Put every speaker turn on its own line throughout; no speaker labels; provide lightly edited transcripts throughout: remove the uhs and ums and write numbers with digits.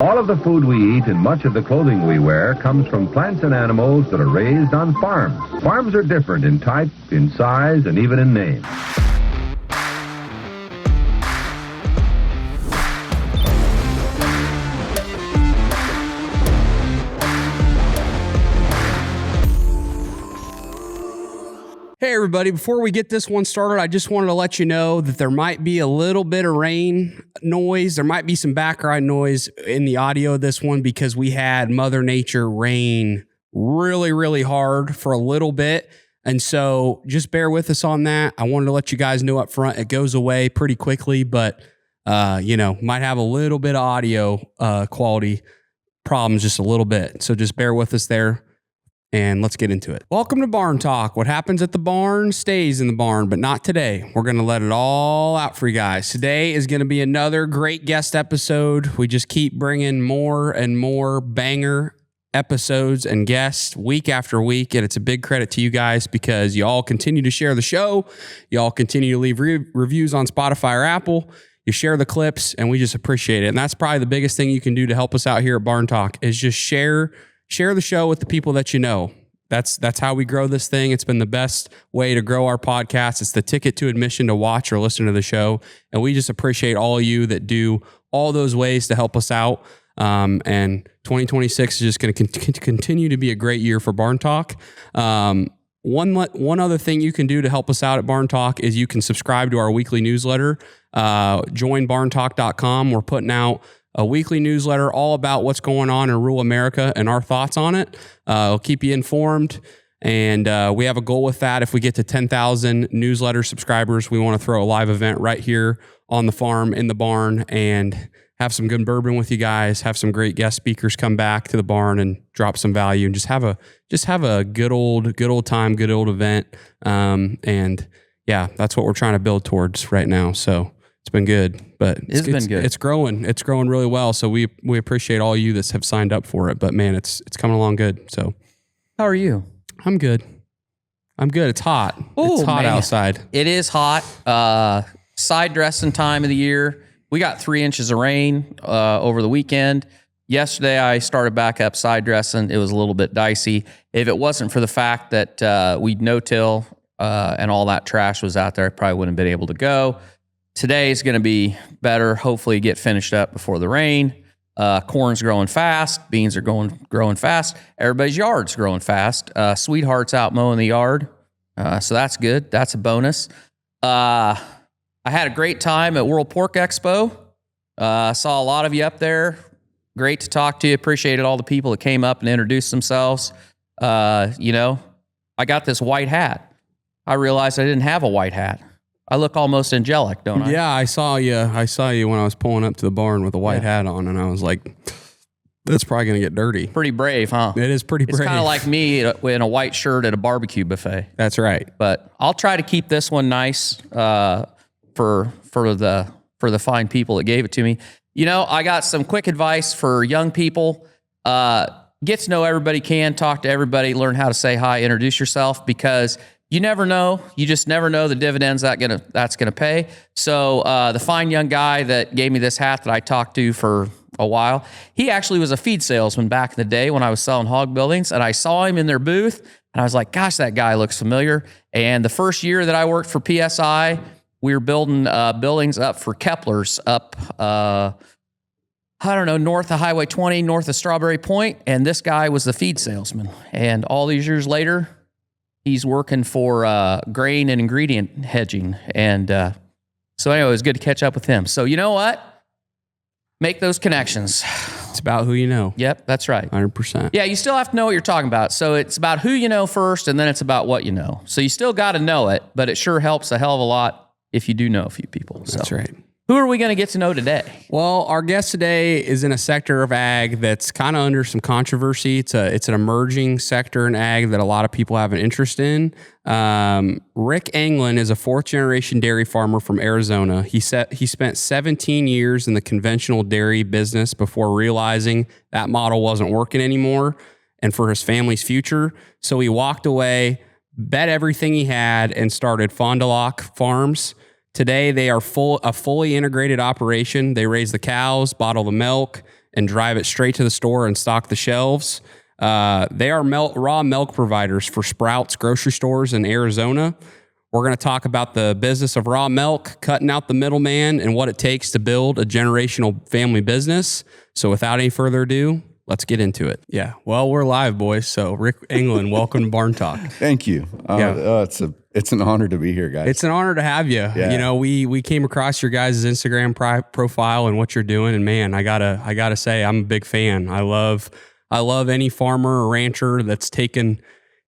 All of the food we eat and much of the clothing we wear comes from plants and animals that are raised on farms. Farms are different in type, in size, and even in name.
Hey everybody, before we get this one started, I just wanted to let you know that there might be a little bit of rain noise. There might be some background noise in the audio of this one because we had Mother Nature rain really, really hard for a little bit. And so just bear with us on that. I wanted to let you guys know up front, it goes away pretty quickly, but might have a little bit of audio quality problems, just a little bit. So just bear with us there. And let's get into it. Welcome to Barn Talk. What happens at the barn stays in the barn, but not today. We're going to let it all out for you guys. Today is going to be another great guest episode. We just keep bringing more and more banger episodes and guests week after week. And it's a big credit to you guys because you all continue to share the show. You all continue to leave reviews on Spotify or Apple. You share the clips and we just appreciate it. And that's probably the biggest thing you can do to help us out here at Barn Talk is just share the show with the people that you know. That's how we grow this thing. It's been the best way to grow our podcast. It's the ticket to admission to watch or listen to the show. And we just appreciate all of you that do all those ways to help us out. And 2026 is just going to continue to be a great year for Barn Talk. One other thing you can do to help us out at Barn Talk is you can subscribe to our weekly newsletter. Join barntalk.com. We're putting out a weekly newsletter all about what's going on in rural America and our thoughts on it. It'll keep you informed. And we have a goal with that. If we get to 10,000 newsletter subscribers, we want to throw a live event right here on the farm in the barn and have some good bourbon with you guys, have some great guest speakers come back to the barn and drop some value and just have a good old time, good old event. And yeah, that's what we're trying to build towards right now. So it's been good, but it's been good. It's growing really well. So we appreciate all you that have signed up for it, but man, it's coming along good. So
how are you?
I'm good. It's hot. It's hot outside.
It is hot. Side dressing time of the year. We got 3 inches of rain over the weekend. Yesterday, I started back up side dressing. It was a little bit dicey. If it wasn't for the fact that we'd no-till and all that trash was out there, I probably wouldn't have been able to go. Today is going to be better. Hopefully get finished up before the rain. Corn's growing fast. Beans are growing fast. Everybody's yard's growing fast. Sweetheart's out mowing the yard. So that's good. That's a bonus. I had a great time at World Pork Expo. Saw a lot of you up there. Great to talk to you. Appreciated all the people that came up and introduced themselves. I got this white hat. I realized I didn't have a white hat. I look almost angelic, don't I?
Yeah, I saw you when I was pulling up to the barn with a white hat on, and I was like, that's probably going to get dirty.
Pretty brave, huh?
It is pretty brave.
It's kind of like me in a white shirt at a barbecue buffet.
That's right.
But I'll try to keep this one nice for the fine people that gave it to me. I got some quick advice for young people. Get to know everybody can, talk to everybody, learn how to say hi, introduce yourself, because you never know. You just never know the dividends that's gonna pay. So the fine young guy that gave me this hat that I talked to for a while, he actually was a feed salesman back in the day when I was selling hog buildings, and I saw him in their booth, and I was like, gosh, that guy looks familiar. And the first year that I worked for PSI, we were building buildings up for Kepler's up, north of Highway 20, north of Strawberry Point, and this guy was the feed salesman. And all these years later, he's working for grain and ingredient hedging. And so anyway, it was good to catch up with him. So you know what? Make those connections.
It's about who you know.
Yep, that's right.
100%.
Yeah, you still have to know what you're talking about. So it's about who you know first, and then it's about what you know. So you still got to know it, but it sure helps a hell of a lot if you do know a few people.
That's right.
Who are we going to get to know today?
Well, our guest today is in a sector of ag that's kind of under some controversy. It's an emerging sector in ag that a lot of people have an interest in. Rick Anglin is a fourth-generation dairy farmer from Arizona. He spent 17 years in the conventional dairy business before realizing that model wasn't working anymore and for his family's future. So he walked away, bet everything he had, and started Fond du Lac Farms. Today, they are a fully integrated operation. They raise the cows, bottle the milk, and drive it straight to the store and stock the shelves. They are raw milk providers for Sprouts grocery stores in Arizona. We're going to talk about the business of raw milk, cutting out the middleman, and what it takes to build a generational family business. So without any further ado, let's get into it. Yeah. Well, we're live, boys. So Rick Anglin, welcome to Barn Talk.
Thank you. It's an honor to be here, guys.
It's an honor to have you.
Yeah.
You know, we came across your guys' Instagram profile and what you're doing, and man, I gotta say, I'm a big fan. I love any farmer or rancher that's taking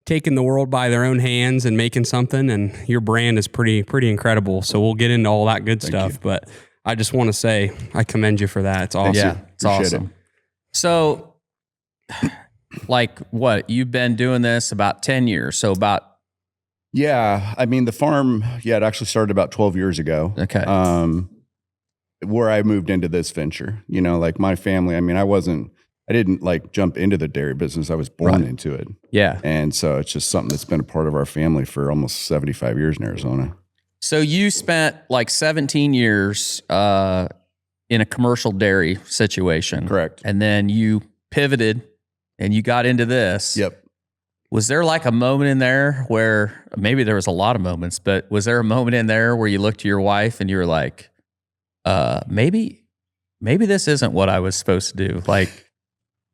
the world by their own hands and making something, and your brand is pretty incredible. So we'll get into all that good stuff, but I just want to say I commend you for that. It's awesome.
Yeah, it's awesome.
It.
So, like, what, you've been doing this about 10 years. So about,
Yeah. I mean, the farm, it actually started about 12 years ago.
okay.
Where I moved into this venture, like my family, I mean, I didn't like jump into the dairy business. I was born into it.
Yeah.
And so it's just something that's been a part of our family for almost 75 years in Arizona.
So you spent like 17 years in a commercial dairy situation.
Correct.
And then you pivoted and you got into this.
Yep.
Was there like a moment in there where, maybe there was a lot of moments, but was there a moment in there where you looked to your wife and you were like, maybe this isn't what I was supposed to do? Like,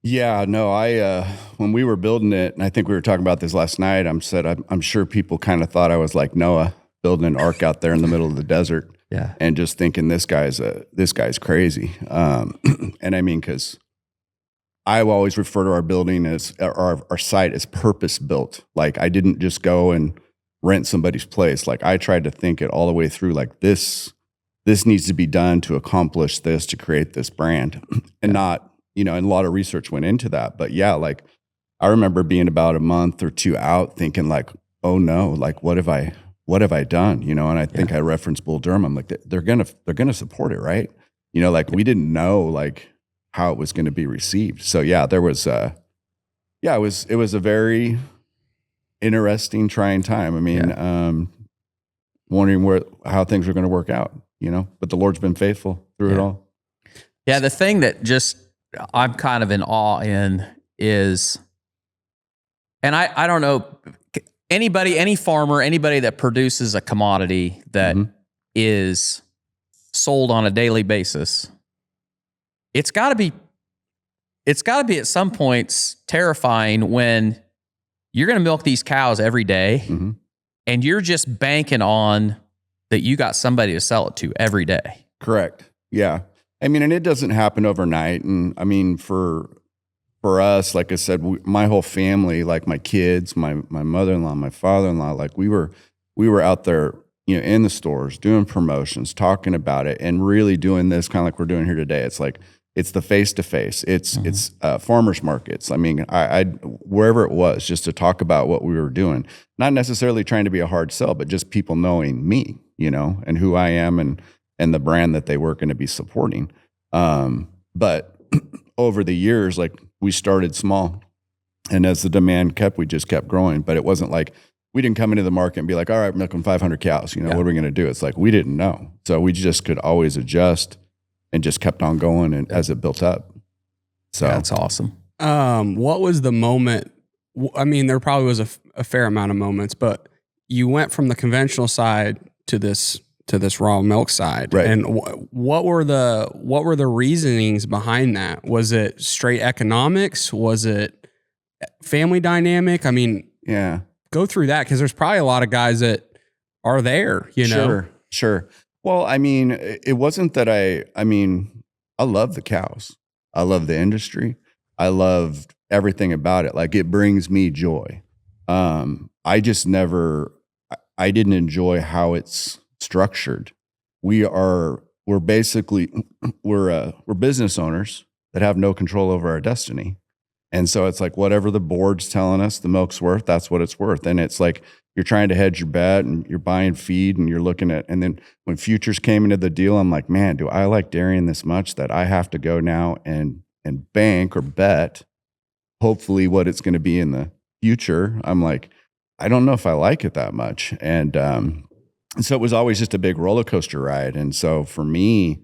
Yeah, no, when we were building it, and I think we were talking about this last night, I'm sure people kind of thought I was like Noah building an ark out there in the middle of the desert.
Yeah.
And just thinking this guy's crazy. And I mean, cause I will always refer to our building as our site as purpose built. Like I didn't just go and rent somebody's place. Like I tried to think it all the way through, like this needs to be done to accomplish this, to create this brand and not, and a lot of research went into that. But yeah, like I remember being about a month or two out thinking like, oh no, like what have I done? And I think I referenced Bull Durham. I'm like, they're going to support it. Right. Like we didn't know like how it was going to be received. So yeah, there was, it was a very interesting, trying time. I mean, wondering how things were going to work out, but the Lord's been faithful through it all.
Yeah. The thing that just, I'm kind of in awe in is, and I don't know, any farmer, anybody that produces a commodity that is sold on a daily basis, it's got to be at some points terrifying when you're going to milk these cows every day and you're just banking on that you got somebody to sell it to every day.
Correct. Yeah. I mean, and it doesn't happen overnight. And I mean, for us, like I said, my whole family, like my kids, my mother-in-law, my father-in-law, like we were out there, in the stores doing promotions, talking about it, and really doing this kind of like we're doing here today. It's like, it's the face-to-face. It's farmers markets. I mean, I wherever it was, just to talk about what we were doing, not necessarily trying to be a hard sell, but just people knowing me, and who I am and the brand that they were going to be supporting. But over the years, like we started small, and as the demand we just kept growing. But it wasn't like we didn't come into the market and be like, all right, milking 500 cows, what are we going to do? It's like, we didn't know. So we just could always adjust and just kept on going and as it built up. So
that's awesome.
What was the moment? I mean, there probably was a fair amount of moments, but you went from the conventional side to this raw milk side.
Right.
And what were the reasonings behind that? Was it straight economics? Was it family dynamic? I mean,
yeah,
go through that, because there's probably a lot of guys that are there,
Sure. Well, I mean, it wasn't that I love the cows. I love the industry. I loved everything about it. Like it brings me joy. I didn't enjoy how it's structured. We're business owners that have no control over our destiny. And so it's like, whatever the board's telling us the milk's worth, that's what it's worth. And it's like, you're trying to hedge your bet and you're buying feed and you're looking at, and then when futures came into the deal, I'm like, man, do I like dairying this much that I have to go now and bank or bet, hopefully what it's going to be in the future. I'm like, I don't know if I like it that much. And so it was always just a big roller coaster ride. And so for me,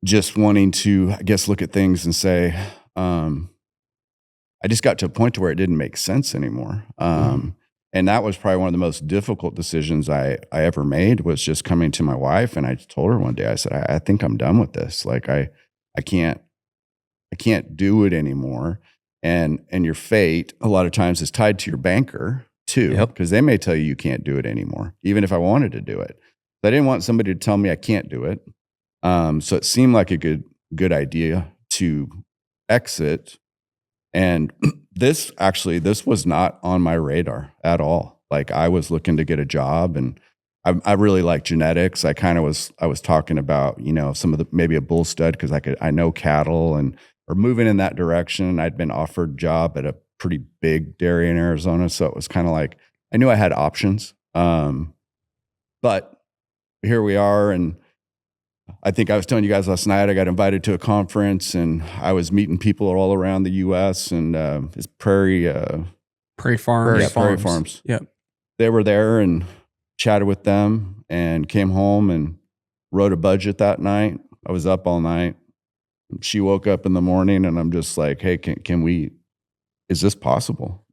just wanting to, I guess, look at things and say, I just got to a point to where it didn't make sense anymore. And that was probably one of the most difficult decisions I ever made, was just coming to my wife. And I told her one day, I said, I think I'm done with this. Like I can't do it anymore. And your fate a lot of times is tied to your banker too, because they may tell you can't do it anymore, even if I wanted to do it. But I didn't want somebody to tell me I can't do it. So it seemed like a good idea to exit. And this was not on my radar at all. Like I was looking to get a job, and I really like genetics. I was talking about, some of the, maybe a bull stud, because I know cattle or moving in that direction. I'd been offered a job at a pretty big dairy in Arizona. So it was kind of like, I knew I had options. But here we are. And I think I was telling you guys last night, I got invited to a conference, and I was meeting people all around the U.S. and it's Prairie
Farms.
Prairie Farms.
Yep.
They were there, and chatted with them, and came home and wrote a budget that night. I was up all night. She woke up in the morning, and I'm just like, hey, is this possible?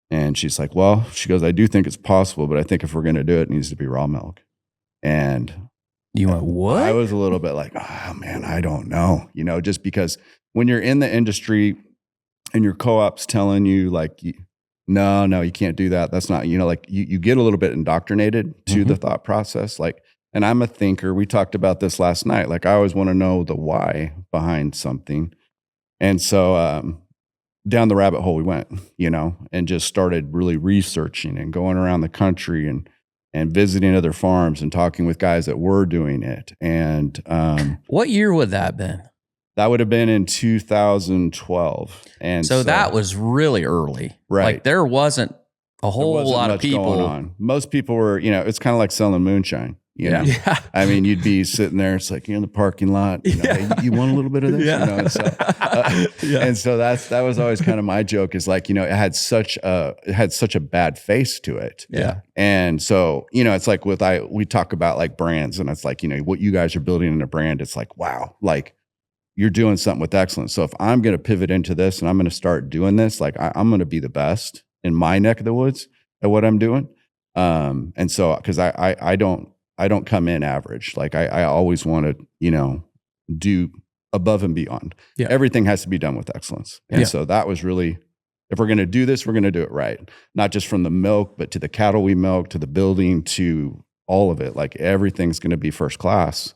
And she's like, well, she goes, I do think it's possible, but I think if we're going to do it, it needs to be raw milk. And
you went, what?
I was a little bit like, oh man, I don't know, just because when you're in the industry and your co-op's telling you like, no, you can't do that. That's not, like you get a little bit indoctrinated to the thought process. Like, and I'm a thinker. We talked about this last night. Like I always want to know the why behind something. And so, down the rabbit hole we went, and just started really researching and going around the country and visiting other farms and talking with guys that were doing it. And
what year would that have been?
That would have been in 2012. And
so that was really early.
Right.
Like there wasn't a whole lot of people
going on. Most people were, it's kind of like selling moonshine. Yeah. I mean, you'd be sitting there. It's like you're in the parking lot. Hey, you want a little bit of this? And so that was always kind of my joke. Is like, it had such a bad face to it.
Yeah.
And so it's like we talk about like brands, and it's like what you guys are building in a brand. It's like, wow, like you're doing something with excellence. So if I'm going to pivot into this and I'm going to start doing this, like I'm going to be the best in my neck of the woods at what I'm doing. And so because I don't come in average. Like I always want to, do above and beyond. Yeah. Everything has to be done with excellence. And so that was really, if we're going to do this, we're going to do it right. Not just from the milk, but to the cattle we milk, to the building, to all of it. Like everything's going to be first class.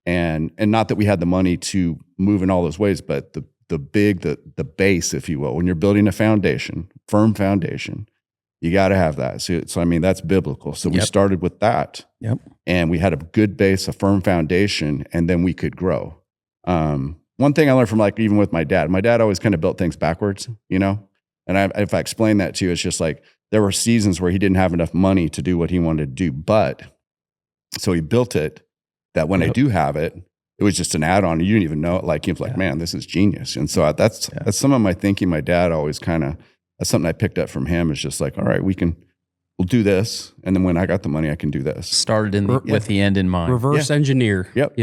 And not that we had the money to move in all those ways, but the base, if you will, when you're building a foundation, firm foundation, you got to have that. So I mean, that's biblical. So we started with that.
Yep.
And we had a good base, a firm foundation, and then we could grow. One thing I learned from like, even with my dad always kind of built things backwards, and if I explain that to you, it's just like, there were seasons where he didn't have enough money to do what he wanted to do. But so he built it that when I do have it, it was just an add-on. You didn't even know it. Like, he was like, man, this is genius. And so that's some of my thinking. My dad always that's something I picked up from him. Is just like, all right, we'll do this. And then when I got the money, I can do this.
Started with the end in mind.
Reverse engineer.
Yep.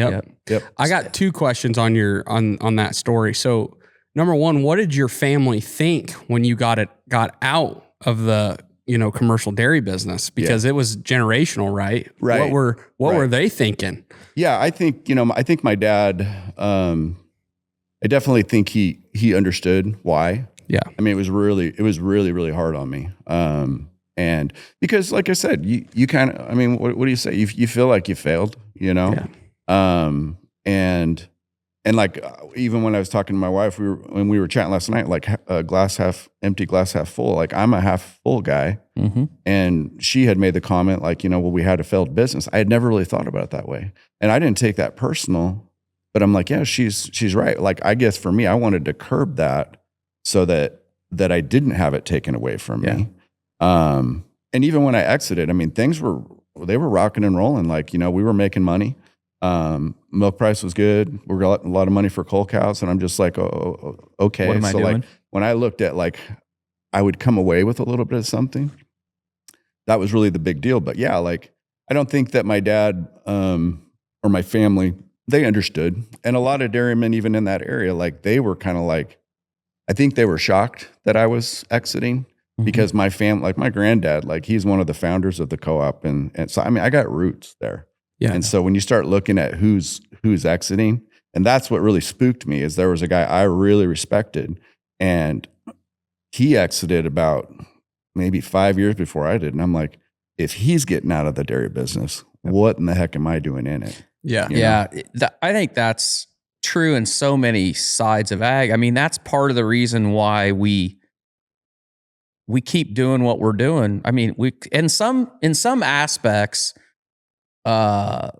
I got two questions on on that story. So number one, what did your family think when you got out of the, commercial dairy business? Because it was generational, right?
Right.
What were they thinking?
Yeah, I think, I think my dad, I definitely think he understood why. Yeah. I mean, it was really, really hard on me. And because like I said, you kind of, I mean, what do you say? You feel like you failed, Yeah. And like, even when I was talking to my wife, when we were chatting last night, like glass half empty, glass half full, like I'm a half full guy. Mm-hmm. And she had made the comment like, well, we had a failed business. I had never really thought about it that way. And I didn't take that personal, but I'm like, yeah, she's right. Like, I guess for me, I wanted to curb that so that I didn't have it taken away from me. And even when I exited, I mean, things were rocking and rolling. Like, we were making money. Milk price was good. We got a lot of money for coal cows. And I'm just like, oh, okay.
What am I doing?
Like, when I looked at like, I would come away with a little bit of something. That was really the big deal. But yeah, like, I don't think that my dad, or my family they understood. And a lot of dairymen, even in that area, like they were kind of like, I think they were shocked that I was exiting because my family, like my granddad, like he's one of the founders of the co-op. And so, I mean, I got roots there.
Yeah.
And so when you start looking at who's exiting, and that's what really spooked me, is there was a guy I really respected, and he exited about maybe 5 years before I did. And I'm like, if he's getting out of the dairy business, what in the heck am I doing in it?
Yeah.
You know?
I think that's true in so many sides of ag. I mean, that's part of the reason why we keep doing what we're doing. I mean, in some aspects, we're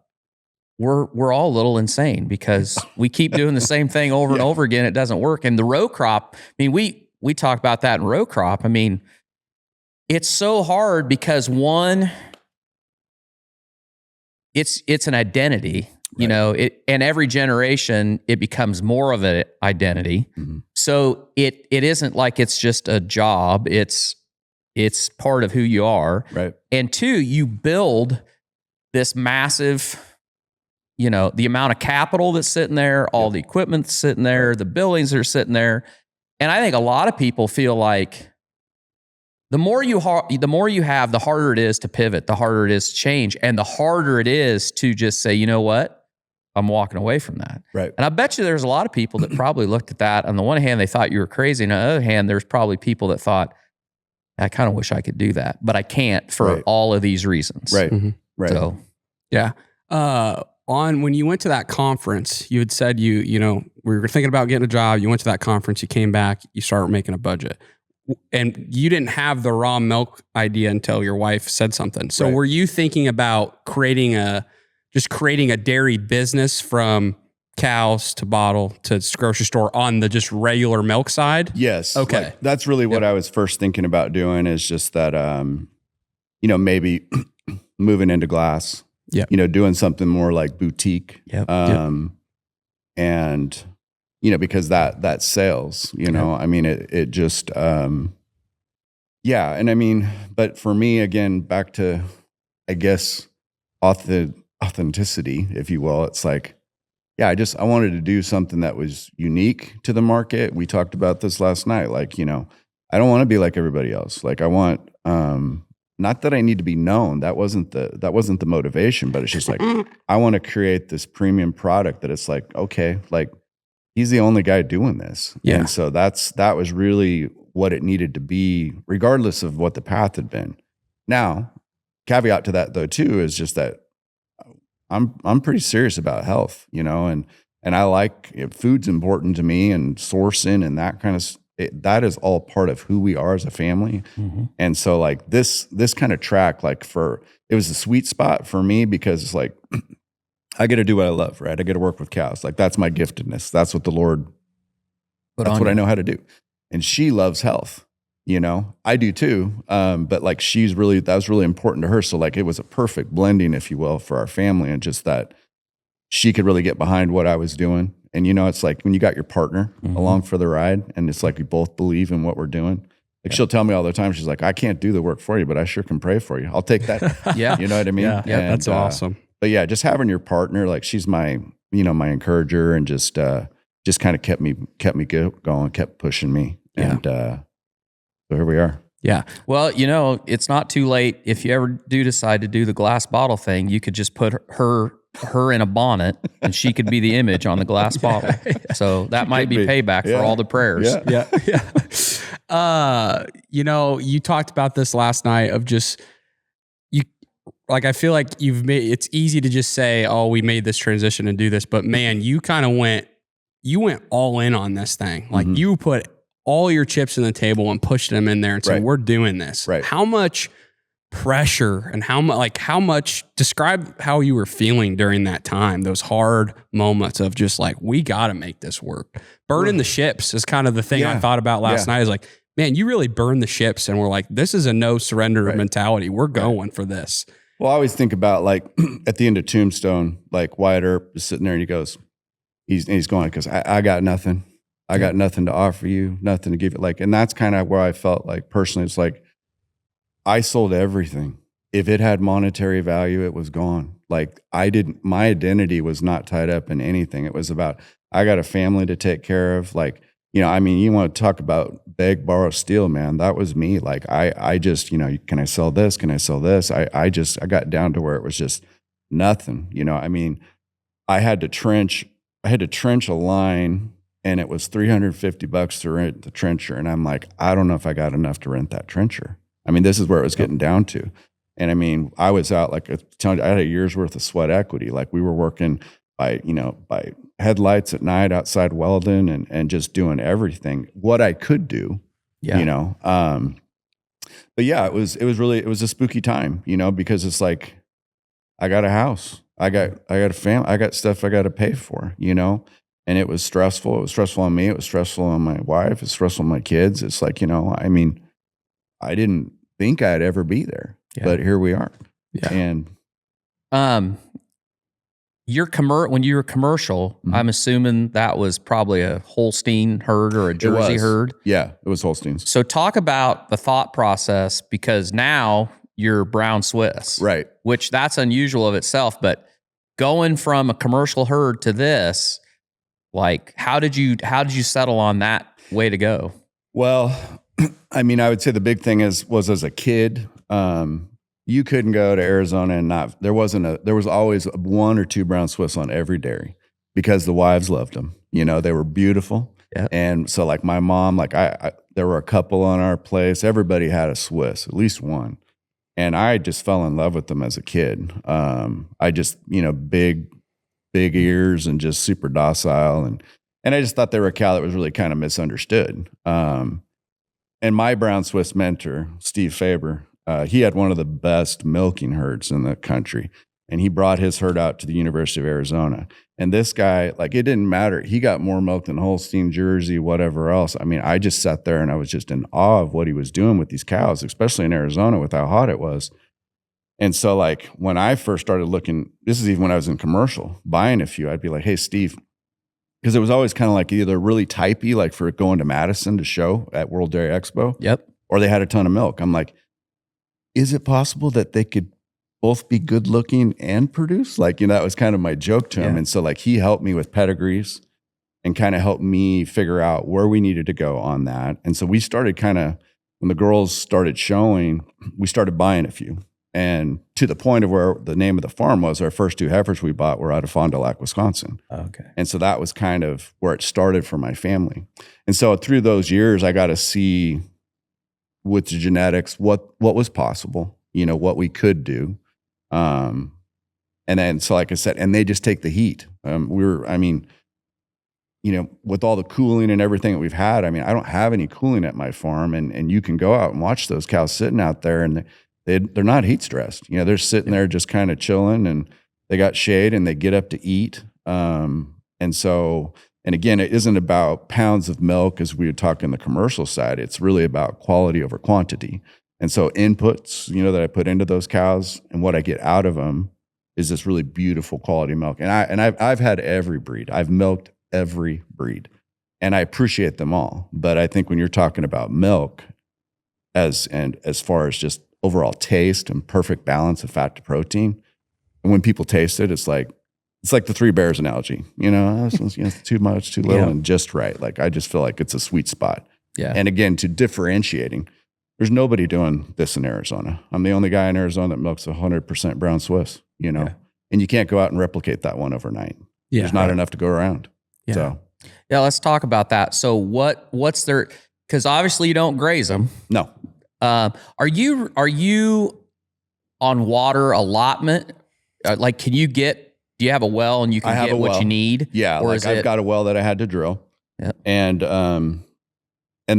all a little insane because we keep doing the same thing over and over again. It doesn't work. And the row crop, I mean, we talk about that in row crop. I mean, it's so hard because one, it's an identity, you know, and every generation it becomes more of an identity. Mm-hmm. So it isn't like it's just a job. It's part of who you are.
Right.
And two, you build this massive, you know, the amount of capital that's sitting there, all the equipment that's sitting there, the buildings that are sitting there. And I think a lot of people feel like the more you have, the harder it is to pivot, the harder it is to change, and the harder it is to just say, you know what, I'm walking away from that.
Right.
And I bet you there's a lot of people that probably looked at that. On the one hand, they thought you were crazy. On the other hand, there's probably people that thought, I kind of wish I could do that, but I can't for all of these reasons.
Right.
Mm-hmm.
Right.
So,
yeah. When you went to that conference, you had said we were thinking about getting a job. You went to that conference, you came back, you started making a budget. And you didn't have the raw milk idea until your wife said something. So were you thinking about creating a dairy business from cows to bottle to grocery store on the just regular milk side?
Yes.
Okay.
Like, that's really what I was first thinking about doing, is just that, maybe moving into glass, doing something more like boutique. And, because that sells, I mean, it just, and I mean, but for me, again, back to, I guess, authenticity, if you will, it's like, I wanted to do something that was unique to the market. We talked about this last night. Like, I don't want to be like everybody else. Like I want, not that I need to be known. That wasn't the motivation, but it's just like, I want to create this premium product that it's like, okay, like he's the only guy doing this. Yeah. And so that was really what it needed to be, regardless of what the path had been. Now, caveat to that though, too, is just that I'm pretty serious about health, and I like food's important to me, and sourcing and that kind of that is all part of who we are as a family. Mm-hmm. And so like this kind of track, like it was a sweet spot for me because it's like, I get to do what I love, right? I get to work with cows. Like that's my giftedness. That's what the Lord, that's what I know how to do. And she loves health, I do too. But like that was really important to her. So like it was a perfect blending, if you will, for our family, and just that she could really get behind what I was doing. And it's like when you got your partner along for the ride, and it's like we both believe in what we're doing. Like she'll tell me all the time, she's like, I can't do the work for you, but I sure can pray for you. I'll take that.
Yeah.
You know what I mean?
Yeah, that's awesome.
But yeah, just having your partner, like she's my, my encourager, and just kind of kept me going, kept pushing me.
Yeah.
And so here we are.
Yeah.
Well, it's not too late. If you ever do decide to do the glass bottle thing, you could just put her in a bonnet and she could be the image on the glass bottle. So that might be payback for all the prayers.
Yeah. You talked about this last night of just, I feel like it's easy to just say, oh, we made this transition and do this, but man, you kind of went all in on this thing. Like you put all your chips in the table and pushed them in there and said, we're doing this.
Right.
How much pressure and how much, describe how you were feeling during that time, those hard moments of just like, we got to make this work. Burning the ships is kind of the thing I thought about last night. Is like, man, you really burned the ships, and we're like, this is a no surrender mentality. We're going for this.
Well, I always think about like at the end of Tombstone, like Wyatt Earp is sitting there and he's going, because I got nothing. I got nothing to offer you, nothing to give you. Like, and that's kind of where I felt like personally, it's like I sold everything if it had monetary value, it was gone. Like my identity was not tied up in anything. It was about, I got a family to take care of. Like, you want to talk about beg, borrow, steal, man. That was me. Like I just, can I sell this? Can I sell this? I got down to where it was just nothing. I had to trench a line, and it was $350 to rent the trencher. And I'm like, I don't know if I got enough to rent that trencher. This is where it was getting down to. And I was out, like I had a year's worth of sweat equity. Like we were working by headlights at night outside Weldon and just doing everything, what I could do, but yeah, it was a spooky time, because it's like, I got a house, I got a family, I got stuff I got to pay for, and it was stressful. It was stressful on me. It was stressful on my wife. It's stressful on my kids. It's like, I didn't think I'd ever be there. Yeah. But here we are.
Yeah.
And
when you were commercial, mm-hmm. I'm assuming that was probably a Holstein herd or a Jersey herd.
Yeah, it was Holsteins.
So talk about the thought process, because now you're brown Swiss.
Right.
Which that's unusual of itself, but going from a commercial herd to this, like how did you settle on that way to go?
Well, I would say the big thing was as a kid, you couldn't go to Arizona and there was always 1 or 2 brown Swiss on every dairy because the wives loved them. They were beautiful.
Yep.
And so like my mom, like there were a couple on our place. Everybody had a Swiss, at least one. And I just fell in love with them as a kid. I just, big ears and just super docile. And I just thought they were a cow that was really kind of misunderstood. And my brown Swiss mentor, Steve Faber, he had one of the best milking herds in the country. And he brought his herd out to the University of Arizona. And this guy, like, it didn't matter. He got more milk than Holstein, Jersey, whatever else. I just sat there and I was just in awe of what he was doing with these cows, especially in Arizona with how hot it was. And so, like, when I first started looking, this is even when I was in commercial, buying a few, I'd be like, hey, Steve, because it was always kind of like either really typey, like for going to Madison to show at World Dairy Expo.
Yep.
Or they had a ton of milk. I'm like, is it possible that they could both be good looking and produce? Like, that was kind of my joke to him. Yeah. And so like he helped me with pedigrees and kind of helped me figure out where we needed to go on that. And so we started when the girls started showing, we started buying a few. And to the point of where the name of the farm was, our first 2 heifers we bought were out of Fond du Lac, Wisconsin.
Okay.
And so that was kind of where it started for my family. And so through those years, I got to see with the genetics what was possible, what we could do. And then, so like I said, and they just take the heat. With all the cooling and everything that we've had, I don't have any cooling at my farm, and you can go out and watch those cows sitting out there, and they're not heat stressed. They're sitting there just kind of chilling, and they got shade and they get up to eat. And again, it isn't about pounds of milk as we would talk in the commercial side. It's really about quality over quantity. And so inputs, that I put into those cows and what I get out of them is this really beautiful quality milk. And I've had every breed. I've milked every breed, and I appreciate them all. But I think when you're talking about milk as far as just overall taste and perfect balance of fat to protein, and when people taste it, it's like the Three Bears analogy, it's too much, too little, and just right. Like, I just feel like it's a sweet spot.
Yeah.
And again, to differentiating, there's nobody doing this in Arizona. I'm the only guy in Arizona that milks 100% brown Swiss, and you can't go out and replicate that one overnight. Yeah. There's not enough to go around.
Yeah.
So,
yeah, let's talk about that. So what's their, because obviously you don't graze them.
No.
Are you on water allotment? Like, do you have a well and you can get what you need?
Yeah. Or I've got a well that I had to drill.
Yeah.
And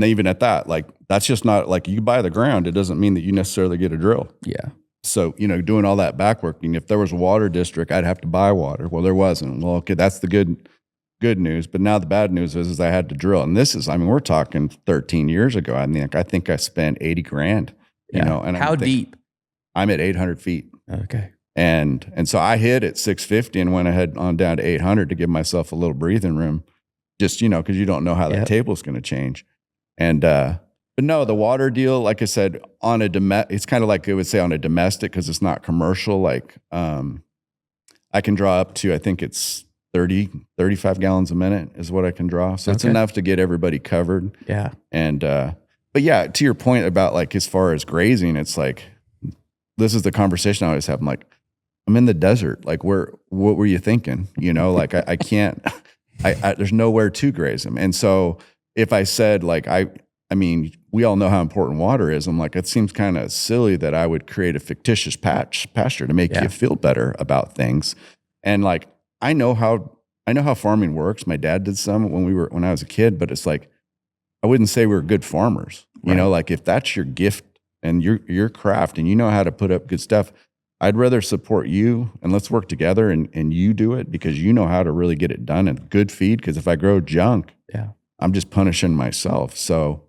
even at that, like, that's just not like you buy the ground. It doesn't mean that you necessarily get a drill.
Yeah.
So, doing all that back working, if there was a water district, I'd have to buy water. Well, there wasn't. Well, okay, that's the good news. But now the bad news is I had to drill. And this is, we're talking 13 years ago. I think I spent $80,000, and
how deep?
I'm at 800 feet.
Okay.
And so I hit at 650 and went ahead on down to 800 to give myself a little breathing room, just, because you don't know how that table's going to change. And But no, the water deal, like I said, on a it's kind of like I would say on a domestic, because it's not commercial. Like I can draw up to, I think it's 35 gallons a minute is what I can draw. So it's enough to get everybody covered.
Yeah.
And, but yeah, to your point about like, as far as grazing, it's like, this is the conversation I always have. I'm like, I'm in the desert. Like what were you thinking? You know, like I can't, there's nowhere to graze them. And so if I said like, I mean, we all know how important water is. I'm like, it seems kind of silly that I would create a fictitious pasture to make you feel better about things. And like, I know how farming works. My dad did some when I was a kid, but it's like, I wouldn't say we were good farmers. You know, like if that's your gift and your craft and you know how to put up good stuff, I'd rather support you and let's work together and you do it because you know how to really get it done and good feed. Because if I grow junk, I'm just punishing myself. So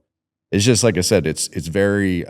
it's just like I said, it's very,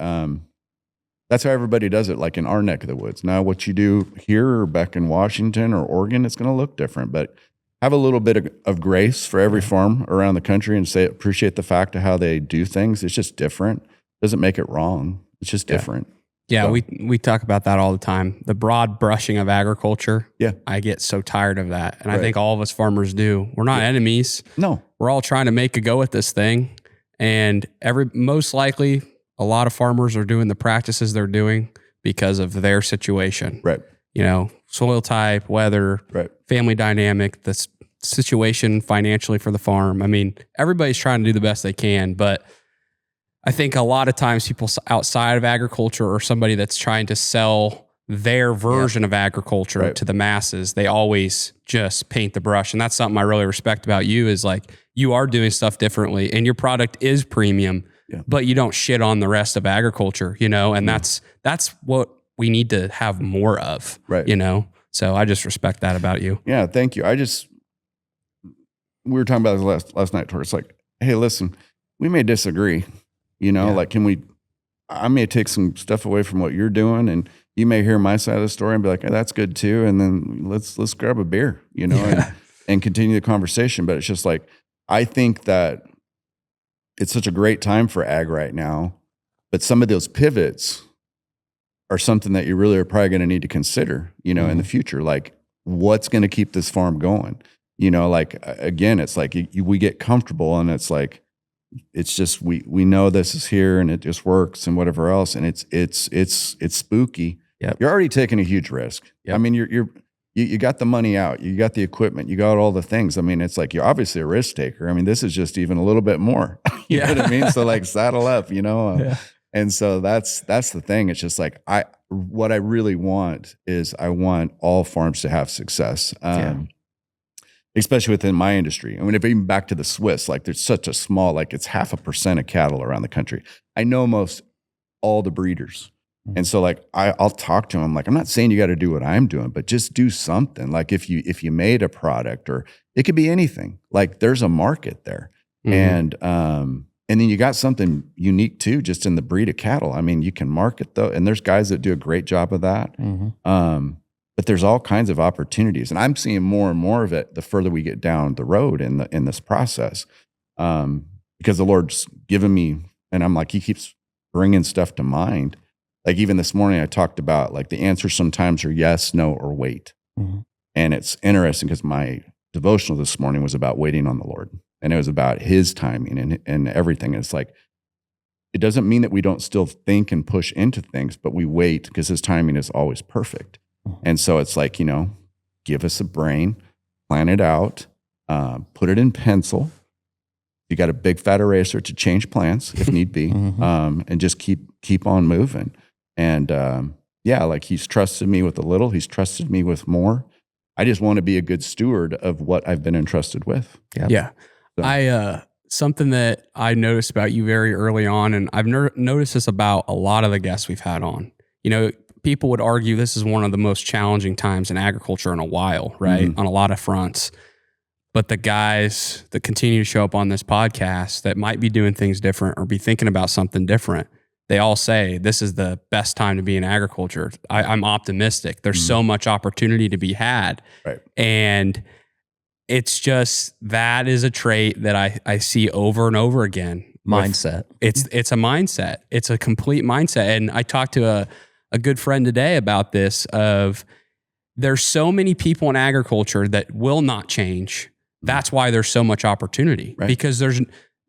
that's how everybody does it, like in our neck of the woods. Now, what you do here or back in Washington or Oregon, it's going to look different, but have a little bit of grace for every farm around the country and appreciate the fact of how they do things. It's just different. Doesn't make it wrong. It's just different.
Yeah,
So,
we talk about that all the time. The broad brushing of agriculture.
Yeah.
I get so tired of that. And I think all of us farmers do. We're not enemies.
No.
We're all trying to make a go at this thing. And most likely a lot of farmers are doing the practices they're doing because of their situation.
Right.
You know, soil type, weather, family dynamic, the situation financially for the farm. I mean, everybody's trying to do the best they can, but I think a lot of times people outside of agriculture or somebody that's trying to sell their version of agriculture to the masses, they always just paint the brush. And that's something I really respect about you is like, you are doing stuff differently and your product is premium, but you don't shit on the rest of agriculture, you know? And that's what we need to have more of, you know? So I just respect that about you.
Yeah. Thank you. We were talking about this last night, Tor. It's like, hey, listen, we may disagree, you know, like, I may take some stuff away from what you're doing and you may hear my side of the story and be like, hey, that's good too. And then let's grab a beer, you know, and continue the conversation. But it's just like, I think that it's such a great time for ag right now, but some of those pivots are something that you really are probably going to need to consider, you know, in the future, like what's going to keep this farm going, you know, like, again, it's like we get comfortable and it's like, it's just, we know this is here and it just works and whatever else. And it's spooky. You're already taking a huge risk. I mean, you got the money out, you got the equipment, you got all the things. I mean, it's like, you're obviously a risk taker. I mean, this is just even a little bit more, you know what I mean? So like saddle up, you know? And so that's the thing. It's just like, what I really want is I want all farms to have success. Especially within my industry. I mean, if even back to the Swiss, like there's such a small, like it's 0.5% of cattle around the country. I know most all the breeders. And so like, I'll talk to them. Like, I'm not saying you got to do what I'm doing, but just do something. Like if you made a product or it could be anything, like there's a market there. And then you got something unique too, just in the breed of cattle. I mean, you can market though. And there's guys that do a great job of that. But there's all kinds of opportunities, and I'm seeing more and more of it the further we get down the road in this process, because the Lord's given me, and I'm like, He keeps bringing stuff to mind. Like even this morning, I talked about like the answers sometimes are yes, no, or wait, and it's interesting because my devotional this morning was about waiting on the Lord, and it was about His timing and everything. And it's like, it doesn't mean that we don't still think and push into things, but we wait because His timing is always perfect. And so it's like, you know, give us a brain, plan it out, put it in pencil. You got a big fat eraser to change plans if need be, and just keep on moving. And like He's trusted me with a little, He's trusted me with more. I just want to be a good steward of what I've been entrusted with.
Yeah. So. Something that I noticed about you very early on, and I've noticed this about a lot of the guests we've had on, you know, people would argue this is one of the most challenging times in agriculture in a while, right? On a lot of fronts. But the guys that continue to show up on this podcast that might be doing things different or be thinking about something different, they all say this is the best time to be in agriculture. I'm optimistic. There's so much opportunity to be had. And it's just, that is a trait that I see over and over again.
Mindset.
It's a mindset. It's a complete mindset. And I talked to a good friend today about this, of there's so many people in agriculture that will not change. That's why there's so much opportunity, because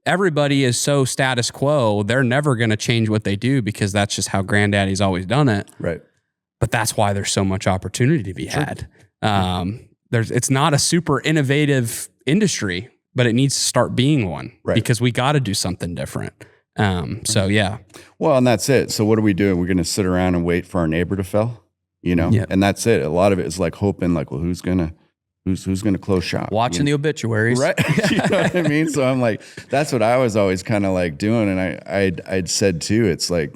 everybody is so status quo. They're never going to change what they do because that's just how granddaddy's always done it.
Right.
But that's why there's so much opportunity to be had. It's not a super innovative industry, but it needs to start being one, because we got to do something different. So yeah.
Well, and that's it. So what are we doing? We're going to sit around and wait for our neighbor to fail, and that's it. A lot of it is like hoping, like, well, who's going to close shop?
Watching the obituaries.
Right. You know what I mean? So I'm like, that's what I was always kind of like doing. And I'd said too, it's like,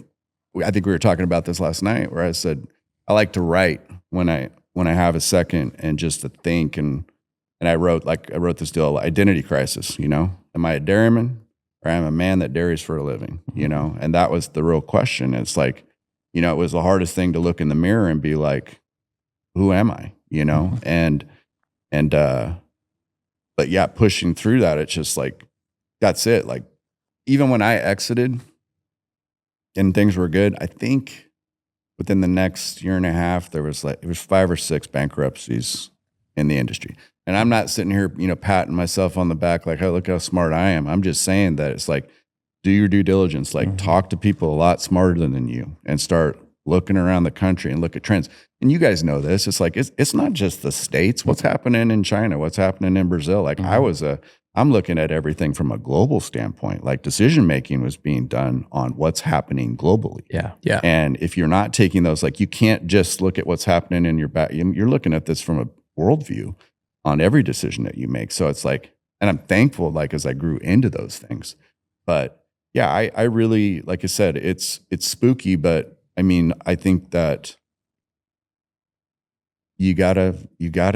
I think we were talking about this last night, where I said, I like to write when I have a second and just to think. And I wrote this deal, identity crisis, am I a dairyman or am I a man that dairies for a living, and that was the real question. It's like, it was the hardest thing to look in the mirror and be like, who am I, but yeah, pushing through that, it's just like, that's it. Like, even when I exited and things were good, I think within the next year and a half, it was 5 or 6 bankruptcies in the industry. And I'm not sitting here, patting myself on the back like, oh, look how smart I am. I'm just saying that it's like, do your due diligence, like talk to people a lot smarter than you, and start looking around the country and look at trends. And you guys know this. It's like, it's not just the States. What's happening in China? What's happening in Brazil? Like I'm looking at everything from a global standpoint. Like, decision-making was being done on what's happening globally.
Yeah.
Yeah.
And if you're not taking those, like, you can't just look at what's happening in your back. You're looking at this from a worldview on every decision that you make. So it's like, and I'm thankful, like, as I grew into those things. But yeah, I really, like I said, it's spooky, but I mean, I think that you gotta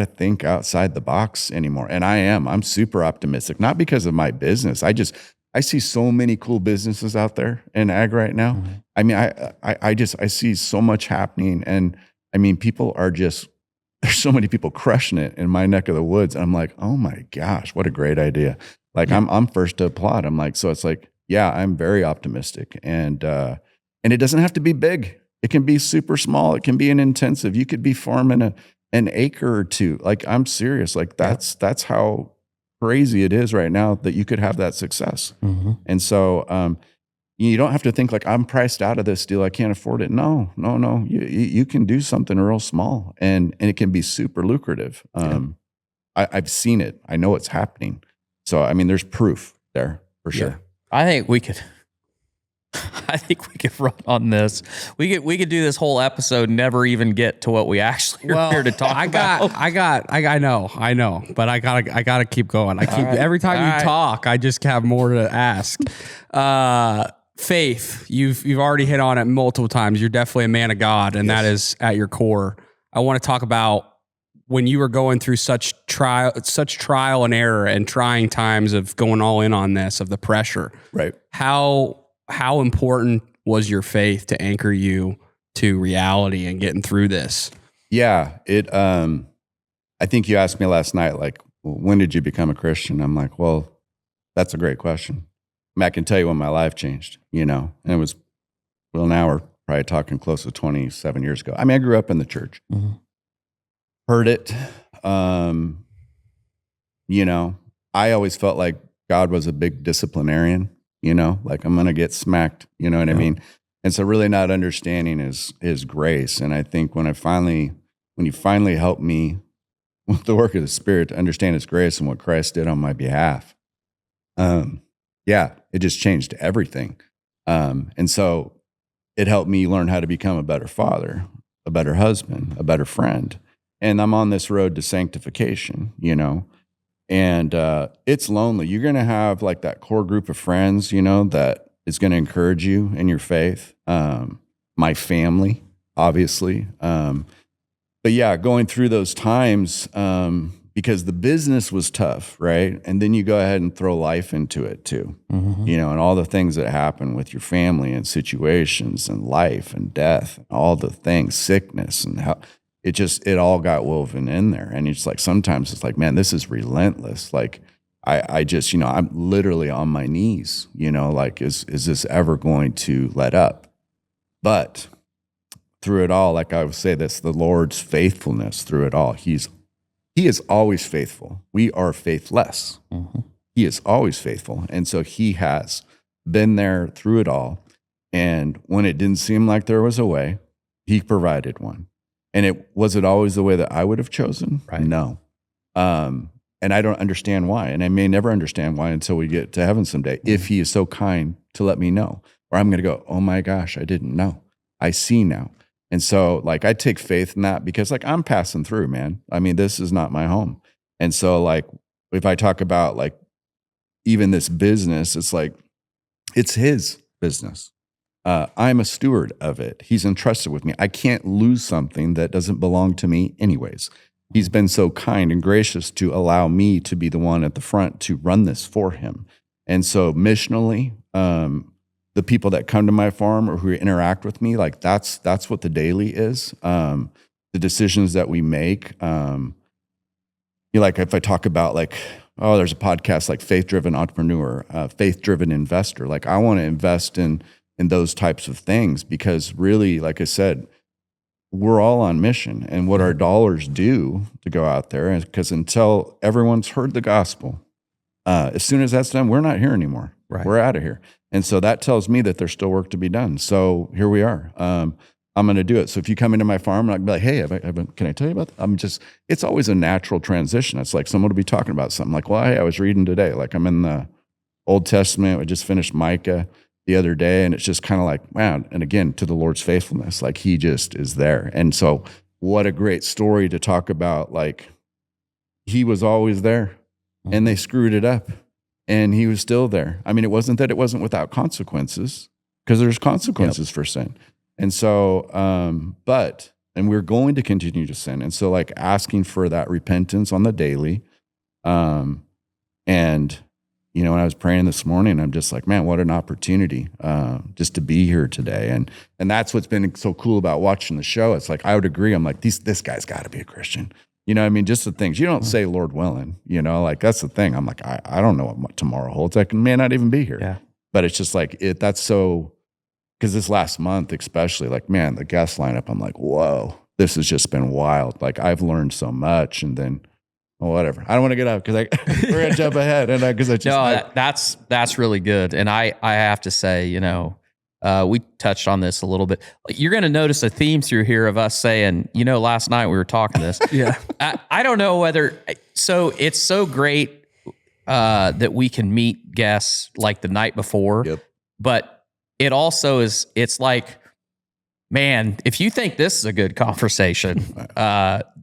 think outside the box anymore. And I'm super optimistic, not because of my business. I see so many cool businesses out there in ag right now. I mean, I see so much happening, and I mean, there's so many people crushing it in my neck of the woods. And I'm like, oh my gosh, what a great idea. Like, I'm first to applaud. I'm like, so it's like, yeah, I'm very optimistic, and it doesn't have to be big. It can be super small. It can be an intensive. You could be farming an acre or two. Like, I'm serious. Like, that's how crazy it is right now that you could have that success. And so, you don't have to think like, I'm priced out of this deal, I can't afford it. No. You can do something real small, and it can be super lucrative. I've seen it. I know it's happening. So, I mean, there's proof there for sure.
I think we could run on this. We could do this whole episode and never even get to what we actually are here to talk about.
I know, but I gotta keep going. Every time you talk, I just have more to ask. Faith, you've already hit on it multiple times. You're definitely a man of God, and that is at your core. I want to talk about when you were going through such trial and error and trying times of going all in on this, of the pressure.
Right.
How important was your faith to anchor you to reality and getting through this?
Yeah, I think you asked me last night, like, when did you become a Christian? I'm like, well, that's a great question. I mean, I can tell you when my life changed, and it was, now we're probably talking close to 27 years ago. I mean, I grew up in the church. Heard it. I always felt like God was a big disciplinarian, like, I'm going to get smacked, you know what I mean? And so really not understanding his grace. And I think when you finally helped me with the work of the Spirit to understand his grace and what Christ did on my behalf, it just changed everything. And so it helped me learn how to become a better father, a better husband, a better friend. And I'm on this road to sanctification, and it's lonely. You're going to have like that core group of friends, that is going to encourage you in your faith. My family, obviously. But yeah, going through those times, because the business was tough, right? And then you go ahead and throw life into it too, and all the things that happen with your family and situations and life and death, and all the things, sickness and how, it all got woven in there. And it's like, sometimes it's like, man, this is relentless. Like I just, I'm literally on my knees, like, is this ever going to let up? But through it all, like I would say this, the Lord's faithfulness through it all, He is always faithful. We are faithless. Mm-hmm. He is always faithful. And so He has been there through it all. And when it didn't seem like there was a way, He provided one. And was it always the way that I would have chosen?
Right.
No. And I don't understand why. And I may never understand why until we get to heaven someday, if He is so kind to let me know. Or I'm going to go, oh my gosh, I didn't know. I see now. And so like, I take faith in that because like I'm passing through, man. I mean, this is not my home. And so like, if I talk about like even this business, it's like, it's His business. I'm a steward of it. He's entrusted with me. I can't lose something that doesn't belong to me anyways. He's been so kind and gracious to allow me to be the one at the front to run this for Him. And so missionally, the people that come to my farm or who interact with me, like that's what the daily is. The decisions that we make, like if I talk about like, oh, there's a podcast like Faith-Driven Entrepreneur, Faith-Driven Investor. Like I want to invest in those types of things because really, like I said, we're all on mission, and what our dollars do to go out there, because until everyone's heard the gospel, as soon as that's done, we're not here anymore.
Right.
We're out of here. And so that tells me that there's still work to be done. So here we are. I'm going to do it. So if you come into my farm, I'll be like, hey, can I tell you about that? It's always a natural transition. It's like someone will be talking about something like, well, hey, I was reading today. Like I'm in the Old Testament. I just finished Micah the other day. And it's just kind of like, wow. And again, to the Lord's faithfulness, like He just is there. And so what a great story to talk about. Like He was always there and they screwed it up and He was still there. I mean, it wasn't that it wasn't without consequences, because there's consequences for sin. And so, and we're going to continue to sin. And so like asking for that repentance on the daily. And, when I was praying this morning, I'm just like, man, what an opportunity just to be here today. And that's what's been so cool about watching the show. It's like, I would agree. I'm like, this guy's got to be a Christian. Just the things, you don't say Lord willing, like that's the thing. I'm like, I don't know what tomorrow holds. I may not even be here.
Yeah.
But it's just like, that's so, because this last month, especially, like, man, the guest lineup, I'm like, whoa, this has just been wild. Like, I've learned so much, and then, well, whatever. I don't want to get up because we're gonna jump ahead, and because I just
that's really good. And I have to say, we touched on this a little bit. Like, you're gonna notice a theme through here of us saying, last night we were talking this.
Yeah,
I don't know whether. So it's so great that we can meet guests like the night before,
Yep.
but it also is, it's like, man, if you think this is a good conversation,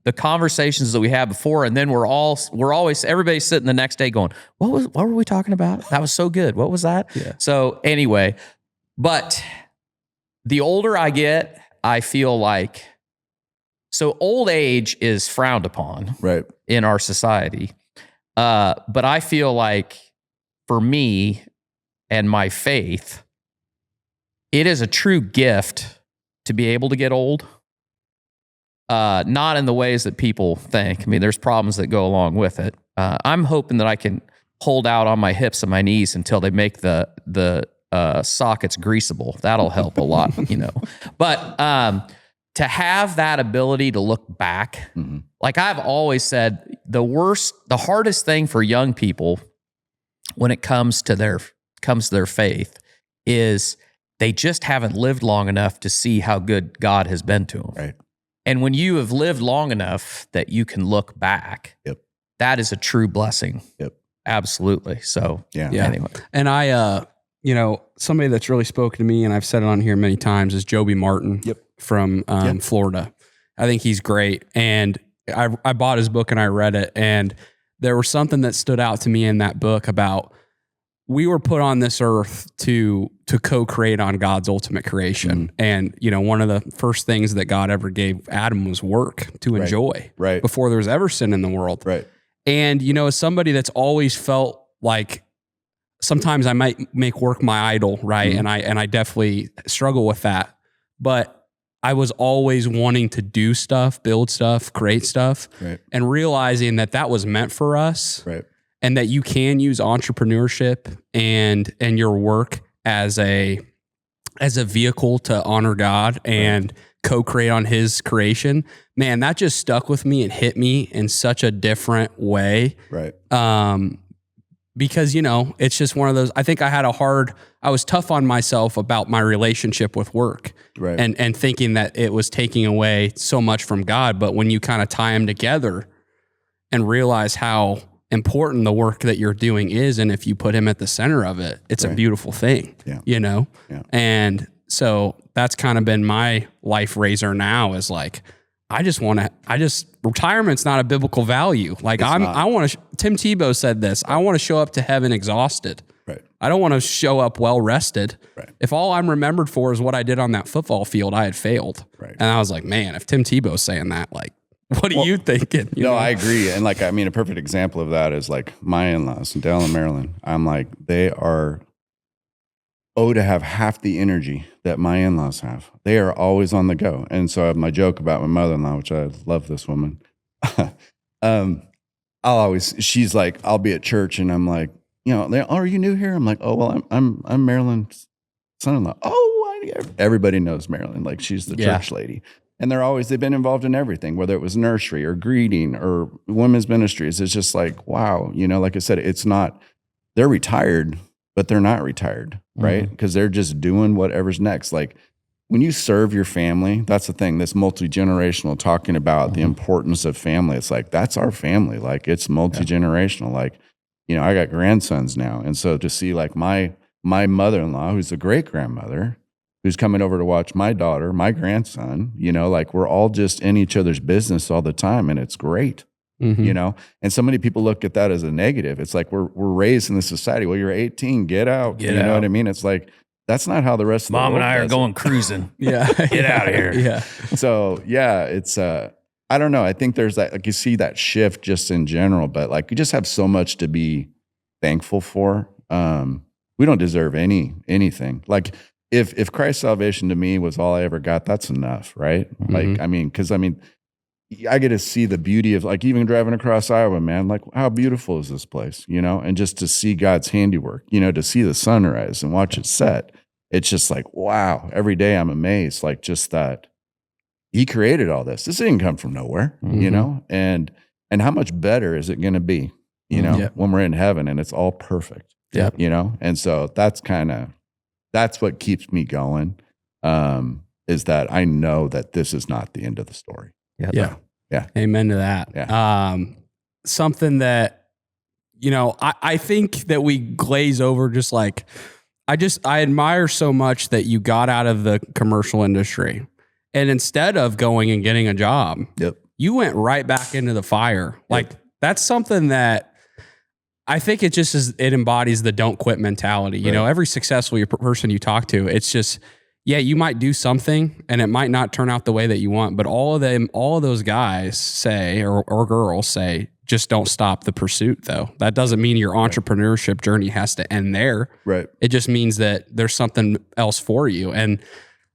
the conversations that we had before, and then we're always, everybody's sitting the next day going, what were we talking about? That was so good. What was that?
Yeah.
So anyway, but the older I get, I feel like, so old age is frowned upon
right
in our society. But I feel like for me and my faith, it is a true gift to be able to get old. Not in the ways that people think. I mean, there's problems that go along with it. I'm hoping that I can hold out on my hips and my knees until they make the sockets greasable. That'll help a lot, But to have that ability to look back,
mm-hmm.
like I've always said, the hardest thing for young people when it comes to their faith is they just haven't lived long enough to see how good God has been to them.
Right.
And when you have lived long enough that you can look back,
Yep.
that is a true blessing.
Yep.
Absolutely. So
Yeah.
Anyway.
And I, somebody that's really spoken to me, and I've said it on here many times, is Joby Martin
Yep.
from Florida. I think he's great. And I bought his book and I read it. And there was something that stood out to me in that book about we were put on this earth to co-create on God's ultimate creation.
Mm-hmm.
And, one of the first things that God ever gave Adam was work to enjoy before there was ever sin in the world.
Right.
And, as somebody that's always felt like sometimes I might make work my idol, right?
Mm-hmm.
And I definitely struggle with that. But I was always wanting to do stuff, build stuff, create stuff,
Right.
and realizing that that was meant for us,
Right.
and that you can use entrepreneurship and your work as a vehicle to honor God and co-create on His creation. Man, that just stuck with me and hit me in such a different way.
Right.
Because, you know, it's just one of those, I think I was tough on myself about my relationship with work,
Right.
and thinking that it was taking away so much from God. But when you kind of tie them together and realize how important the work that you're doing is, and if you put Him at the center of it, it's a beautiful thing, you know?
Yeah.
And so that's kind of been my life razor now, is like, retirement's not a biblical value. Like Tim Tebow said this, I want to show up to heaven exhausted.
Right.
I don't want to show up well rested.
Right.
If all I'm remembered for is what I did on that football field, I had failed.
Right.
And I was like, man, if Tim Tebow's saying that, like, what are you thinking? You know?
I agree. And like, I mean, a perfect example of that is like my in-laws in Dale, Maryland. I'm like, they are to have half the energy that my in-laws have. They are always on the go. And so I have my joke about my mother-in-law, which I love this woman. She's like, I'll be at church and I'm like, you know, are you new here? I'm like, oh, well, I'm Marilyn's son-in-law. Oh, everybody knows Marilyn. Like, she's the church lady. And they've been involved in everything, whether it was nursery or greeting or women's ministries. It's just like, wow, you know, like I said, they're retired, but they're not retired, right? Because they're just doing whatever's next. Like, when you serve your family, that's the thing, this multi-generational, talking about the importance of family. It's like, that's our family. Like, it's multi-generational. Like, you know, I got grandsons now. And so to see like my mother-in-law, who's a great-grandmother, who's coming over to watch my daughter, my grandson, you know, like, we're all just in each other's business all the time, and it's great. You know, and so many people look at that as a negative. It's like, we're raised in this society. Well, you're 18, get out. You know what I mean? It's like, that's not how the rest of the world
Mom and I are
does
going
it.
cruising.
Yeah.
Get out of here.
Yeah.
So yeah, it's I don't know. I think there's that, like, you see that shift just in general, but like, you just have so much to be thankful for. We don't deserve anything. Like, if Christ's salvation to me was all I ever got, that's enough, right? Like, I mean, I get to see the beauty of, like, even driving across Iowa, man, like, how beautiful is this place, you know? And just to see God's handiwork, you know, to see the sunrise and watch it set. It's just like, wow, every day I'm amazed, like, just that He created all this. This didn't come from nowhere, you know? And how much better is it going to be, you know, when we're in heaven and it's all perfect, you know? And so that's what keeps me going, is that I know that this is not the end of the story.
Yeah.
Yeah.
Amen to that.
Yeah.
Something that, you know, I think that we glaze over, just like, I admire so much that you got out of the commercial industry, and instead of going and getting a job, you went right back into the fire. Like, that's something that I think it embodies the don't quit mentality. You know, every successful person you talk to, it's just, yeah, you might do something and it might not turn out the way that you want, but all of those guys say, or girls say, just don't stop the pursuit, though. That doesn't mean your entrepreneurship journey has to end there.
Right.
It just means that there's something else for you. And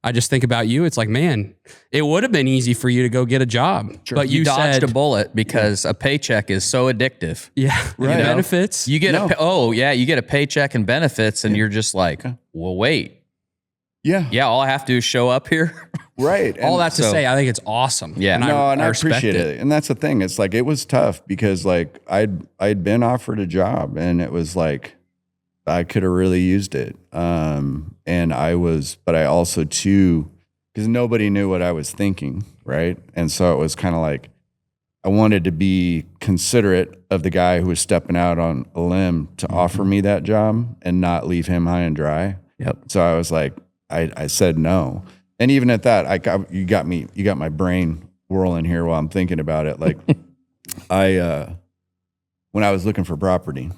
I just think about you. It's like, man, it would have been easy for you to go get a job, but you
dodged
said
a bullet because a paycheck is so addictive.
Yeah,
Right.
and benefits.
You get you get a paycheck and benefits, and you're just like, well, wait. Yeah, all I have to do is show up here.
Right.
All that to say, I think it's awesome.
Yeah.
And
I
respect
appreciate it. And that's the thing. It's like, it was tough because, like, I'd been offered a job and it was like, I could have really used it. But I also too, because nobody knew what I was thinking. Right. And so it was kind of like, I wanted to be considerate of the guy who was stepping out on a limb to offer me that job and not leave him high and dry.
Yep.
So I was like, I said no. And even at that, you got my brain whirling here while I'm thinking about it. Like, when I was looking for property,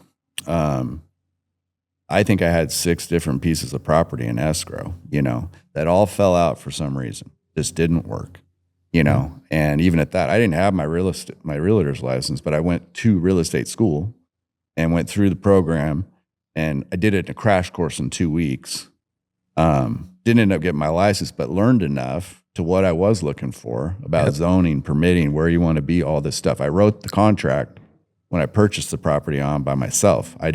I think I had 6 different pieces of property in escrow, you know, that all fell out for some reason. Just didn't work, you know. And even at that, I didn't have my realtor's license, but I went to real estate school and went through the program, and I did it in a crash course in 2 weeks. Didn't end up getting my license, but learned enough to what I was looking for about zoning, permitting, where you want to be, all this stuff. I wrote the contract when I purchased the property on by myself. I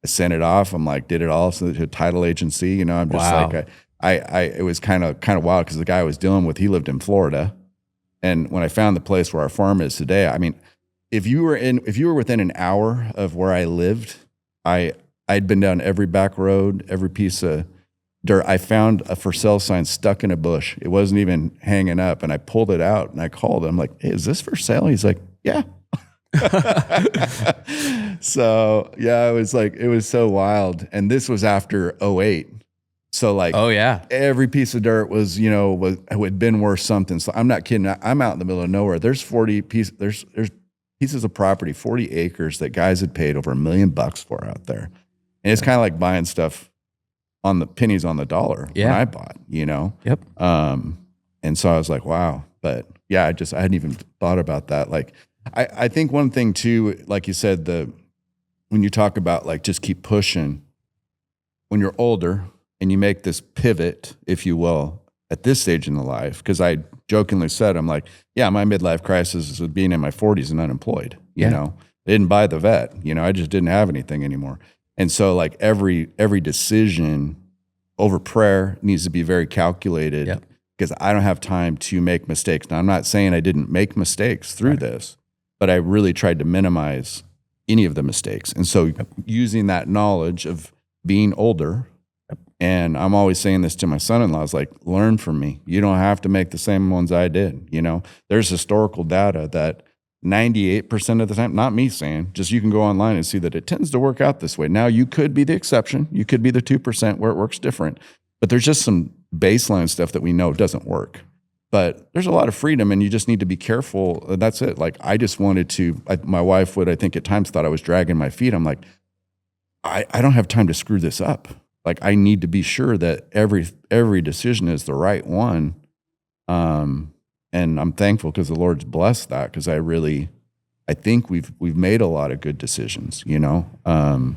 sent it off. I'm like, did it all to a title agency. You know, I'm just like, it was kind of wild because the guy I was dealing with, he lived in Florida. And when I found the place where our farm is today, I mean, if you were within an hour of where I lived, I'd been down every back road, every piece of dirt. I found a for sale sign stuck in a bush. It wasn't even hanging up. And I pulled it out and I called him like, hey, is this for sale? He's like, yeah. So yeah, it was so wild. And this was after 2008. So like,
oh yeah,
every piece of dirt was, had been worth something. So I'm not kidding. I'm out in the middle of nowhere. There's there's pieces of property, 40 acres that guys had paid over $1 million for out there. And it's kind of like buying stuff on the pennies on the dollar when I bought,
Yep.
And so I was like, wow. But yeah, I hadn't even thought about that. Like, I think one thing too, like you said, when you talk about like, just keep pushing, when you're older and you make this pivot, if you will, at this stage in the life, because I jokingly said, I'm like, yeah, my midlife crisis is with being in my 40s and unemployed, you know, I didn't buy the vet, I just didn't have anything anymore. And so like every decision over prayer needs to be very calculated because I don't have time to make mistakes. Now, I'm not saying I didn't make mistakes through this, but I really tried to minimize any of the mistakes. And so using that knowledge of being older, and I'm always saying this to my son-in-law, is like, learn from me. You don't have to make the same ones I did. There's historical data that 98% of the time, not me saying, just you can go online and see that it tends to work out this way. Now, you could be the exception. You could be the 2% where it works different. But there's just some baseline stuff that we know doesn't work. But there's a lot of freedom, and you just need to be careful. That's it. Like, I just wanted to, my wife would, I think at times thought I was dragging my feet. I'm like, I don't have time to screw this up. Like, I need to be sure that every decision is the right one. And I'm thankful because the Lord's blessed that, because I think we've made a lot of good decisions, and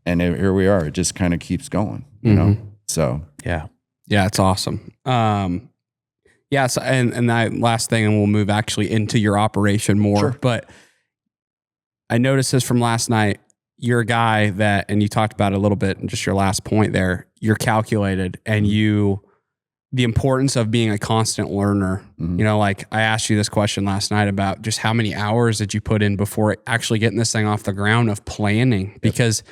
here we are. It just kind of keeps going, you know? So
yeah, it's awesome. So, and that last thing, and we'll move actually into your operation more. Sure. But I noticed this from last night. You're a guy that, and you talked about it a little bit in just your last point there, you're calculated, and the importance of being a constant learner. Like I asked you this question last night about just how many hours did you put in before actually getting this thing off the ground of planning, because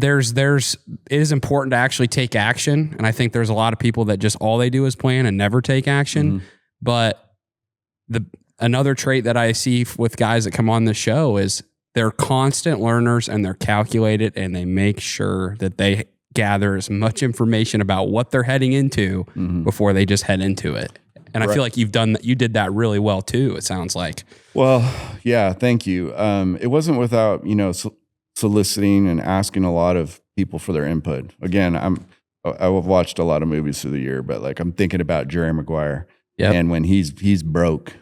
it is important to actually take action. And I think there's a lot of people that just all they do is plan and never take action. But another trait that I see with guys that come on the show is they're constant learners, and they're calculated, and they make sure that they gather as much information about what they're heading into before they just head into it. And I feel like you did that really well too, it sounds like. Well,
yeah, thank you. It wasn't without, soliciting and asking a lot of people for their input. Again, I've watched a lot of movies through the year, but like I'm thinking about Jerry Maguire and when he's broke,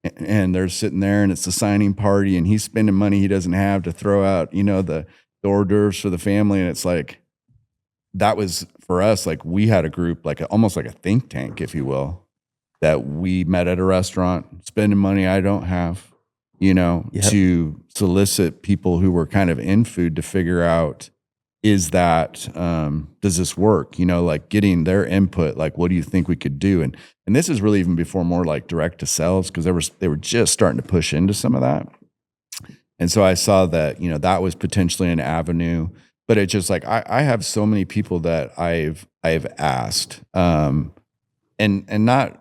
and they're sitting there and it's the signing party and he's spending money he doesn't have to throw out, the hors d'oeuvres for the family. And it's like, that was for us, like we had a group, like almost like a think tank, if you will, that we met at a restaurant, spending money I don't have, to solicit people who were kind of in food to figure out, is that, does this work? Like getting their input, like, what do you think we could do? And this is really even before more like direct to sales, because they were just starting to push into some of that. And so I saw that, that was potentially an avenue. But it's just like I have so many people that I've asked, and not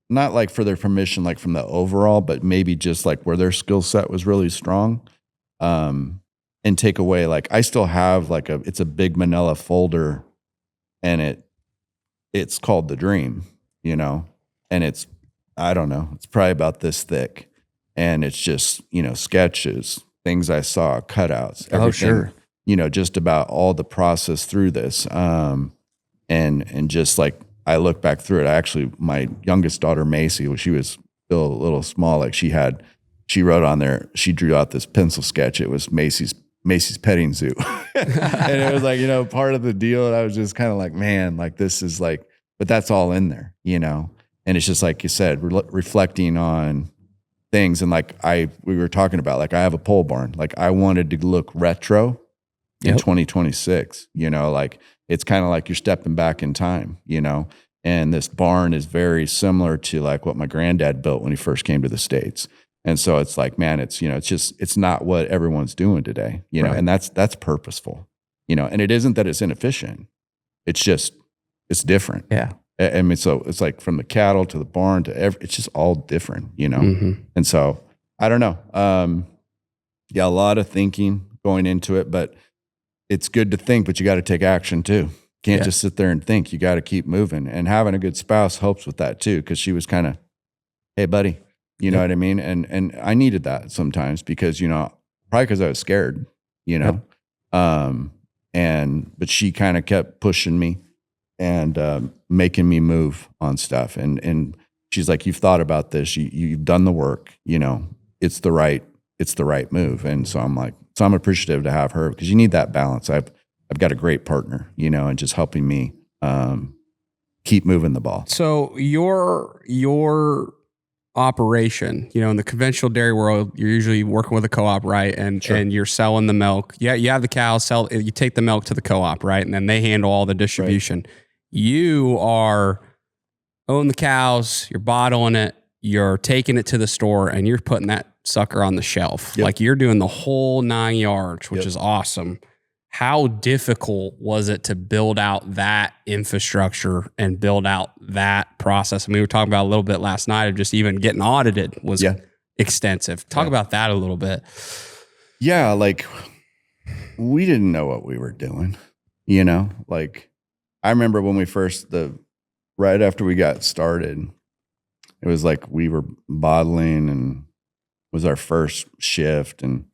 like for their permission, like from the overall, but maybe just like where their skill set was really strong, and take away. Like I still have like it's a big manila folder, and it's called The Dream, and it's, I don't know, it's probably about this thick, and it's just sketches, things I saw, cutouts, everything. Oh, sure. Just about all the process through this. And just like, I look back through it, my youngest daughter, Macy, she was still a little small. Like she wrote on there, she drew out this pencil sketch. It was Macy's petting zoo. And it was like, part of the deal. And I was just kind of like, man, like this is like, but that's all in there, you know? And it's just like you said, reflecting on things. And like we were talking about, like I have a pole barn. Like I wanted to look retro in 2026, you know, like it's kind of like you're stepping back in time, you know? And this barn is very similar to like what my granddad built when he first came to the States. And so it's like, man, it's, you know, it's not what everyone's doing today, you know, and that's purposeful, you know, and it isn't that it's inefficient. It's just, it's different.
Yeah.
I mean, so it's like from the cattle to the barn to it's just all different, you know? And so I don't know. Yeah, a lot of thinking going into it, but it's good to think, but you got to take action too. Can't just sit there and think. You got to keep moving, and having a good spouse helps with that too. Cause she was kind of, hey buddy, you know what I mean? And I needed that sometimes because, you know, probably cause I was scared, you know? But she kind of kept pushing me and making me move on stuff. And she's like, you've thought about this, you've done the work, you know, it's the right move. And so I'm like, so I'm appreciative to have her because you need that balance. I've got a great partner, you know, and just helping me keep moving the ball.
So your operation, you know, in the conventional dairy world, you're usually working with a co-op, right? And you're selling the milk. Yeah, you have the cows, you take the milk to the co-op, right? And then they handle all the distribution. Right. You own the cows, you're bottling it, you're taking it to the store, and you're putting that sucker on the shelf. Like you're doing the whole 9 yards, which is awesome. How difficult was it to build out that infrastructure and build out that process? I mean, we were talking about a little bit last night of just even getting audited was extensive. Talk about that a little bit.
Yeah, like we didn't know what we were doing, you know? Like I remember when we right after we got started, it was like we were bottling and it was our first shift, and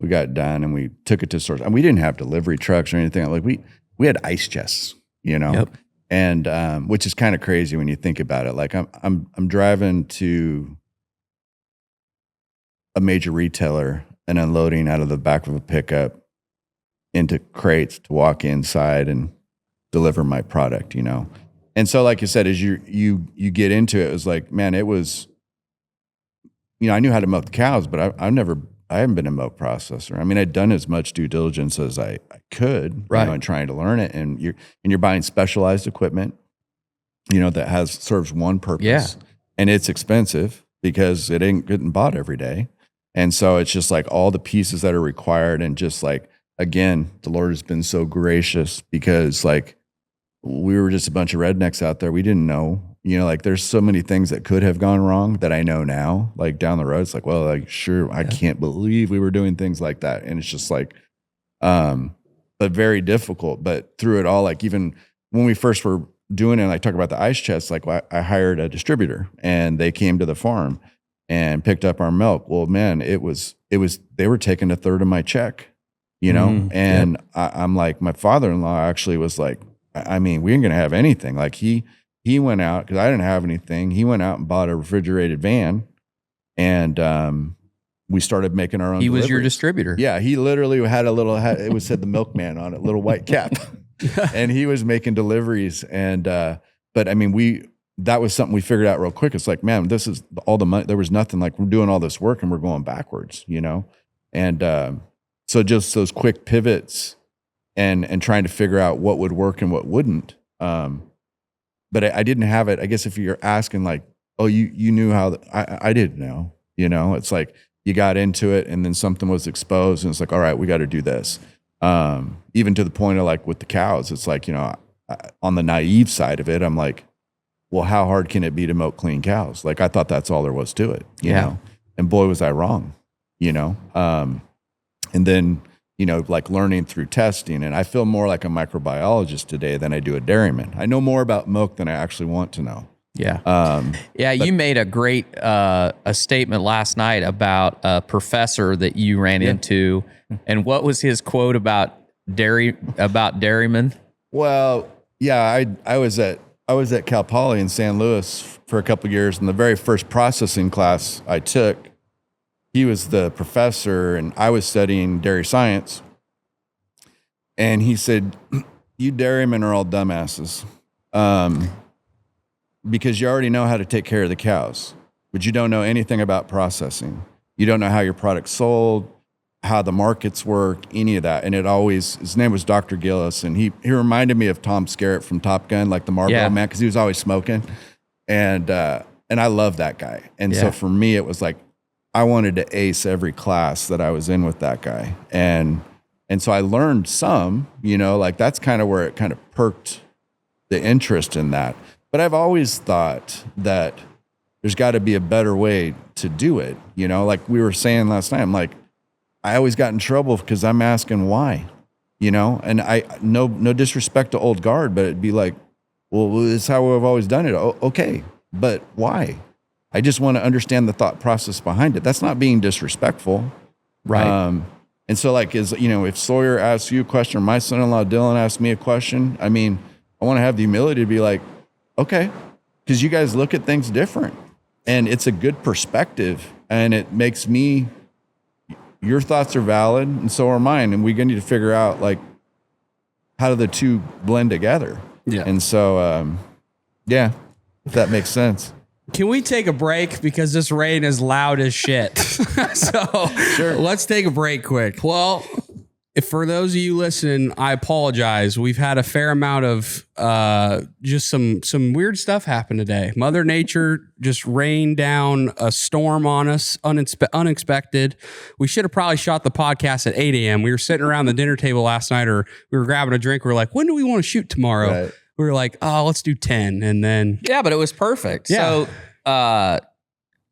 we got done and we took it to stores, and we didn't have delivery trucks or anything. Like we had ice chests, you know, and which is kind of crazy when you think about it. Like I'm driving to a major retailer and unloading out of the back of a pickup into crates to walk inside and deliver my product, you know. And so, like you said, as you get into it, it was like, man, it was, you know, I knew how to milk the cows, but I haven't been a milk processor. I mean, I'd done as much due diligence as I could, you know, and trying to learn it. And you're buying specialized equipment, you know, that serves one purpose, and it's expensive because it ain't getting bought every day. And so it's just like all the pieces that are required, and just like, again, the Lord has been so gracious because like we were just a bunch of rednecks out there. We didn't know, you know, like there's so many things that could have gone wrong that I know now, like down the road. It's like, well, like, sure, I can't believe we were doing things like that. And it's just like, but very difficult. But through it all, like even when we first were doing it, and I talk about the ice chests, like I hired a distributor and they came to the farm and picked up our milk. Well, man, they were taking a third of my check, you know? And I'm like, my father-in-law actually was like, I mean, we ain't going to have anything. Like he went out, because I didn't have anything. He went out and bought a refrigerated van, and we started making our own
He
deliveries.
was your distributor.
Yeah, he literally had it said the milkman on it, little white cap. And he was making deliveries. And but I mean, that was something we figured out real quick. It's like, man, this is all the money. There was nothing, like we're doing all this work and we're going backwards, you know? And so just those quick pivots and trying to figure out what would work and what wouldn't. But I didn't have it. I guess if you're asking like, oh, you knew how, I didn't know, you know, it's like you got into it and then something was exposed and it's like, all right, we got to do this. Even to the point of like with the cows, it's like, you know, on the naive side of it, I'm like, well, how hard can it be to milk clean cows? Like I thought that's all there was to it, you know? And boy, was I wrong, you know? And then, you know, like learning through testing, and I feel more like a microbiologist today than I do a dairyman. I know more about milk than I actually want to know.
Yeah. You made a great a statement last night about a professor that you ran into, and what was his quote about dairymen? Well,
yeah, I was at Cal Poly in San Luis for a couple of years, and the very first processing class I took, he was the professor and I was studying dairy science. And he said, you dairymen are all dumbasses. because you already know how to take care of the cows, but you don't know anything about processing. You don't know how your product's sold, how the markets work, any of that. And his name was Dr. Gillis, and he reminded me of Tom Skerritt from Top Gun, like the Marlboro Man, because he was always smoking. And I love that guy. And so for me, it was like, I wanted to ace every class that I was in with that guy. And so I learned some, like that's kind of where it kind of perked the interest in that. But I've always thought that there's got to be a better way to do it. Like we were saying last night, I'm like, I always got in trouble because I'm asking why, and no disrespect to old guard, but it'd be like, well, this is how I've always done it. Okay, but why? I just want to understand the thought process behind it. That's not being disrespectful.
Right.
And so like, if Sawyer asks you a question, or my son-in-law Dylan asks me a question, I mean, I want to have the humility to be like, okay, because you guys look at things different and it's a good perspective and it makes me, your thoughts are valid and so are mine. And we're going to need to figure out like, how do the two blend together? Yeah. And so, if that makes sense.
Can we take a break? Because this rain is loud as shit. So let's take a break quick. Well, if for those of you listening, I apologize. We've had a fair amount of just some weird stuff happen today. Mother Nature just rained down a storm on us, unexpected. We should have probably shot the podcast at 8 a.m. We were sitting around the dinner table last night, or we were grabbing a drink. We were like, when do we want to shoot tomorrow? Right. We were like, oh, let's do 10. And then.
Yeah, but it was perfect. Yeah. So,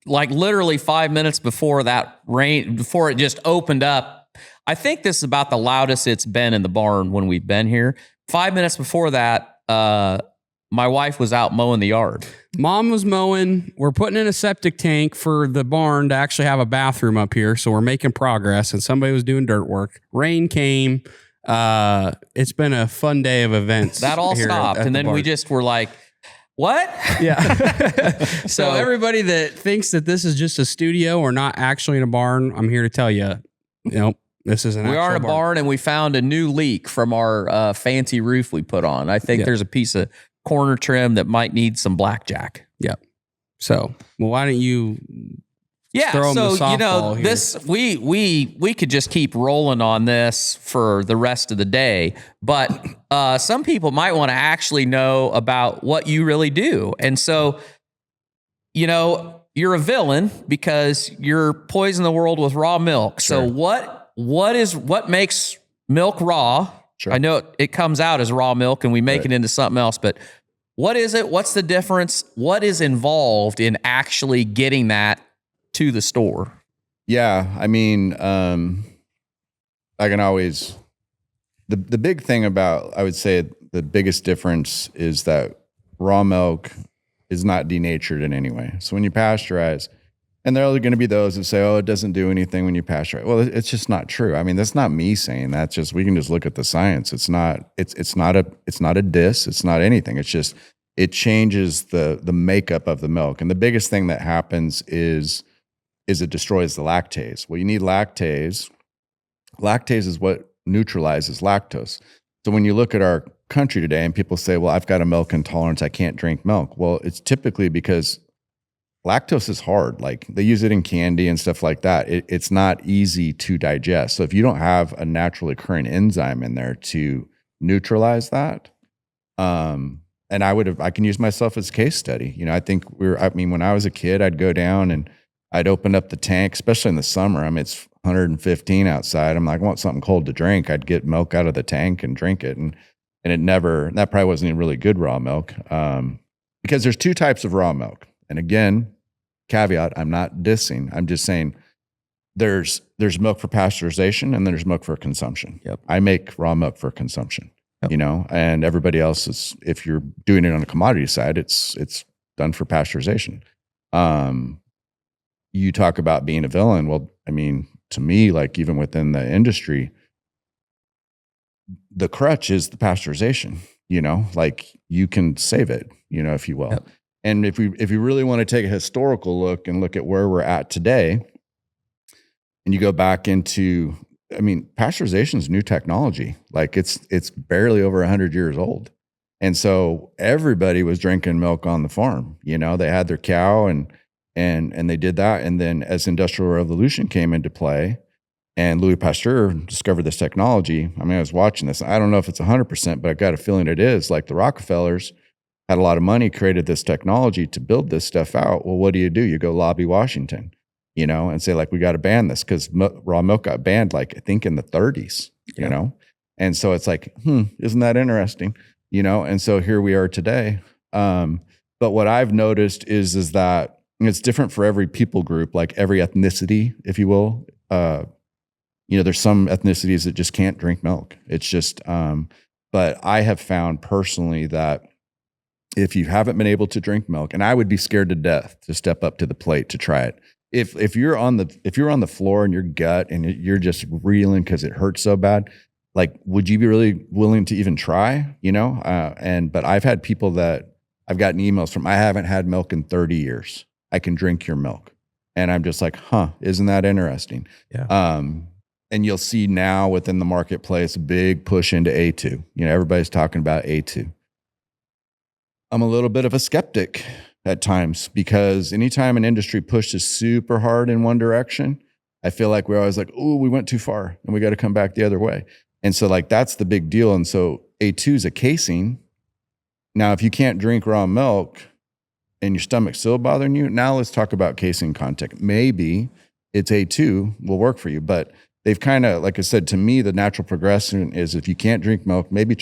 like literally 5 minutes before that rain, before it just opened up, I think this is about the loudest it's been in the barn when we've been here. 5 minutes before that, my wife was out mowing the yard.
Mom was mowing. We're putting in a septic tank for the barn to actually have a bathroom up here. So we're making progress, and somebody was doing dirt work. Rain came. It's been a fun day of events.
That all stopped, and then we just were like, what?
Yeah. So everybody that thinks that this is just a studio or not actually in a barn, I'm here to tell you, this is an actual barn. We are in a barn,
and we found a new leak from our fancy roof we put on. I think there's a piece of corner trim that might need some blackjack.
Yep. So, well, why don't you...
Yeah, so this we could just keep rolling on this for the rest of the day, but some people might want to actually know about what you really do. And so, you're a villain because you're poisoning the world with raw milk. Sure. So what makes milk raw? Sure. I know it comes out as raw milk and we make it into something else, but what is it? What's the difference? What is involved in actually getting that to the store?
Yeah, I mean, I can always, the big thing about, I would say the biggest difference is that raw milk is not denatured in any way. So when you pasteurize, and there are going to be those that say, oh, it doesn't do anything when you pasteurize. Well, it's just not true. I mean, that's not me saying that. Just, we can just look at the science. It's not a diss. It's not anything. It's just, it changes the makeup of the milk. And the biggest thing that happens is it destroys the lactase. Well, you need lactase. Lactase is what neutralizes lactose. So when you look at our country today and people say, well, I've got a milk intolerance, I can't drink milk. Well, it's typically because lactose is hard. Like they use it in candy and stuff like that. It's not easy to digest. So if you don't have a naturally occurring enzyme in there to neutralize that, and I can use myself as a case study. I think when I was a kid, I'd go down and I'd open up the tank, especially in the summer. I mean, it's 115 outside. I'm like, I want something cold to drink. I'd get milk out of the tank and drink it. And that probably wasn't even really good raw milk. Because there's two types of raw milk. And again, caveat, I'm not dissing. I'm just saying there's milk for pasteurization and then there's milk for consumption. Yep. I make raw milk for consumption, and everybody else is, if you're doing it on the commodity side, it's done for pasteurization. You talk about being a villain. Well, I mean, to me, like even within the industry, the crutch is the pasteurization, like you can save it, if you will. Yep. And if you really want to take a historical look and look at where we're at today, and you go back into, I mean, pasteurization is new technology. Like it's barely over 100 years old. And so everybody was drinking milk on the farm. You know, they had their cow and they did that. And then as Industrial Revolution came into play and Louis Pasteur discovered this technology, I mean, I was watching this. I don't know if it's 100%, but I got a feeling it is. Like the Rockefellers had a lot of money, created this technology to build this stuff out. Well, what do? You go lobby Washington, you know, and say like, we got to ban this, because raw milk got banned, like I think in the 30s, you know? And so it's like, isn't that interesting? You know? And so here we are today. But what I've noticed is that it's different for every people group, like every ethnicity, if you will. You know, there's some ethnicities that just can't drink milk. It's just, but I have found personally that if you haven't been able to drink milk, and I would be scared to death to step up to the plate to try it. If you're on the floor in your gut and you're just reeling because it hurts so bad, like, would you be really willing to even try? You know, but I've had people that I've gotten emails from, I haven't had milk in 30 years. I can drink your milk. And I'm just like, isn't that interesting? Yeah. And you'll see now within the marketplace, a big push into A2. You know, everybody's talking about A2. I'm a little bit of a skeptic at times, because anytime an industry pushes super hard in one direction, I feel like we're always like, oh, we went too far and we got to come back the other way. And so like, that's the big deal. And so A2 is a casein. Now, if you can't drink raw milk and your stomach's still bothering you, now let's talk about casein content. Maybe it's A2 will work for you, but they've kind of, like I said, to me, the natural progression is if you can't drink milk, maybe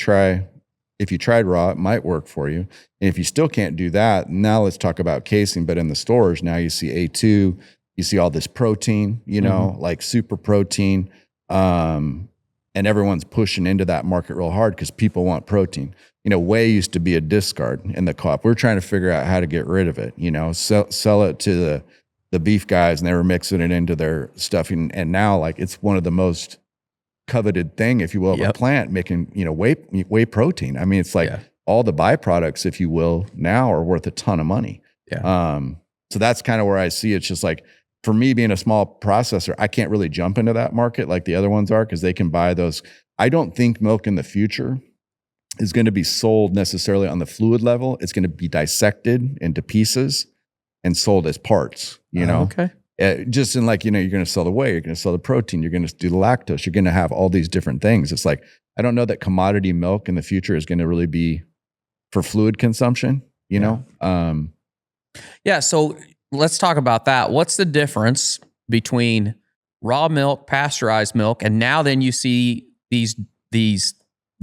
if you tried raw, it might work for you. And if you still can't do that, now let's talk about casein. But in the stores, now you see A2, you see all this protein, you know, like super protein. And everyone's pushing into that market real hard because people want protein. You know, whey used to be a discard in the co-op. We're trying to figure out how to get rid of it, you know, sell it to the beef guys, and they were mixing it into their stuff. And now, like, it's one of the most coveted thing, if you will, of a plant making, you know, whey protein. I mean, it's like all the byproducts, if you will, now are worth a ton of money. Yeah. So that's kind of where I see it's just like, for me being a small processor, I can't really jump into that market like the other ones are, because they can buy those. I don't think milk in the future is going to be sold necessarily on the fluid level. It's going to be dissected into pieces and sold as parts, you know? Okay. Just in like, you know, you're going to sell the whey, you're going to sell the protein, you're going to do the lactose, you're going to have all these different things. It's like, I don't know that commodity milk in the future is going to really be for fluid consumption, you know?
Yeah. So let's talk about that. What's the difference between raw milk, pasteurized milk, and now then you see these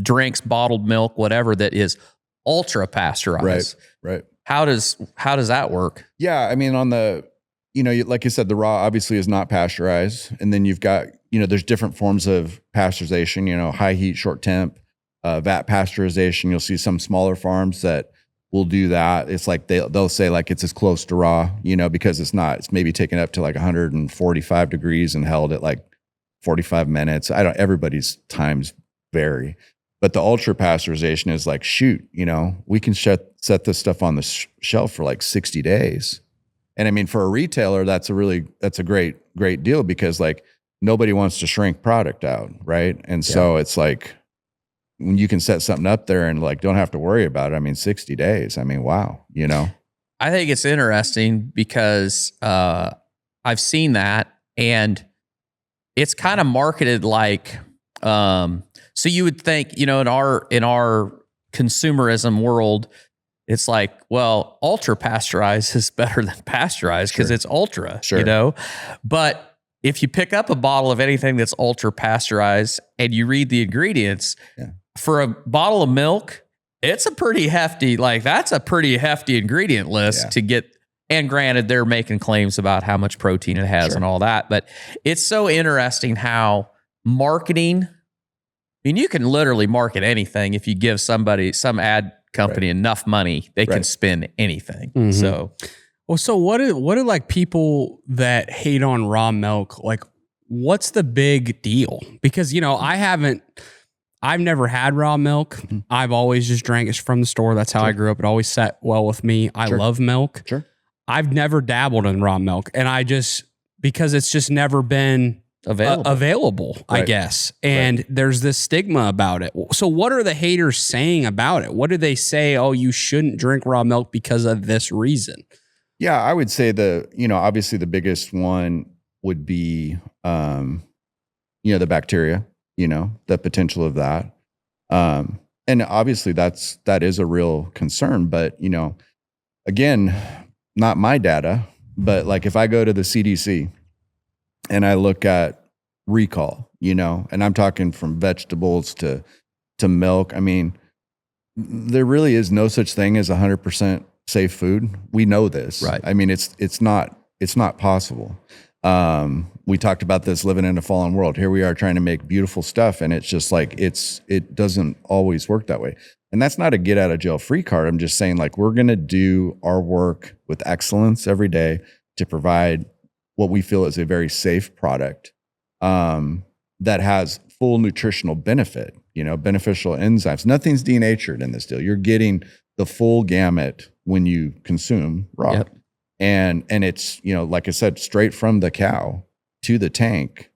drinks, bottled milk, whatever, that is ultra pasteurized.
Right.
How does that work?
Yeah. I mean, on the, you know, like you said, the raw obviously is not pasteurized. And then you've got, you know, there's different forms of pasteurization, you know, high heat, short temp, vat pasteurization. You'll see some smaller farms that will do that. It's like they'll say like it's as close to raw, you know, because it's not. It's maybe taken up to like 145 degrees and held at like 45 minutes. Everybody's times vary. But the ultra pasteurization is like, shoot, you know, we can set this stuff on the shelf for like 60 days. And I mean, for a retailer, that's a great deal, because like nobody wants to shrink product out. Right. And so it's like, when you can set something up there and like, don't have to worry about it. I mean, 60 days, I mean, wow, you know?
I think it's interesting because I've seen that, and it's kind of marketed like, so you would think, you know, in our consumerism world, it's like, well, ultra pasteurized is better than pasteurized because it's ultra, you know? But if you pick up a bottle of anything that's ultra pasteurized and you read the ingredients for a bottle of milk, it's a pretty hefty, like that's a pretty hefty ingredient list to get. And granted, they're making claims about how much protein it has and all that, but it's so interesting how marketing, I mean, you can literally market anything. If you give some ad company enough money, they can spin anything. So,
well, so what are like people that hate on raw milk? Like, what's the big deal? Because, you know, I've never had raw milk. I've always just drank it from the store. That's how I grew up. It always sat well with me. I love milk. I've never dabbled in raw milk, and because it's just never been
available.
I guess. And there's this stigma about it. So what are the haters saying about it? What do they say? Oh, you shouldn't drink raw milk because of this reason.
Yeah, I would say obviously the biggest one would be, the bacteria, the potential of that. And obviously that is a real concern, but, again, not my data, but like if I go to the CDC and I look at recall, and I'm talking from vegetables to milk. I mean, there really is no such thing as 100% safe food. We know this,
right?
I mean, it's not possible. We talked about this living in a fallen world. Here we are trying to make beautiful stuff, and it's just like it doesn't always work that way. And that's not a get out of jail free card. I'm just saying, like, we're going to do our work with excellence every day to provide what we feel is a very safe product that has full nutritional benefit, beneficial enzymes. Nothing's denatured in this deal. You're getting the full gamut when you consume raw.
Yep.
And it's, like I said, straight from the cow to the tank,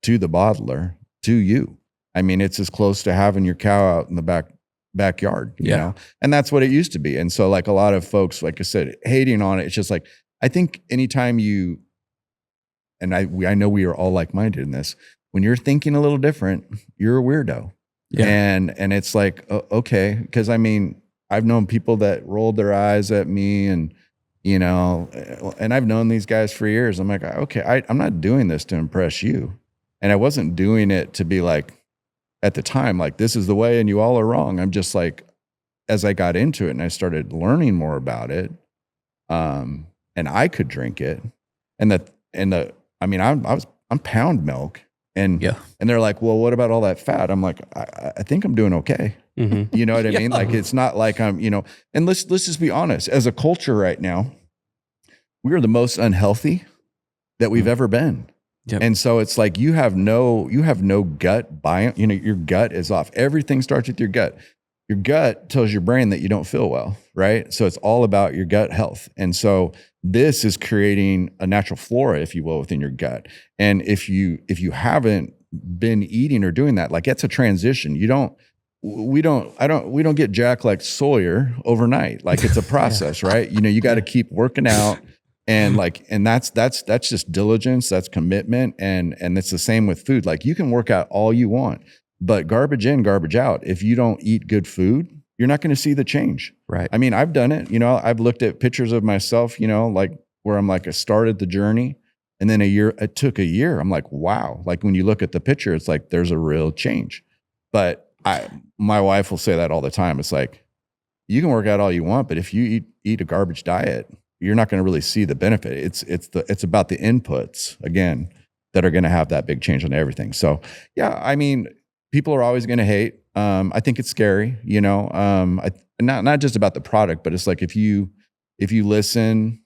to the bottler, to you. I mean, it's as close to having your cow out in the backyard, you know? And that's what it used to be. And so like a lot of folks, like I said, hating on it, it's just like, I think anytime you, and I know we are all like-minded in this, when you're thinking a little different, you're a weirdo. Yeah. And it's like, okay. Cause I mean, I've known people that rolled their eyes at me and, and I've known these guys for years. I'm like, okay, I'm not doing this to impress you. And I wasn't doing it to be like, at the time, like, this is the way and you all are wrong. I'm just like, as I got into it and I started learning more about it, and I could drink it, I'm pound milk, and they're like, well, what about all that fat? I'm like, I think I'm doing okay. Mm-hmm. You know what I mean? Like, it's not like I'm, and let's just be honest, as a culture right now, we are the most unhealthy that we've ever been. Yep. And so it's like, you have no gut biome, your gut is off. Everything starts with your gut. Your gut tells your brain that you don't feel well, right? So it's all about your gut health. And so this is creating a natural flora, if you will, within your gut. And if you haven't been eating or doing that, like, it's a transition. We don't get Jack like Sawyer overnight. Like, it's a process, right? You got to keep working out. And that's just diligence, that's commitment. And it's the same with food. Like, you can work out all you want, but garbage in, garbage out. If you don't eat good food, you're not going to see the change. Right. I mean, I've done it, I've looked at pictures of myself, like, where I'm like, I started the journey, and then it took a year. I'm like, wow. Like, when you look at the picture, it's like, there's a real change. But my wife will say that all the time. It's like, you can work out all you want, but if you eat a garbage diet, you're not going to really see the benefit. It's about the inputs, again, that are going to have that big change on everything. So yeah, I mean, people are always going to hate. I think it's scary, not just about the product, but it's like, if you listen,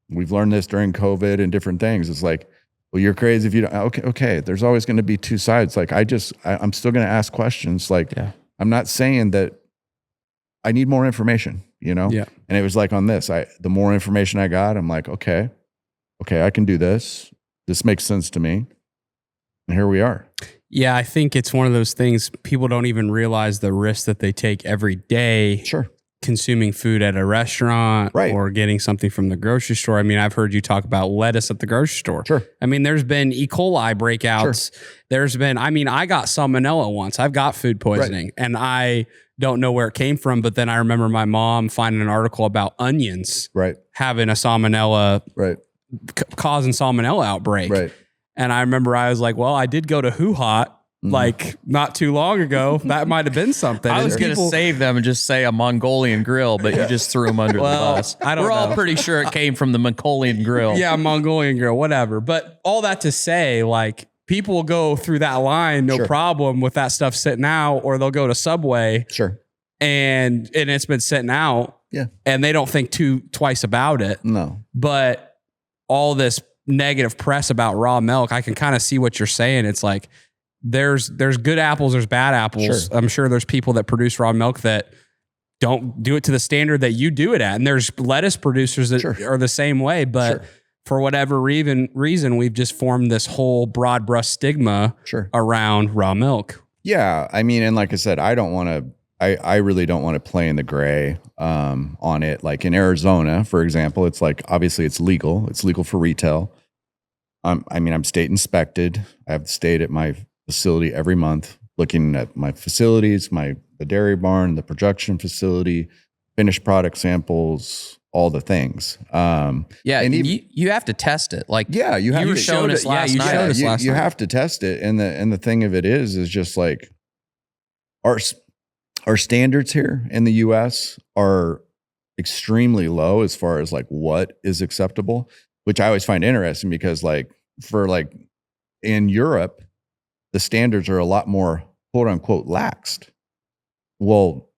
we've learned this during COVID and different things. It's like, well, you're crazy if you don't. Okay. There's always going to be two sides. Like, I'm still going to ask questions. Like, I'm not saying that I need more information, Yeah. And it was like on this, the more information I got, I'm like, okay, I can do this. This makes sense to me. And here we are.
Yeah. I think it's one of those things, people don't even realize the risk that they take every day.
Sure.
Consuming food at a restaurant, right, or getting something from the grocery store. I mean, I've heard you talk about lettuce at the grocery store.
Sure.
I mean, there's been E. coli breakouts. Sure. There's been, I got salmonella once. I've got food poisoning, and I don't know where it came from. But then I remember my mom finding an article about onions having a salmonella, causing salmonella outbreak. Right. And I remember I was like, well, I did go to Who Hot like not too long ago. That might have been something.
I was going to save them and just say a Mongolian grill, but you just threw them under the bus. We're all pretty sure it came from the Mongolian grill.
Yeah, Mongolian grill, whatever. But all that to say, like, people will go through that line, no problem with that stuff sitting out, or they'll go to Subway.
Sure.
And it's been sitting out. Yeah. And they don't think twice about it.
No.
But all this negative press about raw milk, I can kind of see what you're saying. It's like, there's good apples, there's bad apples. Sure. I'm sure there's people that produce raw milk that don't do it to the standard that you do it at. And there's lettuce producers that are the same way. But for whatever reason, we've just formed this whole broad brush stigma around raw milk.
Yeah. I mean, and like I said, I really don't want to play in the gray on it. Like in Arizona, for example, it's like, obviously it's legal. It's legal for retail. I'm state inspected. I have stayed at my facility every month, looking at my facilities, the dairy barn, the production facility, finished product samples, all the things. And
even, you have to test it. Like,
yeah, you
were showing us last night.
You have to test it. And the thing of it is just like our standards here in the US are extremely low as far as like what is acceptable, which I always find interesting because like in Europe, the standards are a lot more quote unquote laxed. Well,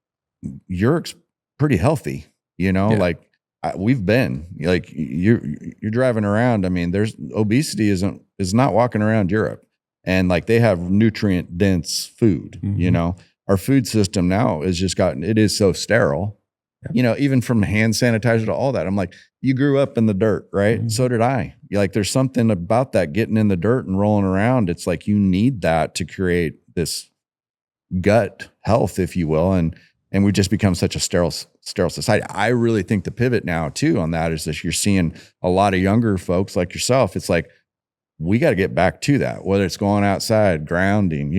Europe's pretty healthy, like we've been like, you're driving around. I mean, there's obesity is not walking around Europe, and like they have nutrient dense food, our food system now is it is so sterile, even from hand sanitizer to all that. I'm like, you grew up in the dirt, right? Mm-hmm. So did I. Like, there's something about that getting in the dirt and rolling around. It's like, you need that to create this gut health, if you will. And we've just become such a sterile society. I really think the pivot now too on that is that you're seeing a lot of younger folks like yourself. It's like, we got to get back to that, whether it's going outside, grounding,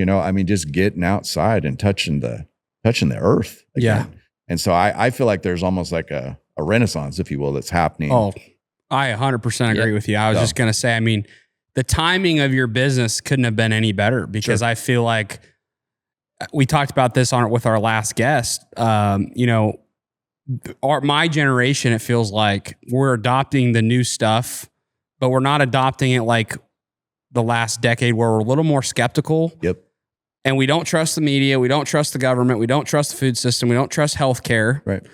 just getting outside and touching the earth again. Yeah. And so I feel like there's almost like a renaissance, if you will, that's happening.
Oh, I 100% agree with you. I was just going to say, I mean, the timing of your business couldn't have been any better because I feel like we talked about this with our last guest. My generation, it feels like we're adopting the new stuff, but we're not adopting it like the last decade where we're a little more skeptical.
Yep.
And we don't trust the media. We don't trust the government. We don't trust the food system. We don't trust healthcare.
Right.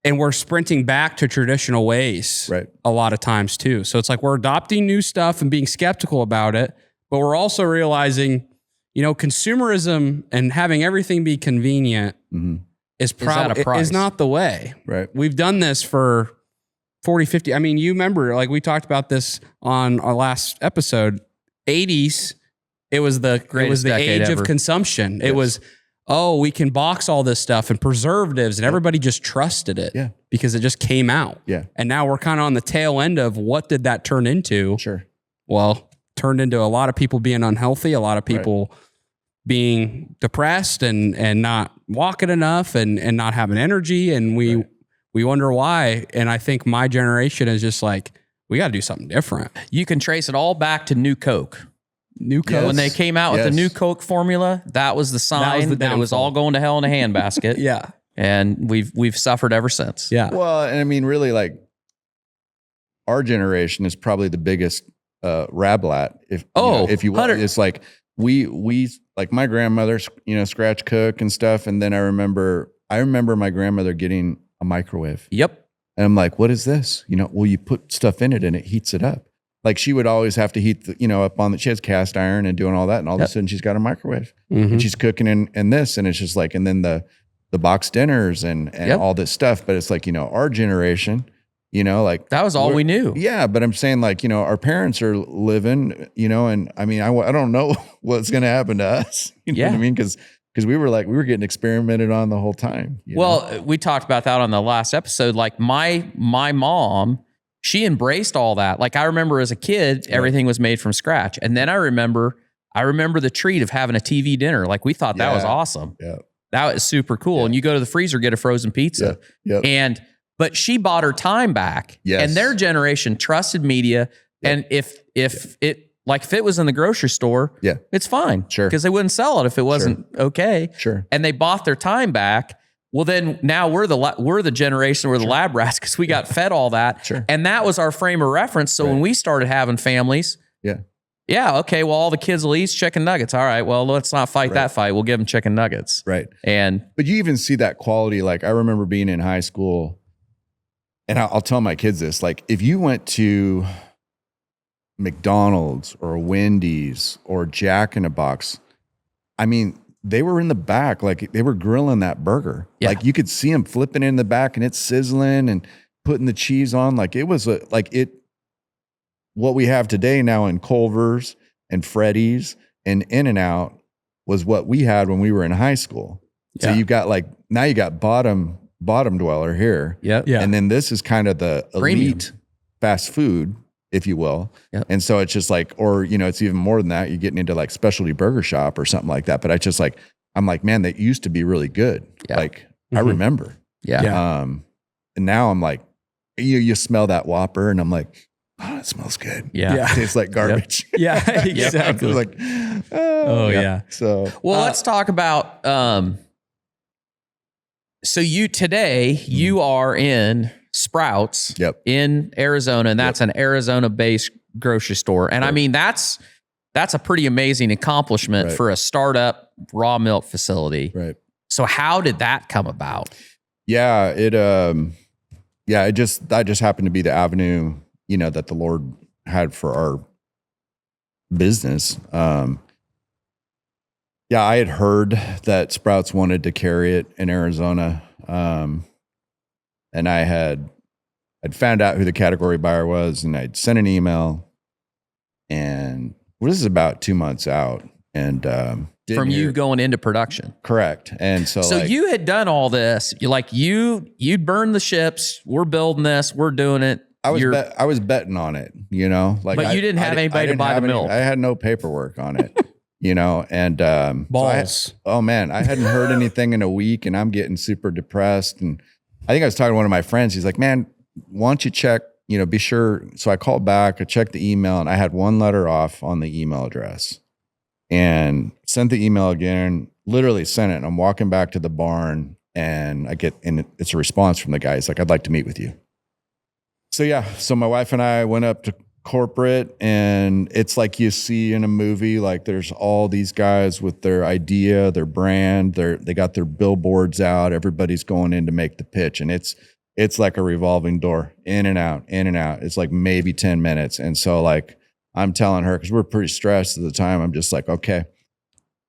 And we're sprinting back to traditional ways a lot of times too. So it's like we're adopting new stuff and being skeptical about it, but we're also realizing, consumerism and having everything be convenient is not the way.
Right.
We've done this for 40, 50. I mean, you remember, like we talked about this on our last episode, 80s, it was the age of consumption. Yes. It was, we can box all this stuff and preservatives, and everybody just trusted it because it just came out.
Yeah.
And now we're kind of on the tail end of what did that turn into?
Sure.
Well, turned into a lot of people being unhealthy, a lot of people being depressed and not walking enough and not having energy. And we wonder why. And I think my generation is just like, we got to do something different.
You can trace it all back to New Coke.
New Coke.
Yes. When they came out with the New Coke formula, that was the sign that it was all going to hell in a handbasket.
Yeah.
And we've suffered ever since.
Yeah.
Well, and I mean, really, like, our generation is probably the biggest rablat, if you will. It's like we like my grandmother, scratch cook and stuff. And then I remember my grandmother getting a microwave.
Yep.
And I'm like, what is this? You put stuff in it and it heats it up. Like, she would always have to heat she has cast iron and doing all that. And all of a sudden she's got a microwave and she's cooking in this. And it's just like, and then the box dinners and all this stuff. But it's like, our generation, like
that was all we knew.
Yeah. But I'm saying, like, our parents are living, and I mean, I don't know what's going to happen to us. You know what I mean? Because we were getting experimented on the whole time.
Well, we talked about that on the last episode. Like my mom, she embraced all that. Like, I remember as a kid, everything was made from scratch. And then I remember the treat of having a TV dinner. Like, we thought that was awesome.
Yeah.
That was super cool. Yeah. And you go to the freezer, get a frozen pizza.
Yeah. Yep.
But she bought her time back.
Yes.
And their generation trusted media. Yep. And if it was in the grocery store, it's fine.
Sure.
Because they wouldn't sell it if it wasn't okay.
Sure.
And they bought their time back. Well, then now we're the generation, we're the lab rats because we got fed all that.
Sure.
And that was our frame of reference. So when we started having families, okay, well, all the kids will eat chicken nuggets. All right, well, let's not fight that fight. We'll give them chicken nuggets.
Right.
But
you even see that quality. Like, I remember being in high school, and I'll tell my kids this, like, if you went to McDonald's or Wendy's or Jack in a Box, I mean, they were in the back, like they were grilling that burger. Yeah. Like, you could see them flipping in the back and it's sizzling. And putting the cheese on, like it was what we have today now in Culver's and Freddy's and In-N-Out was what we had when we were in high school. So you've got now you got bottom dweller here.
Yeah.
And then this is kind of the
Premium.
elite fast food, if you will.
Yep.
And so it's just like, or, it's even more than that. You're getting into like specialty burger shop or something like that. But I just like, I'm like, man, that used to be really good.
Yeah.
Like I remember.
Yeah.
And now I'm like, you smell that Whopper and I'm like, oh, it smells good.
Yeah.
It tastes like garbage.
Yeah, exactly.
It's like,
yeah.
So,
Well, let's talk about, so you are in Sprouts in Arizona, and that's an Arizona-based grocery store. And I mean, that's a pretty amazing accomplishment for a startup raw milk facility.
Right.
So how did that come about?
Yeah, that just happened to be the avenue, that the Lord had for our business. I had heard that Sprouts wanted to carry it in Arizona. And I'd found out who the category buyer was, and I'd sent an email, and this is about 2 months out. And
from you going into production.
Correct. And so
you had done all this. You'd burned the ships. We're building this. We're doing it.
I was betting on it,
but you didn't have anybody to buy the milk.
I had no paperwork on it, and
balls.
So I hadn't heard anything in a week, and I'm getting super depressed. And I think I was talking to one of my friends. He's like, man, why don't you check, be sure. So I called back, I checked the email, and I had one letter off on the email address. And sent the email again, literally sent it. And I'm walking back to the barn, and it's a response from the guy. He's like, I'd like to meet with you. So my wife and I went up to corporate, and it's like you see in a movie, like there's all these guys with their idea, their brand, they got their billboards out. Everybody's going in to make the pitch. And it's like a revolving door, in and out, in and out. It's like maybe 10 minutes. And so I'm telling her, because we're pretty stressed at the time, I'm just like, okay,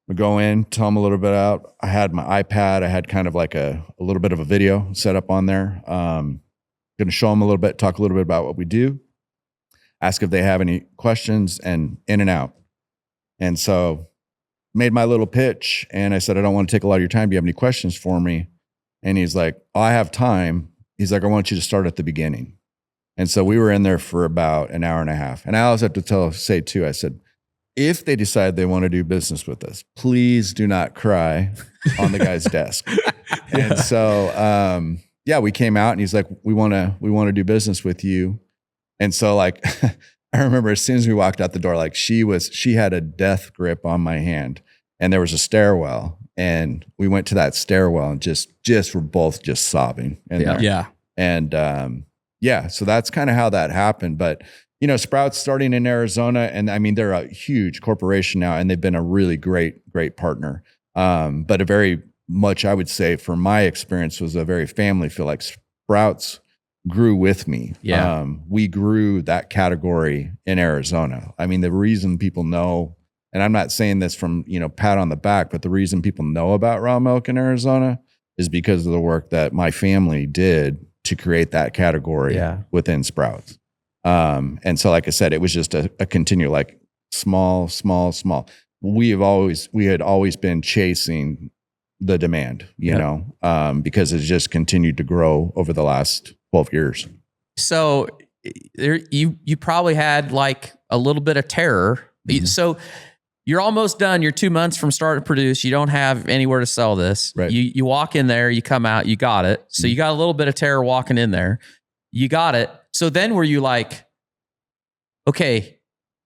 we go in, tell them a little bit out. I had my iPad. I had kind of like a little bit of a video set up on there. Going to show them a little bit, talk a little bit about what we do, ask if they have any questions, and in and out. And so made my little pitch, and I said, I don't want to take a lot of your time. Do you have any questions for me? And he's like, oh, I have time. He's like, I want you to start at the beginning. And so we were in there for about an hour and a half. And I always have to say too, I said, if they decide they want to do business with us, please do not cry on the guy's desk. And so, we came out, and he's like, we want to do business with you. And so I remember as soon as we walked out the door, she had a death grip on my hand, and there was a stairwell, and we went to that stairwell and just were both just sobbing. So that's kind of how that happened. But, Sprouts starting in Arizona, and I mean, they're a huge corporation now, and they've been a really great, great partner. But a very much, I would say, from my experience, was a very family feel. Like Sprouts grew with me.
Yeah.
We grew that category in Arizona. I mean, the reason people know, and I'm not saying this from, pat on the back, but the reason people know about raw milk in Arizona is because of the work that my family did to create that category within Sprouts. And so, like I said, it was just a continual, small. We had always been chasing the demand, because it's just continued to grow over the last 12 years.
So you probably had a little bit of terror. Mm-hmm. So you're almost done. You're 2 months from start to produce. You don't have anywhere to sell this.
Right.
You walk in there, you come out, you got it. So you got a little bit of terror walking in there. You got it. So then were you like, okay,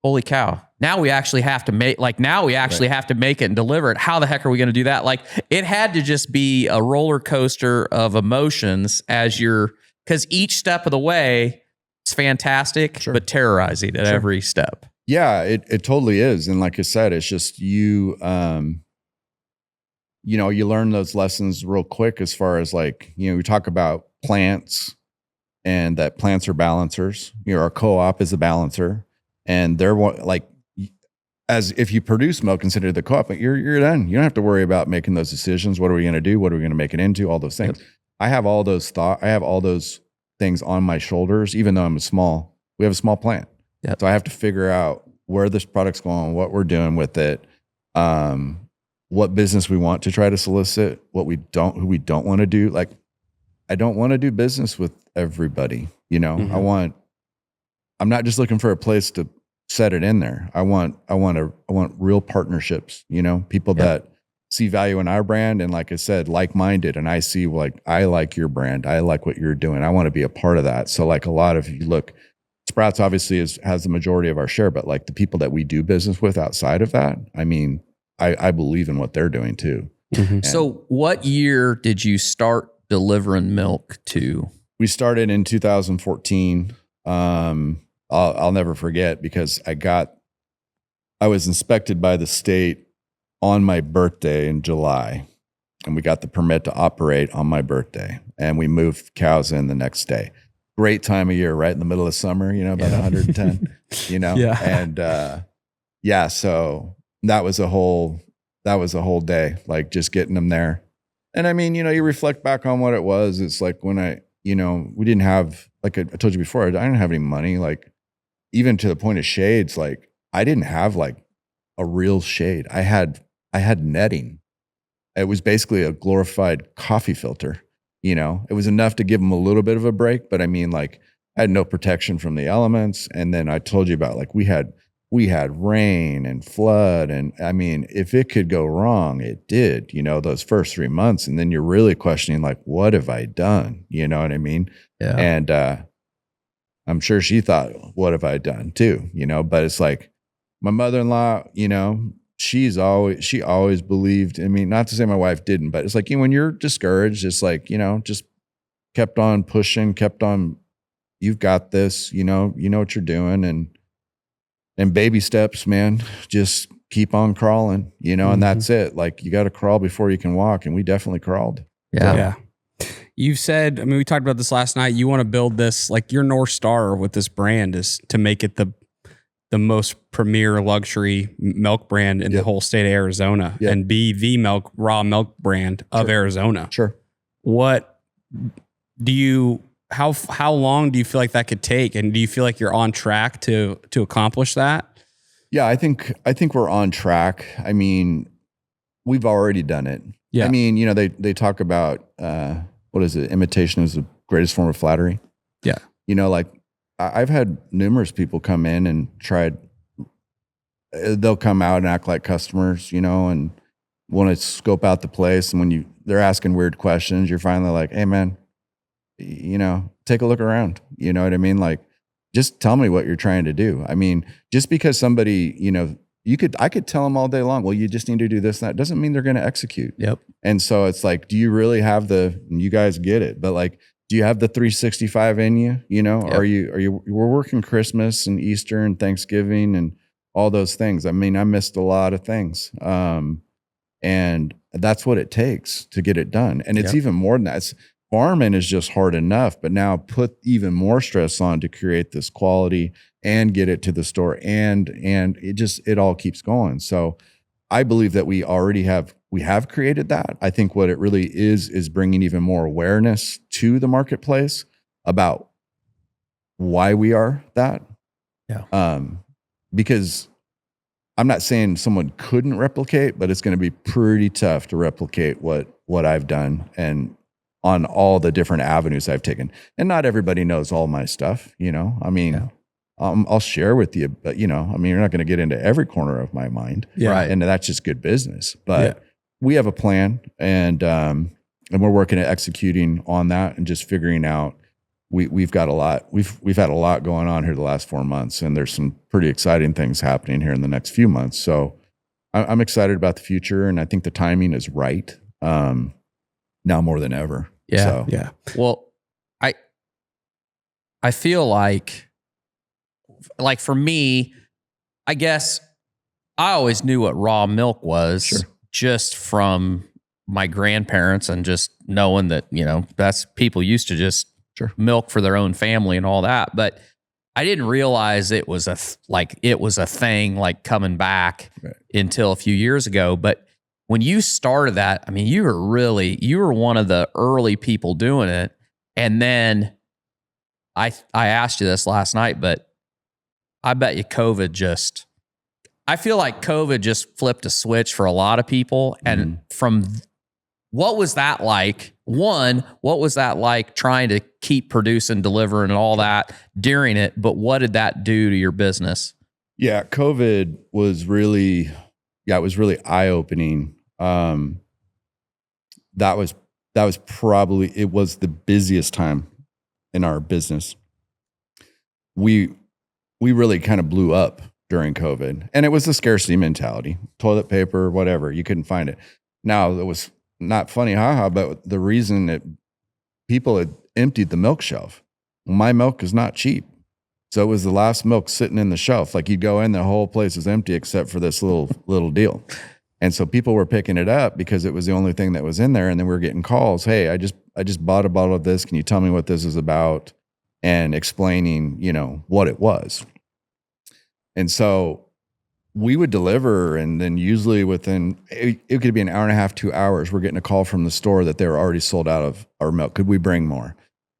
holy cow. Now we actually have to make, have to make it and deliver it. How the heck are we going to do that? It had to just be a roller coaster of emotions because each step of the way is fantastic, but terrorizing at every step.
Yeah, it totally is. And like I said, it's just you learn those lessons real quick as far as we talk about plants and that plants are balancers. Our co-op is a balancer, and they're as if you produce milk, consider the co-op, you're done. You don't have to worry about making those decisions. What are we going to do? What are we going to make it into? All those things. Yep. I have all those things on my shoulders, even though we have a small plant.
Yep.
So I have to figure out where this product's going, what we're doing with it, what business we want to try to solicit, who we don't want to do. Like, I don't want to do business with everybody. I'm not just looking for a place to set it in there. I want real partnerships, people that see value in our brand. And like I said, like-minded. And I see, like, I like your brand. I like what you're doing. I want to be a part of that. So like, a lot of, you look, Sprouts obviously has the majority of our share, but like the people that we do business with outside of that, I mean, I believe in what they're doing too.
So what year did you start delivering milk to?
We started in 2014. I'll never forget, because I was inspected by the state on my birthday in July, and we got the permit to operate on my birthday, and we moved cows in the next day. Great time of year, right in the middle of summer, about 110, and so that was a whole day, like just getting them there. And I mean, you reflect back on what it was. It's like when we didn't have, like I told you before, I didn't have any money, like even to the point of shades. Like, I didn't have like a real shade. I had netting. It was basically a glorified coffee filter. It was enough to give them a little bit of a break, but I mean, like, I had no protection from the elements. And then I told you about, like, we had rain and flood. And I mean, if it could go wrong, it did, those first 3 months. And then you're really questioning, like, what have I done? You know what I mean?
Yeah.
And I'm sure she thought, what have I done too? But it's like, my mother-in-law, she always believed in me. Not to say my wife didn't, but it's like, when you're discouraged, it's like, just kept on pushing, you've got this, you know what you're doing, and baby steps, man, just keep on crawling, and that's it. Like, you got to crawl before you can walk. And we definitely crawled.
Yeah. You've said, I mean, we talked about this last night. You want to build this, like, your North Star with this brand is to make it the most premier luxury milk brand in the whole state of Arizona and be the raw milk brand of Arizona.
Sure.
What do you, how long do you feel like that could take? And do you feel like you're on track to accomplish that?
Yeah, I think we're on track. I mean, we've already done it. Yeah. I mean, they talk about, what is it? Imitation is the greatest form of flattery.
Yeah.
Like, I've had numerous people come in and they'll come out and act like customers, and want to scope out the place. And when they're asking weird questions, you're finally like, hey man, take a look around. You know what I mean? Like, just tell me what you're trying to do. I mean, just because somebody, I could tell them all day long, well, you just need to do this and that, doesn't mean they're going to execute.
Yep.
And so it's like, do you really have you guys get it, but like, do you have the 365 in you? Yep. We're working Christmas and Easter and Thanksgiving and all those things. I mean, I missed a lot of things. And that's what it takes to get it done. And it's even more than that. Farming is just hard enough, but now put even more stress on to create this quality and get it to the store. And it all keeps going. So I believe that we have created that. I think what it really is bringing even more awareness to the marketplace about why we are that.
Yeah.
Because I'm not saying someone couldn't replicate, but it's going to be pretty tough to replicate what I've done and on all the different avenues I've taken. And not everybody knows all my stuff, I mean, I'll share with you, but you're not going to get into every corner of my mind.
Yeah.
Right. And that's just good business. But we have a plan, and we're working at executing on that and just figuring out. We've got a lot. We've had a lot going on here the last 4 months, and there's some pretty exciting things happening here in the next few months. So I'm excited about the future, and I think the timing is right now more than ever.
Yeah.
So.
Yeah.
Well, I feel like for me, I guess I always knew what raw milk was just from my grandparents and just knowing that, that's people used to just milk for their own family and all that. But I didn't realize it was a thing like coming back until a few years ago. But when you started that, I mean, you were one of the early people doing it. And then I asked you this last night, but I bet you I feel like COVID just flipped a switch for a lot of people. And from what was that like? One, what was that like trying to keep producing, delivering and all that during it? But what did that do to your business?
Yeah, COVID was really, it was really eye-opening. That was probably, it was the busiest time in our business. We really kind of blew up during COVID, and it was the scarcity mentality, toilet paper, whatever, you couldn't find it. Now it was not funny, but the reason that people had emptied the milk shelf, my milk is not cheap. So it was the last milk sitting in the shelf. Like you'd go in, the whole place is empty except for this little deal. And so people were picking it up because it was the only thing that was in there. And then we were getting calls. Hey, I just bought a bottle of this. Can you tell me what this is about? And explaining, what it was. And so we would deliver, and then usually within, it could be an hour and a half, 2 hours, we're getting a call from the store that they were already sold out of our milk. Could we bring more?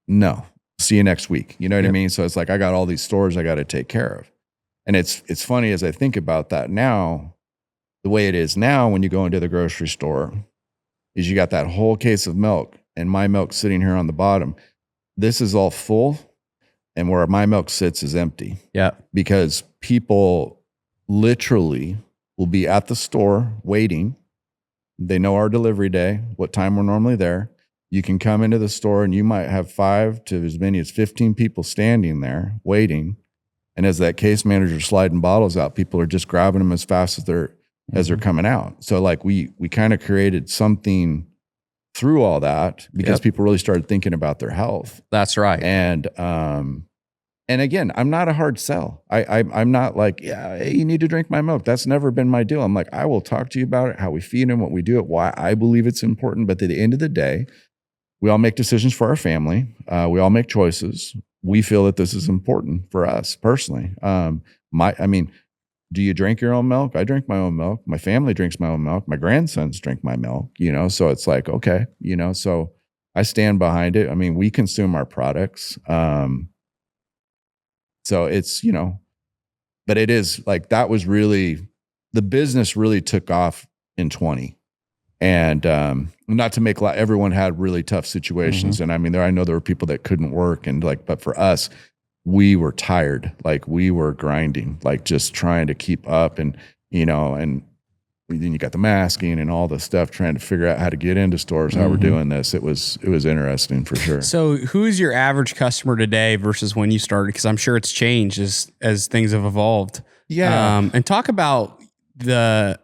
No. See you next week. You know what I mean? So it's like, I got all these stores I got to take care of. And it's funny as I think about that now, the way it is now when you go into the grocery store is you got that whole case of milk and my milk sitting here on the bottom. This is all full, and where my milk sits is empty.
Yeah.
Because people literally will be at the store waiting. They know our delivery day, what time we're normally there. You can come into the store and you might have 5 to as many as 15 people standing there waiting. And as that case manager's sliding bottles out, people are just grabbing them as fast as they're coming out. So like we kind of created something through all that because people really started thinking about their health.
That's right.
And again, I'm not a hard sell. I'm not like, hey, you need to drink my milk. That's never been my deal. I'm like, I will talk to you about it, how we feed them, what we do it, why I believe it's important. But at the end of the day, we all make decisions for our family. We all make choices. We feel that this is important for us personally. Do you drink your own milk? I drink my own milk. My family drinks my own milk. My grandsons drink my milk, so it's like, okay, so I stand behind it. I mean, we consume our products. So it's, but it is like, that was really, the business really took off in 20. And not to make everyone had really tough situations. And I mean, I know there were people that couldn't work but for us, we were tired. Like we were grinding, like just trying to keep up and then you got the masking and all the stuff, trying to figure out how to get into stores, how we're doing this. It was interesting for sure.
So who's your average customer today versus when you started? Because I'm sure it's changed as things have evolved.
Yeah.
And talk about the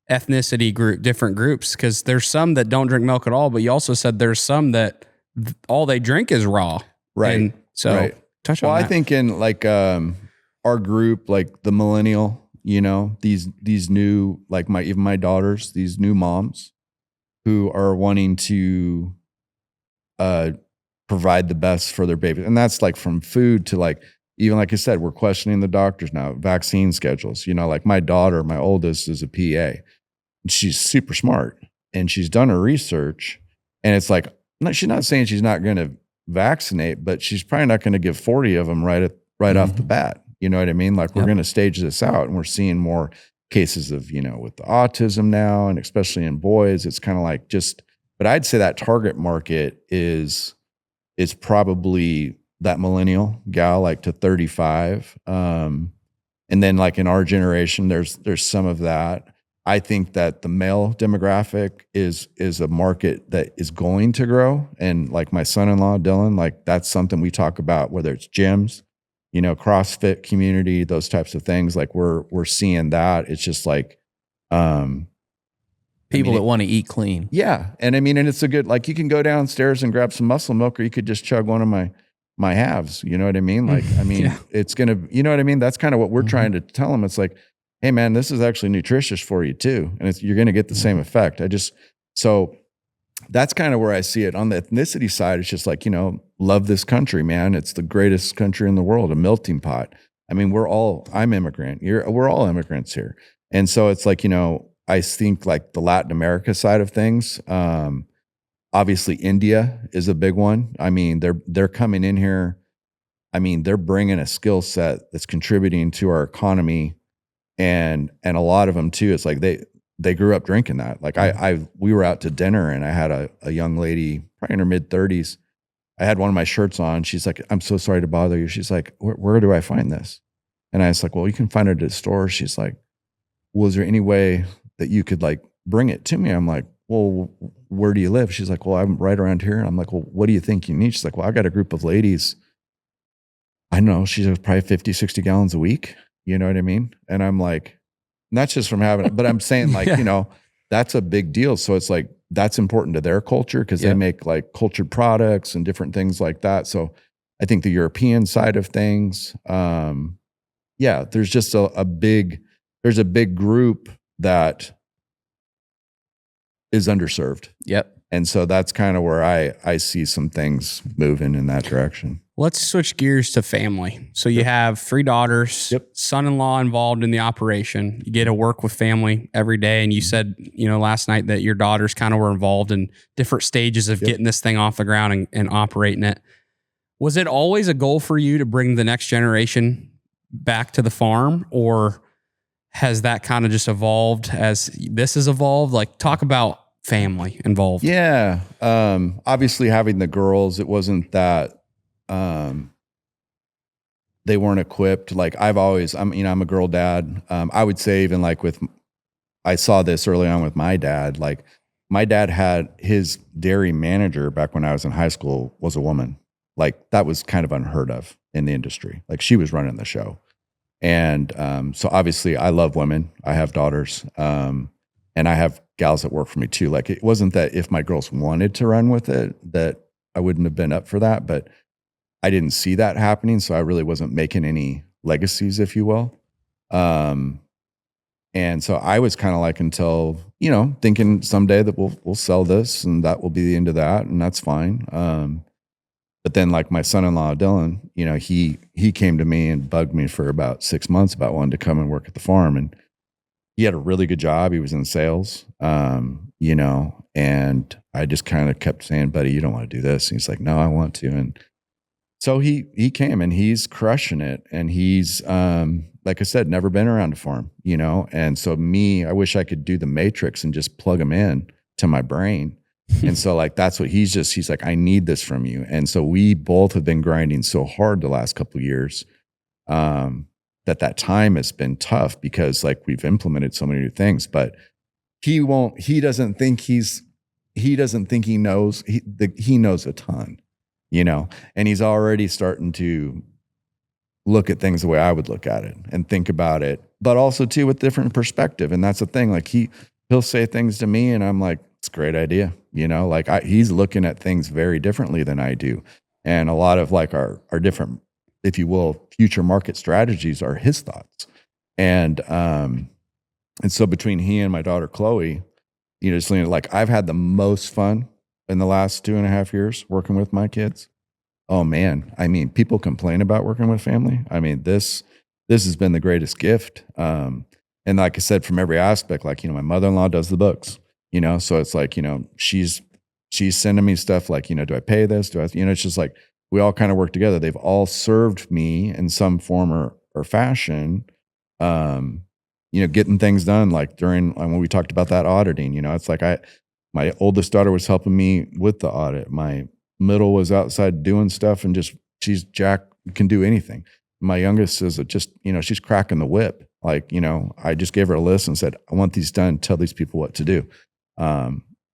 ethnicity group, different groups, because there's some that don't drink milk at all, but you also said there's some that all they drink is raw.
Right.
And so touch on that.
I think in like our group, like the millennial, these new, like even my daughters, these new moms who are wanting to provide the best for their babies. And that's like from food to like, even like I said, we're questioning the doctors now, vaccine schedules. Like my daughter, my oldest, is a PA. She's super smart and she's done her research. And it's like, she's not saying she's not going to vaccinate, but she's probably not going to give 40 of them right off the bat. You know what I mean? Like we're going to stage this out, and we're seeing more cases of, with the autism now, and especially in boys, it's kind of like but I'd say that target market is probably that millennial gal, like to 35. And then like in our generation, there's some of that. I think that the male demographic is a market that is going to grow. And like my son-in-law, Dylan, like that's something we talk about, whether it's gyms, CrossFit community, those types of things. Like we're seeing that. It's just like,
people that want to eat clean.
Yeah. And and it's a good, like you can go downstairs and grab some muscle milk, or you could just chug one of my halves. You know what I mean? Like, it's going to, you know what I mean? That's kind of what we're trying to tell them. It's like, hey man, this is actually nutritious for you too. And you're going to get the same effect. So that's kind of where I see it. On the ethnicity side, it's just like, love this country, man. It's the greatest country in the world, a melting pot. I mean, I'm immigrant. We're all immigrants here. And so it's like, I think like the Latin America side of things, obviously India is a big one. I mean, they're coming in here I mean, they're bringing a skill set that's contributing to our economy. And a lot of them too, it's like they grew up drinking that. Like we were out to dinner and I had a young lady, probably in her mid-30s. I had one of my shirts on. She's like, I'm so sorry to bother you. She's like, where do I find this? And I was like, well, you can find it at a store. She's like, well, is there any way that you could like bring it to me? I'm like, well, where do you live? She's like, well, I'm right around here. And I'm like, well, what do you think you need? She's like, well, I got a group of ladies. I don't know. She's probably 50, 60 gallons a week. You know what I mean? And I'm like, and that's just from having it, but I'm saying like, you know, that's a big deal. So it's like, that's important to their culture because they make like cultured products and different things like that. So I think the European side of things, there's just a big group that is underserved.
Yep.
And so that's kind of where I see some things moving in that direction.
Let's switch gears to family. So you have 3 daughters, son-in-law involved in the operation. You get to work with family every day. And you said, you know, last night that your daughters kind of were involved in different stages of getting this thing off the ground and operating it. Was it always a goal for you to bring the next generation back to the farm, or has that kind of just evolved as this has evolved? Like, talk about family involved.
Yeah. Obviously having the girls, it wasn't that, they weren't equipped. Like I'm a girl dad. I would say even like I saw this early on with my dad, like my dad had his dairy manager back when I was in high school was a woman. Like that was kind of unheard of in the industry. Like she was running the show. And, so obviously I love women. I have daughters. And I have gals that work for me too. Like it wasn't that if my girls wanted to run with it, that I wouldn't have been up for that, but I didn't see that happening. So I really wasn't making any legacies, if you will. And so I was kind of like until, you know, thinking someday that we'll sell this and that will be the end of that. And that's fine. But then like my son-in-law, Dylan, you know, he came to me and bugged me for about 6 months about wanting to come and work at the farm. And he had a really good job. He was in sales, you know, and I just kind of kept saying, buddy, you don't want to do this. And he's like, no, I want to. And so he came and he's crushing it. And he's, like I said, never been around a farm, you know? And so I wish I could do the matrix and just plug him in to my brain. And so like, that's what he's like, I need this from you. And so we both have been grinding so hard the last couple of years, that time has been tough because like we've implemented so many new things, but he doesn't think he knows, he knows a ton, you know, and he's already starting to look at things the way I would look at it and think about it, but also too with different perspective. And that's the thing, like he'll say things to me and I'm like, it's a great idea. You know, like he's looking at things very differently than I do. And a lot of like our different, if you will, future market strategies are his thoughts. And so between he and my daughter, Chloe, you know, just like I've had the most fun in the last 2.5 years working with my kids. Oh man. I mean, people complain about working with family. I mean, this has been the greatest gift. And like I said, from every aspect, like, you know, my mother-in-law does the books, you know, so it's like, you know, she's sending me stuff like, you know, do I pay this? You know, it's just like, we all kind of work together. They've all served me in some form or fashion, you know, getting things done. Like when we talked about that auditing, you know, it's like my oldest daughter was helping me with the audit. My middle was outside doing stuff and can do anything. My youngest is just, you know, she's cracking the whip. Like, you know, I just gave her a list and said, I want these done. Tell these people what to do.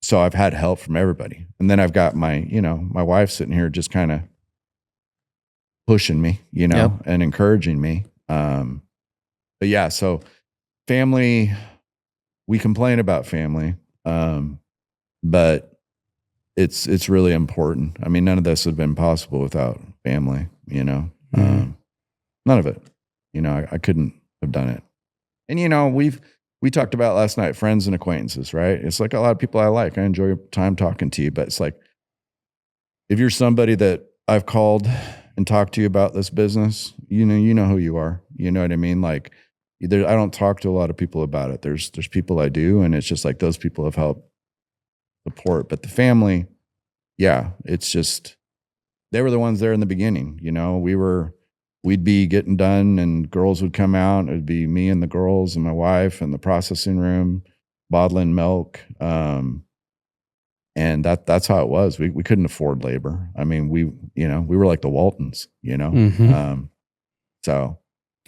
So I've had help from everybody. And then I've got my wife sitting here just kind of pushing me, you know, and encouraging me. But yeah, so family, we complain about family. But it's really important. I mean, none of this would have been possible without family, you know, none of it, you know, I couldn't have done it. And, you know, we talked about last night, friends and acquaintances, right? It's like a lot of people I like, I enjoy time talking to you, but it's like, if you're somebody that I've called and talked to you about this business, you know who you are, you know what I mean? Like I don't talk to a lot of people about it. There's people I do. And it's just like, those people have helped support, but the family, yeah, it's they were the ones there in the beginning. You know, we'd be getting done and girls would come out. It'd be me and the girls and my wife in the processing room, bottling milk. And that's how it was. We couldn't afford labor. I mean, we were like the Waltons, you know?
Mm-hmm.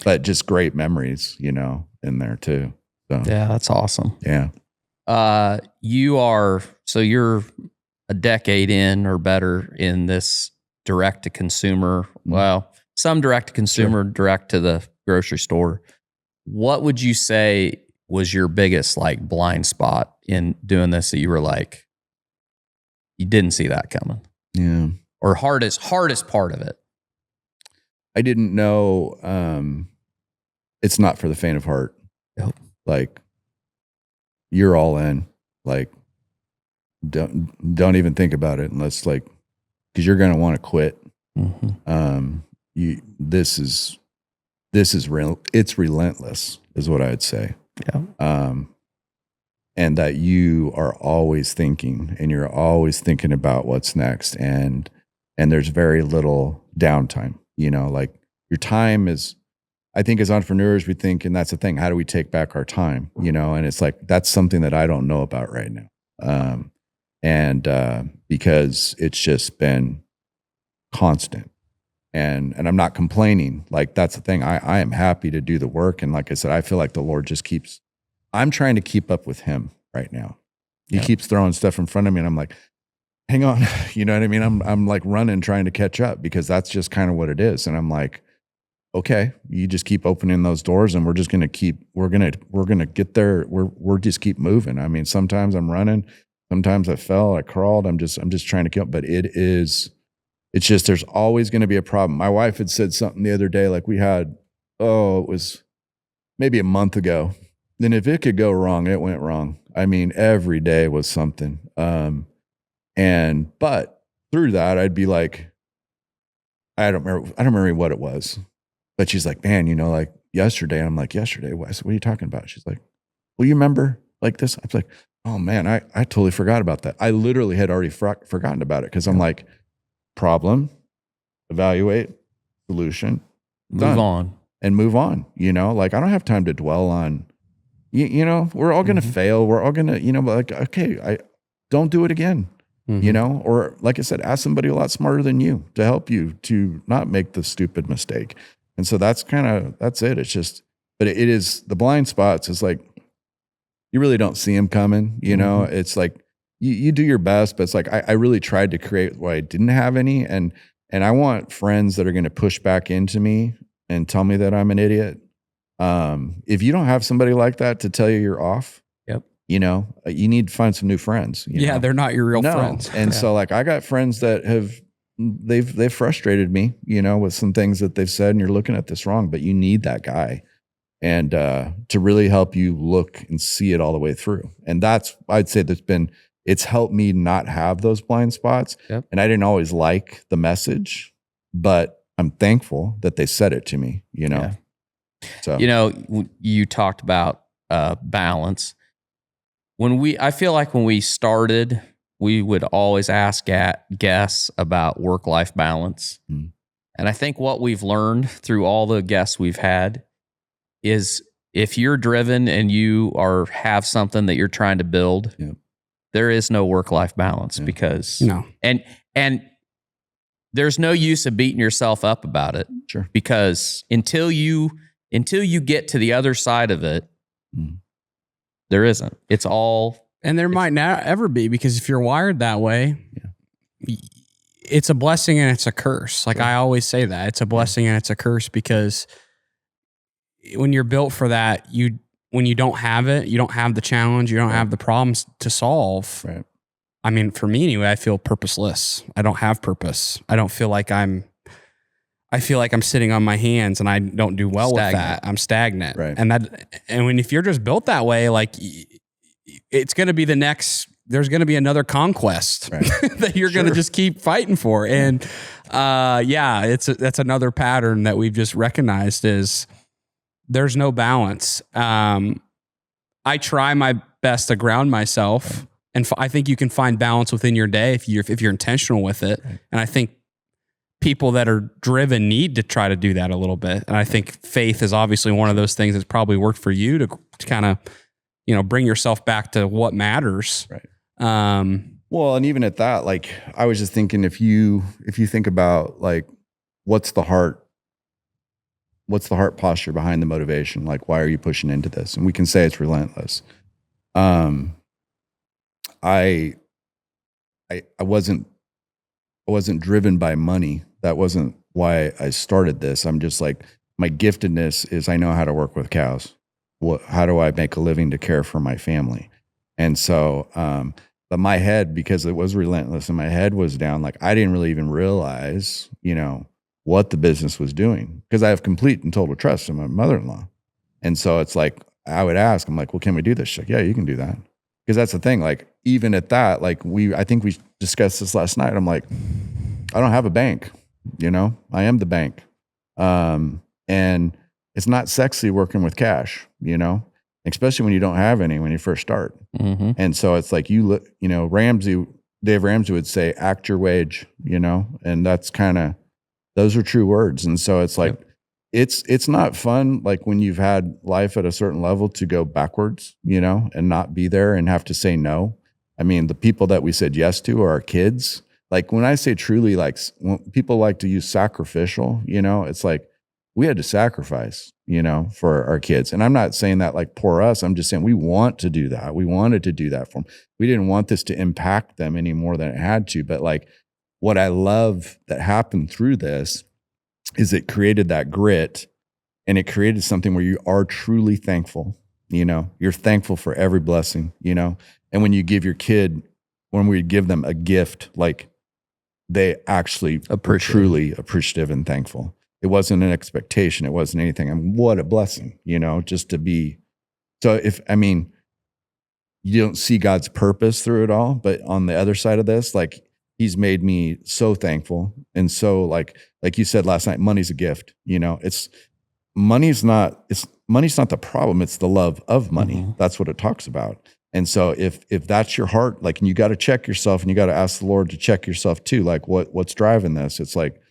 But just great memories, you know, in there too. So,
Yeah, that's awesome.
yeah.
You're a decade in or better in this direct to consumer. Well, some direct to consumer, direct to the grocery store. What would you say was your biggest like blind spot in doing this that you were like, you didn't see that coming?
Yeah.
Or hardest part of it?
I didn't know, it's not for the faint of heart.
Yep.
Like, you're all in. Like, don't even think about it unless like, because you're going to want to quit.
Mm-hmm.
This is real. It's relentless, is what I'd say.
Yeah.
And that you are always thinking, and you're always thinking about what's next, and there's very little downtime. You know, like your time is. I think as entrepreneurs, we think, and that's the thing, how do we take back our time? You know, and it's like, that's something that I don't know about right now. Because it's just been constant and I'm not complaining. Like, that's the thing. I am happy to do the work. And like I said, I feel like the Lord just I'm trying to keep up with him right now. He keeps throwing stuff in front of me and I'm like, hang on. You know what I mean? I'm like running, trying to catch up because that's just kind of what it is. And I'm like, okay, you just keep opening those doors and we're just going to we're going to get there. We're just keep moving. I mean, sometimes I'm running, sometimes I fell, I crawled. I'm just trying to keep up, but it's just, there's always going to be a problem. My wife had said something the other day, like it was maybe a month ago. Then if it could go wrong, it went wrong. I mean, every day was something. But through that, I'd be like, I don't remember what it was. But she's like, man, you know, like yesterday. And I'm like, yesterday? I said, what are you talking about? She's like, well, you remember like this? I was like, oh man, I totally forgot about that. I literally had already forgotten about it because I'm like, problem, evaluate, solution,
move on.
And move on. You know, like I don't have time to dwell on, you know, we're all going to fail. We're all going to, you know, like, okay, I don't do it again. You know, or like I said, ask somebody a lot smarter than you to help you to not make the stupid mistake. And so that's it. It's just, but it is the blind spots is like, you really don't see them coming, you know, it's like you do your best, but it's like, I really tried to create why I didn't have any. And I want friends that are going to push back into me and tell me that I'm an idiot. If you don't have somebody like that to tell you you're off, you know, you need to find some new friends. You know?
They're not your real friends.
And so like, I got friends that they've frustrated me, you know, with some things that they've said and you're looking at this wrong, but you need that guy and to really help you look and see it all the way through. And that's, I'd say it's helped me not have those blind spots.
Yep.
And I didn't always like the message, but I'm thankful that they said it to me, you know?
Yeah.
So,
you know, you talked about balance. I feel like when we started, we would always ask guests about work-life balance. And I think what we've learned through all the guests we've had is if you're driven and you have something that you're trying to build, there is no work-life balance because and there's no use of beating yourself up about it.
Sure.
Because until you get to the other side of it, there isn't. It's all.
And there might not ever be, because if you're wired that way, it's a blessing and it's a curse. Like I always say that. It's a blessing and it's a curse, because when you're built for that, when you don't have it, you don't have the challenge, you don't have the problems to solve.
Right.
I mean, for me anyway, I feel purposeless. I don't have purpose. I don't feel like I feel like I'm sitting on my hands and I don't do well with that. I'm stagnant.
Right.
And if you're just built that way, like it's going to be there's going to be another conquest that you're going to just keep fighting for. And that's another pattern that we've just recognized is there's no balance. I try my best to ground myself, and I think you can find balance within your day if you're intentional with it. Right. And I think people that are driven need to try to do that a little bit. And I think faith is obviously one of those things that's probably worked for you to kind of, bring yourself back to what matters.
Right.
Well,
and even at that, like, I was just thinking, if you think about, like, what's the heart posture behind the motivation? Like, why are you pushing into this? And we can say it's relentless. I wasn't driven by money. That wasn't why I started this. I'm just like, my giftedness is I know how to work with cows. How do I make a living to care for my family? And so, but my head, because it was relentless and my head was down, like, I didn't really even realize, what the business was doing, because I have complete and total trust in my mother-in-law. And so it's like, I would ask, I'm like, well, can we do this? She's like, yeah, you can do that. Because that's the thing. Like, even at that, like, I think we discussed this last night. I'm like, I don't have a bank, I am the bank. And it's not sexy working with cash, especially when you don't have any, when you first start.
Mm-hmm.
And so it's like, Dave Ramsey would say, act your wage, and that's those are true words. And so it's like, it's not fun, like, when you've had life at a certain level, to go backwards, and not be there and have to say no. I mean, the people that we said yes to are our kids. Like, when I say truly, like, when people like to use sacrificial, it's like, we had to sacrifice, for our kids. And I'm not saying that like poor us. I'm just saying we want to do that. We wanted to do that for them. We didn't want this to impact them any more than it had to. But like, what I love that happened through this is it created that grit, and it created something where you are truly thankful. You're thankful for every blessing, and when you give your kid, when we give them a gift, like, they actually are truly appreciative and thankful. It wasn't an expectation. It wasn't anything. And what a blessing, just to be. So you don't see God's purpose through it all, but on the other side of this, like, he's made me so thankful. And so like you said last night, money's a gift, money's not the problem. It's the love of money.
Mm-hmm.
That's what it talks about. And so if that's your heart, like, and you got to check yourself, and you got to ask the Lord to check yourself too. Like, what's driving this? It's like,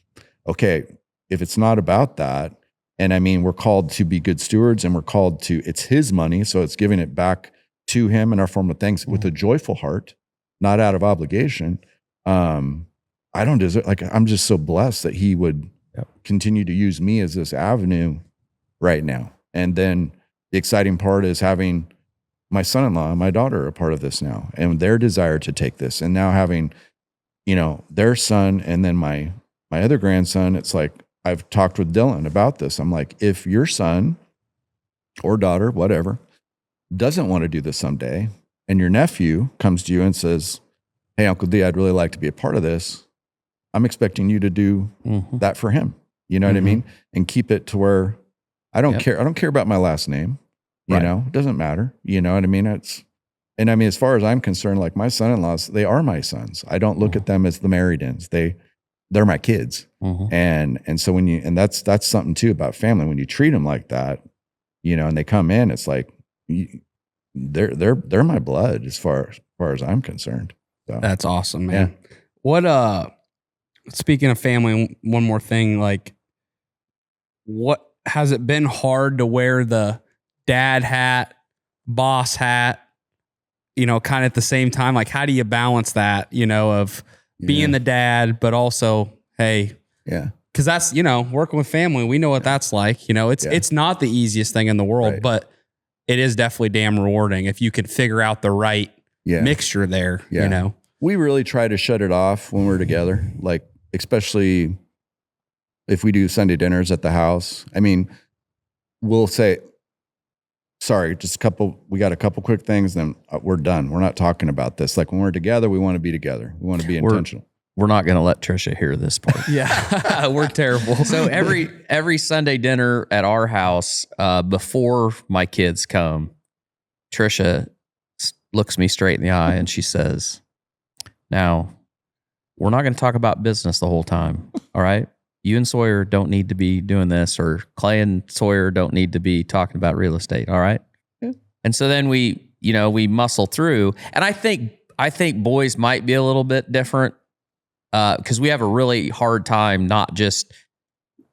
okay, if it's not about that, and we're called to be good stewards, and we're called to, it's his money. So it's giving it back to him in our form of thanks, with a joyful heart, not out of obligation. I don't deserve, like, I'm just so blessed that he would continue to use me as this avenue right now. And then the exciting part is having my son-in-law and my daughter a part of this now, and their desire to take this, and now having, their son, and then my other grandson. It's like, I've talked with Dylan about this. I'm like, if your son or daughter, whatever, doesn't want to do this someday, and your nephew comes to you and says, hey, Uncle D, I'd really like to be a part of this, I'm expecting you to do that for him. You know what I mean? And keep it to where I don't care. I don't care about my last name. You know, it doesn't matter. You know what I mean? As far as I'm concerned, like, my son-in-laws, they are my sons. I don't look at them as the married-ins. They're my kids. And so and that's something too about family. When you treat them like that, and they come in, it's like, they're my blood as far as I'm concerned. So,
that's awesome, man. Yeah. What, speaking of family, one more thing, like, what has it been hard to wear the dad hat, boss hat, kind of at the same time? Like, how do you balance that, of being the dad, but also, hey, because that's, working with family, we know what that's like. It's not the easiest thing in the world, but it is definitely damn rewarding if you can figure out the right mixture there.
We really try to shut it off when we're together, like, especially if we do Sunday dinners at the house. We'll say, sorry, we got a couple quick things, then we're done. We're not talking about this. Like, when we're together, we want to be together. We want to be intentional.
We're not going to let Trisha hear this part.
Yeah, we're terrible.
So every Sunday dinner at our house, before my kids come, Trisha looks me straight in the eye and she says, now, we're not going to talk about business the whole time, all right? You and Sawyer don't need to be doing this, or Clay and Sawyer don't need to be talking about real estate, all right? Yeah. And so then we muscle through. And I think boys might be a little bit different. because we have a really hard time, not just,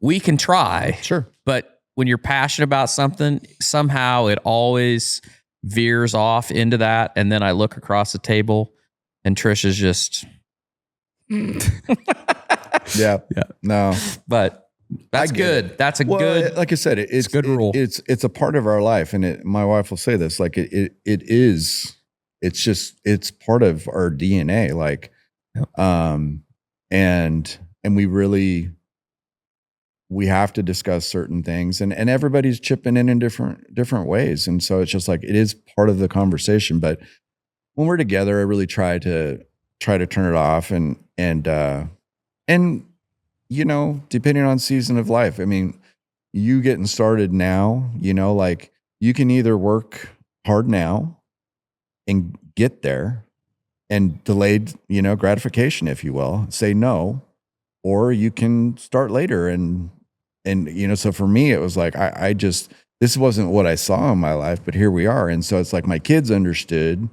we can try,
Sure.
but when you're passionate about something, somehow it always veers off into that. And then I look across the table and Trish is just,
Yeah. No.
but that's good.
It.
That's a
Well,
good,
like I said, it's
good rule.
It's a part of our life, and my wife will say this, like it is. It's just it's part of our DNA, like, and we have to discuss certain things, and everybody's chipping in different ways, and so it's just like it is part of the conversation. But when we're together, I really try to turn it off, and you know, depending on season of life. I mean, you getting started now, you know, like you can either work hard now and get there and delayed, you know, gratification, if you will, say no, or you can start later. And, you know, so for me, it was like, I just, this wasn't what I saw in my life, but here we are. And so it's like my kids understood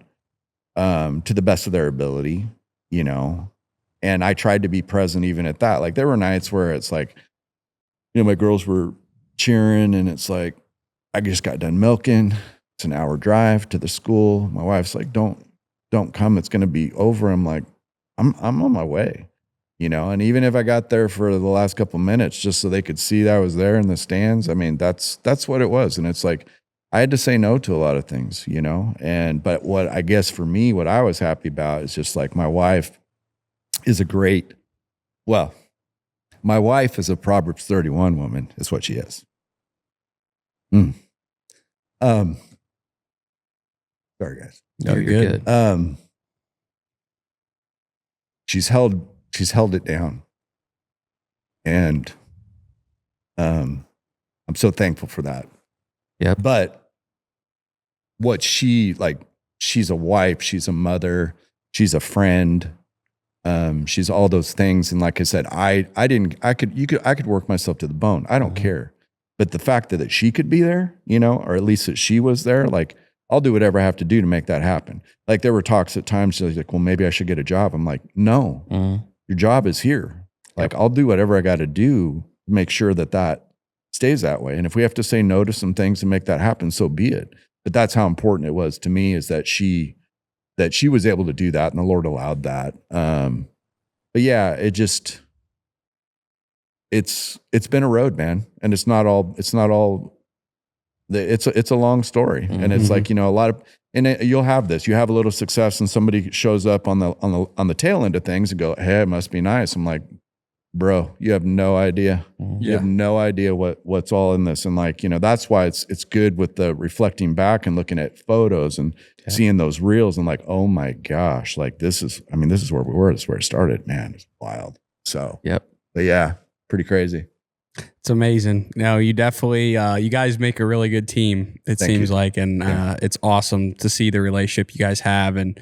to the best of their ability, you know, and I tried to be present even at that. Like there were nights where it's like, you know, my girls were cheering and it's like, I just got done milking. It's an hour drive to the school. My wife's like, don't come. It's going to be over. I'm like, I'm on my way, you know? And even if I got there for the last couple minutes, just so they could see that I was there in the stands. I mean, that's what it was. And it's like, I had to say no to a lot of things, you know? But what I guess for me, what I was happy about is just like my wife is my wife is a Proverbs 31 woman, is what she is. Sorry, guys.
no, you're good.
She's held it down. And I'm so thankful for that.
Yeah.
But what she's a wife, she's a mother, she's a friend. She's all those things. And like I said, I could work myself to the bone. I don't care. But the fact that she could be there, you know, or at least that she was there, like I'll do whatever I have to do to make that happen. Like there were talks at times, she's like, well, maybe I should get a job. I'm like, no, your job is here. Like I'll do whatever I got to do to make sure that stays that way. And if we have to say no to some things to make that happen, so be it. But that's how important it was to me, is that she was able to do that and the Lord allowed that. But yeah, it's been a road, man. And it's a long story. And it's like, you know, you'll have this, you have a little success and somebody shows up on the tail end of things and go, hey, it must be nice. I'm like, bro, you have no idea. You have no idea what's all in this. And like, you know, that's why it's good with the reflecting back and looking at photos and seeing those reels and like, oh my gosh, like this is where we were. This is where it started, man. It's wild. So, but yeah, pretty crazy.
It's amazing. No, you definitely, you guys make a really good team, it seems like. And it's awesome to see the relationship you guys have. And,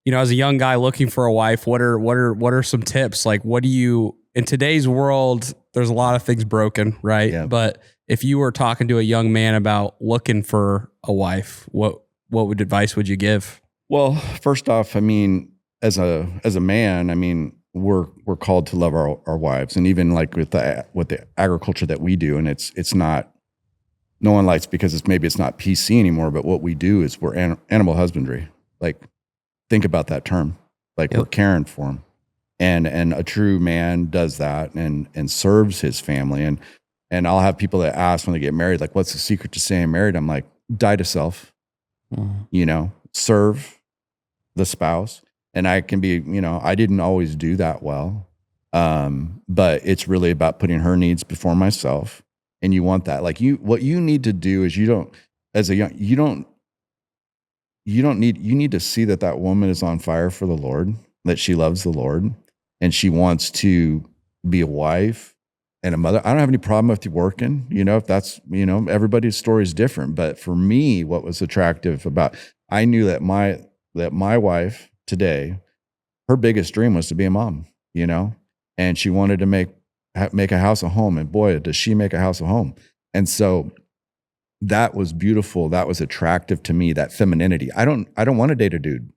you know, as a young guy looking for a wife, what are some tips? Like, what do you, in today's world, there's a lot of things broken, right? Yeah. But if you were talking to a young man about looking for a wife, what advice would you give? Well,
first off, I mean, as a man, I mean, we're called to love our wives, and even like with the agriculture that we do, and it's not, no one likes, because it's not PC anymore. But what we do is we're animal husbandry. Like, think about that term. Like we're caring for them. And a true man does that and serves his family. And I'll have people that ask when they get married, like, what's the secret to staying married? I'm like, die to self, you know, serve the spouse. And I can be, you know, I didn't always do that well. But it's really about putting her needs before myself. And you want that. Like what you need to do is you need to see that woman is on fire for the Lord, that she loves the Lord. And she wants to be a wife and a mother. I don't have any problem with you working, you know, if that's, you know, everybody's story is different. But for me, what was attractive about, I knew that my wife today, her biggest dream was to be a mom, you know, and she wanted to make a house a home. And boy, does she make a house a home. And so that was beautiful. That was attractive to me, that femininity. I don't want to date a dude.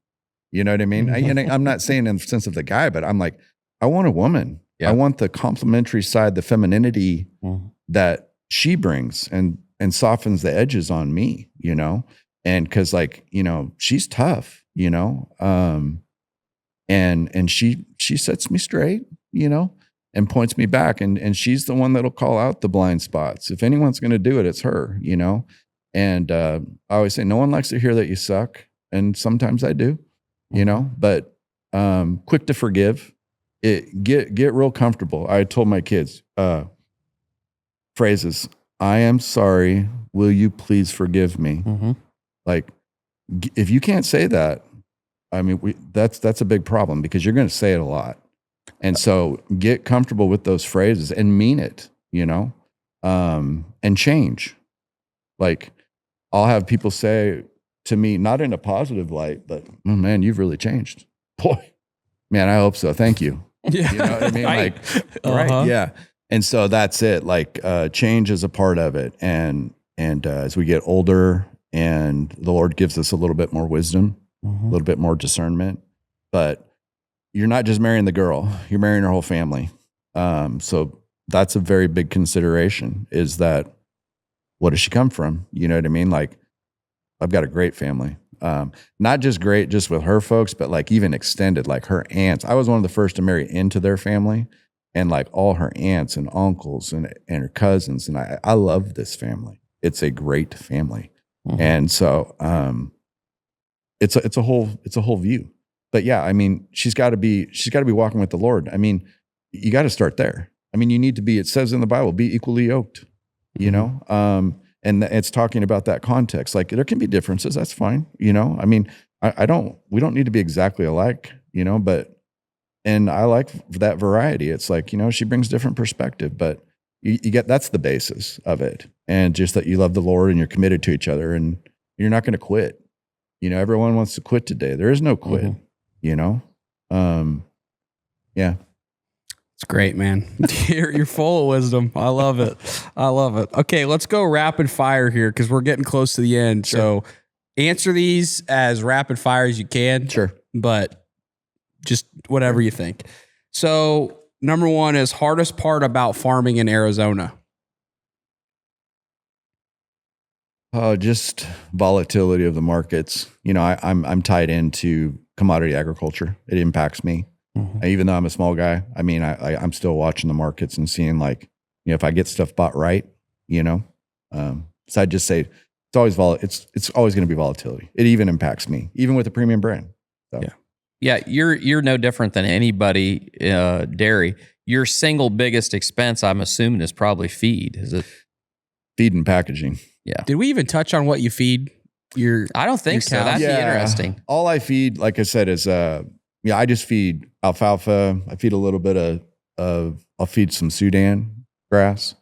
You know what I mean? And I'm not saying in the sense of the guy, but I'm like, I want a woman.
Yeah.
I want the complementary side, the femininity that she brings and softens the edges on me, you know? And cause like, you know, she's tough, you know? And she sets me straight, you know, and points me back. And she's the one that'll call out the blind spots. If anyone's going to do it, it's her, you know? And I always say, no one likes to hear that you suck. And sometimes I do, you know, but quick to forgive. Get real comfortable. I told my kids phrases, I am sorry. Will you please forgive me? Like, if you can't say that, I mean, that's a big problem because you're going to say it a lot. And so get comfortable with those phrases and mean it, you know, and change. Like, I'll have people say to me, not in a positive light, but, oh man, you've really changed. Boy, man, I hope so. Thank you.
Yeah.
You know what I mean?
Right.
Right. Yeah. And so that's it. Like, change is a part of it. And as we get older and the Lord gives us a little bit more wisdom, a little bit more discernment, but you're not just marrying the girl, you're marrying her whole family. So that's a very big consideration, is that, what does she come from? You know what I mean? Like, I've got a great family. Not just great just with her folks, but like even extended, like her aunts. I was one of the first to marry into their family, and like all her aunts and uncles and her cousins. And I love this family. It's a great family. And so it's a whole view. But yeah, I mean, she's got to be walking with the Lord. I mean, you got to start there. I mean, you need to be, it says in the Bible, be equally yoked, you know? And it's talking about that context. Like, there can be differences. That's fine. You know, I mean, we don't need to be exactly alike, you know, and I like that variety. It's like, you know, she brings different perspective, but you get, that's the basis of it. And just that you love the Lord and you're committed to each other and you're not going to quit. You know, everyone wants to quit today. There is no quit, you know? Yeah.
It's great, man. You're full of wisdom. I love it. I love it. Okay, let's go rapid fire here because we're getting close to the end. Sure. So answer these as rapid fire as you can.
Sure.
But just whatever you think. So number one is hardest part about farming in Arizona.
Just volatility of the markets. You know, I'm tied into commodity agriculture. It impacts me. Even though I'm a small guy, I mean, I'm still watching the markets and seeing, like, you know, if I get stuff bought right, you know. So I'd just say it's always it's always going to be volatility. It even impacts me, even with a premium brand. So.
Yeah, you're no different than anybody. Dairy. Your single biggest expense, I'm assuming, is probably feed. Is it
feed and packaging?
Yeah.
Did we even touch on what you feed your?
I don't think so. That'd be interesting.
All I feed, like I said, is I just feed alfalfa. I feed a little bit of I'll feed some Sudan grass,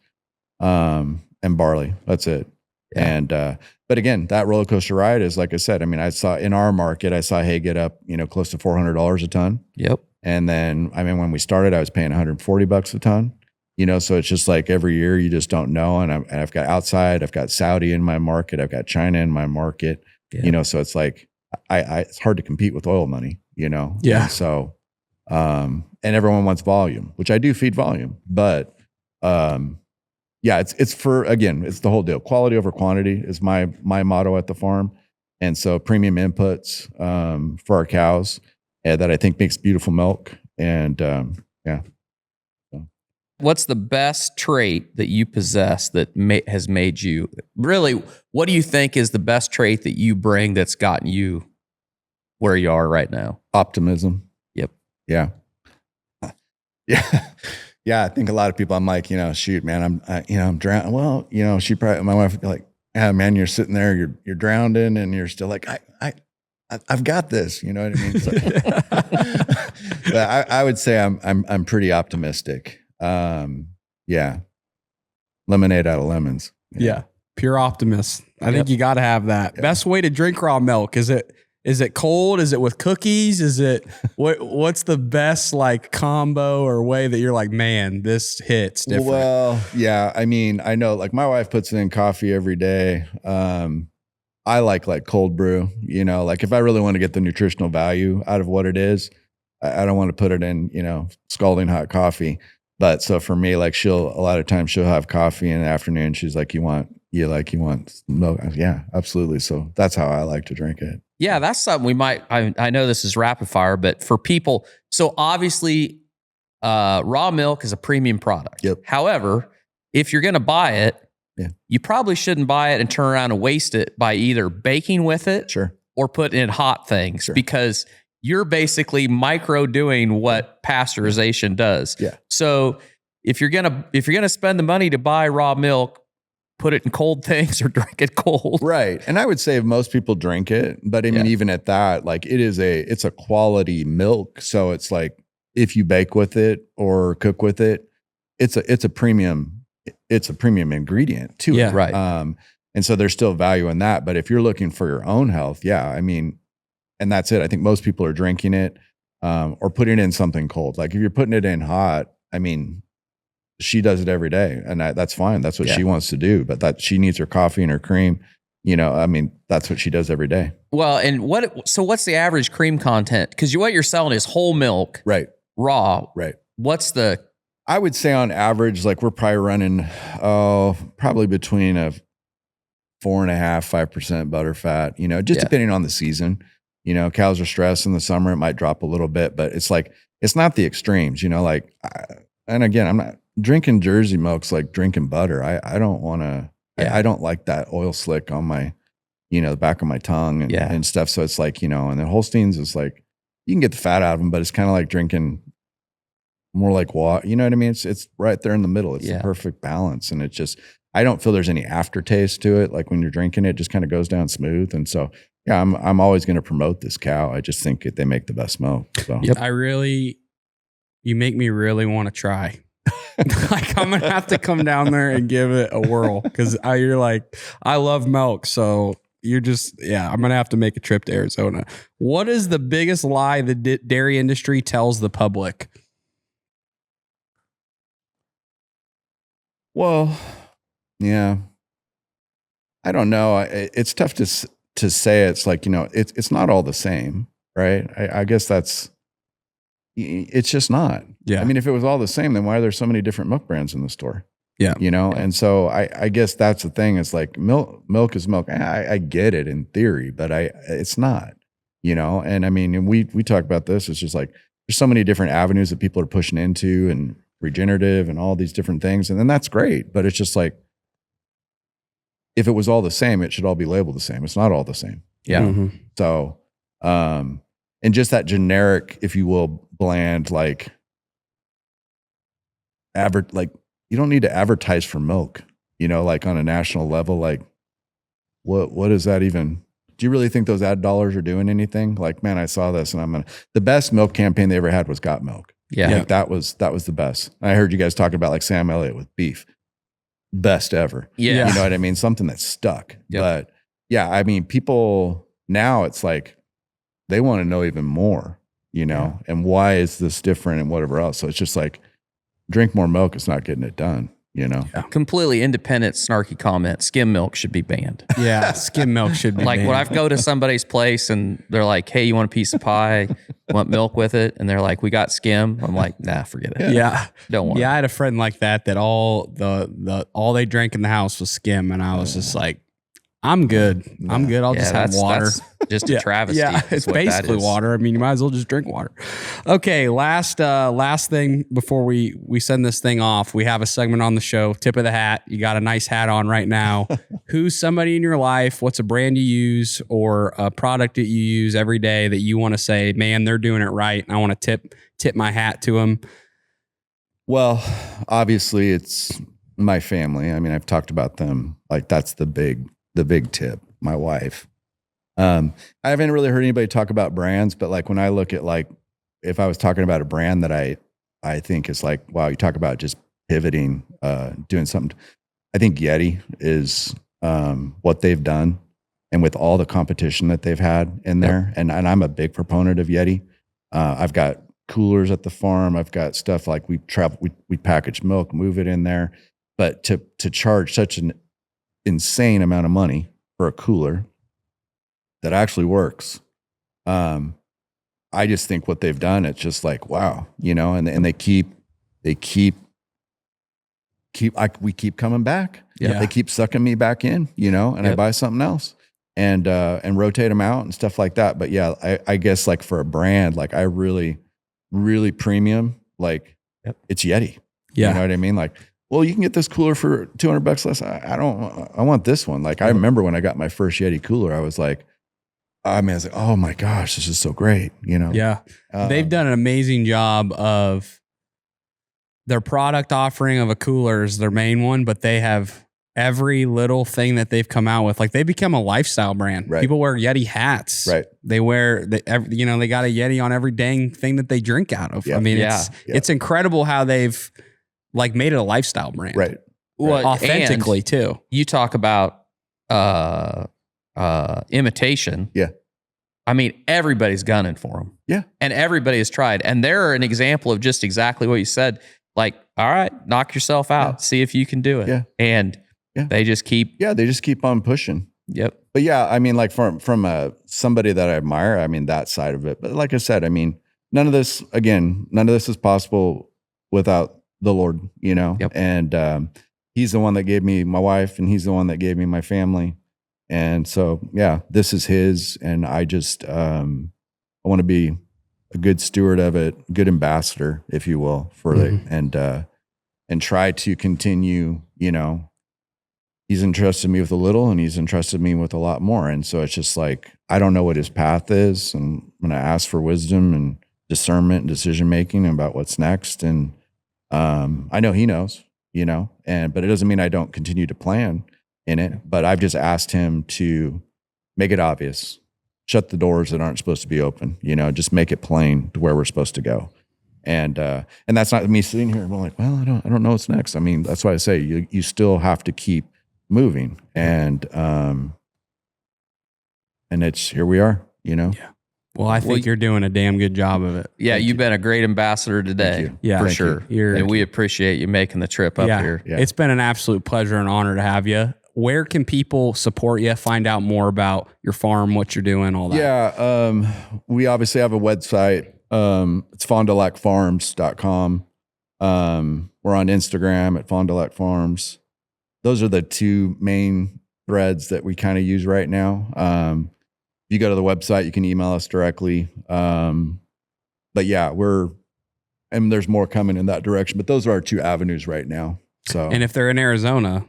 and barley. That's it. Yeah. And but again, that roller coaster ride is, like I said. I mean, I saw in our market, I saw hay get up, you know, close to $400 a ton.
Yep.
And then, I mean, when we started, I was paying $140 a ton. You know, so it's just like every year you just don't know. And I've got outside, I've got Saudi in my market, I've got China in my market. Yeah. You know, so it's like it's hard to compete with oil money. You know?
Yeah.
And so, and everyone wants volume, which I do feed volume, but, yeah, it's for, again, it's the whole deal. Quality over quantity is my motto at the farm. And so premium inputs, for our cows, that I think makes beautiful milk. And, yeah. So.
What's the best trait that you possess that has made you really, what do you think is the best trait that you bring that's gotten you where you are right now?
Optimism.
Yep.
Yeah. Yeah. Yeah. I think a lot of people, I'm like, you know, shoot, man, I'm drowning. Well, you know, my wife would be like, yeah, man, you're sitting there, you're drowning and you're still like, I've got this, you know what I mean? So, but I would say I'm pretty optimistic. Yeah. Lemonade out of lemons.
Yeah. Pure optimist. I think you got to have that. Yeah. Best way to drink raw milk. Is it cold? Is it with cookies? Is it what's the best like combo or way that you're like, man, this hits different?
Well, yeah. I mean, I know like my wife puts it in coffee every day. I like cold brew, you know, like if I really want to get the nutritional value out of what it is, I don't want to put it in, scalding hot coffee. But so for me, like a lot of times she'll have coffee in the afternoon. She's like, you want milk? Yeah, absolutely. So that's how I like to drink it.
Yeah, that's something we might, I know this is rapid fire, but for people, so obviously raw milk is a premium product.
Yep.
However, if you're going to buy it, you probably shouldn't buy it and turn around and waste it by either baking with it or putting in hot things because you're basically micro doing what pasteurization does.
Yeah.
So if you're gonna spend the money to buy raw milk, put it in cold things or drink it cold.
Right. And I would say if most people drink it, but I mean, even at that, like it's a quality milk. So it's like if you bake with it or cook with it, it's a premium ingredient to it.
Right.
And so there's still value in that. But if you're looking for your own health, I mean, and that's it. I think most people are drinking it or putting it in something cold. Like if you're putting it in hot, I mean, she does it every day, and that's fine. That's what she wants to do. But that she needs her coffee and her cream. I mean, that's what she does every day.
Well, and what's the average cream content? Because what you're selling is whole milk,
right?
Raw,
right?
I
would say on average, like we're probably running probably between a 4.5-5% butterfat. Just depending on the season. Cows are stressed in the summer. It might drop a little bit, but it's like, it's not the extremes, and again, I'm not drinking Jersey milk's like drinking butter. I don't want to, I don't like that oil slick on my, the back of my tongue and stuff. So it's like, and the Holsteins is like, you can get the fat out of them, but it's kind of like drinking more like water. You know what I mean? It's right there in the middle. It's the perfect balance. And it's just, I don't feel there's any aftertaste to it. Like when you're drinking it, just kind of goes down smooth. And so, I'm always going to promote this cow. I just think they make the best milk. So
you make me really want to try. Like I'm going to have to come down there and give it a whirl because you're like, I love milk. So you're just, I'm going to have to make a trip to Arizona. What is the biggest lie the dairy industry tells the public?
Well, I don't know. It's tough to say. It's like, it's not all the same, right? I guess it's just not. Yeah. I mean, if it was all the same, then why are there so many different milk brands in the store? Yeah. And so I guess that's the thing. It's like milk is milk. I get it in theory, but it's not, and I mean, and we talk about this. It's just like, there's so many different avenues that people are pushing into and regenerative and all these different things. And then that's great. But it's just like, if it was all the same, it should all be labeled the same. It's not all the same.
Yeah. Mm-hmm.
So, and just that generic, if you will, bland, like you don't need to advertise for milk, like on a national level. Like what is that even? Do you really think those ad dollars are doing anything? Like, man, I saw this and the best milk campaign they ever had was Got Milk.
Yeah.
Like that was the best. I heard you guys talking about like Sam Elliott with beef. Best ever.
Yeah.
You know what I mean? Something that stuck. Yep. But I mean, people now it's like they want to know even more, and why is this different and whatever else. So it's just like drink more milk. It's not getting it done,
Completely independent, snarky comment. Skim milk should be banned.
Yeah. Skim milk should be
like
banned.
when I go to somebody's place and they're like, hey, you want a piece of pie? Want milk with it? And they're like, we got skim. I'm like, nah, forget it.
Yeah.
Don't want it.
Yeah. I had a friend like that all they drank in the house was skim. And I was just like, I'm good. I'm good. I'll just have water.
That's just a travesty.
Yeah, it's basically water. I mean, you might as well just drink water. Okay, last thing before we send this thing off, we have a segment on the show, Tip of the Hat. You got a nice hat on right now. Who's somebody in your life? What's a brand you use or a product that you use every day that you want to say, man, they're doing it right, and I want to tip my hat to them?
Well, obviously it's my family. I mean, I've talked about them. Like that's the big tip. My wife. I haven't really heard anybody talk about brands, but like when I look at like, if I was talking about a brand that I think is like, wow, you talk about just pivoting, doing something. I think Yeti is what they've done, and with all the competition that they've had in there, and I'm a big proponent of Yeti. I've got coolers at the farm. I've got stuff like we package milk, move it in there, but to charge such an insane amount of money for a cooler that actually works, I just think what they've done, it's just like, wow, you know, and they keep we keep coming back.
Yeah.
They keep sucking me back in, you know, and I buy something else and rotate them out and stuff like that. But yeah, I guess like for a brand, like I really premium, like it's Yeti.
Yeah.
You know what I mean? Like, well, you can get this cooler for $200 less. I want this one. Like, I remember when I got my first Yeti cooler, I was like, oh my gosh, this is so great. You know?
Yeah. They've done an amazing job of their product offering of a cooler is their main one, but they have every little thing that they've come out with. Like they become a lifestyle brand.
Right.
People wear Yeti hats.
Right.
They wear, they got a Yeti on every dang thing that they drink out of.
Yeah.
I mean, it's incredible how they've like made it a lifestyle brand.
Right.
Well,
authentically too.
You talk about imitation.
Yeah.
I mean, everybody's gunning for them.
Yeah.
And everybody has tried. And they're an example of just exactly what you said. Like, all right, knock yourself out. See if you can do it.
Yeah.
And they just keep.
Yeah, they just keep on pushing.
Yep.
But yeah, I mean, like from somebody that I admire, I mean, that side of it. But like I said, I mean, none of this is possible without the Lord, you know?
Yep.
And he's the one that gave me my wife, and he's the one that gave me my family. And so, yeah, this is his. And I just, I want to be a good steward of it, good ambassador, if you will, for it, and try to continue, you know, he's entrusted me with a little and he's entrusted me with a lot more. And so it's just like, I don't know what his path is. And I'm going to ask for wisdom and discernment and decision-making about what's next. And I know he knows, you know, but it doesn't mean I don't continue to plan in it, but I've just asked him to make it obvious, shut the doors that aren't supposed to be open, you know, just make it plain to where we're supposed to go. And that's not me sitting here and I'm like, well, I don't know what's next. I mean, that's why I say you still have to keep moving, and it's, here we are, you know?
Yeah. Well, I think you're doing a damn good job of it.
Yeah. You've been a great ambassador today.
Yeah.
For sure. And we appreciate you making the trip up here.
Yeah. It's been an absolute pleasure and honor to have you. Where can people support you, find out more about your farm, what you're doing, all that?
Yeah. We obviously have a website. It's fonddulacfarms.com. We're on Instagram at Fond du Lac Farms. Those are the two main threads that we kind of use right now. If you go to the website, you can email us directly. But yeah, and there's more coming in that direction, but those are our two avenues right now. So,
and if they're in Arizona,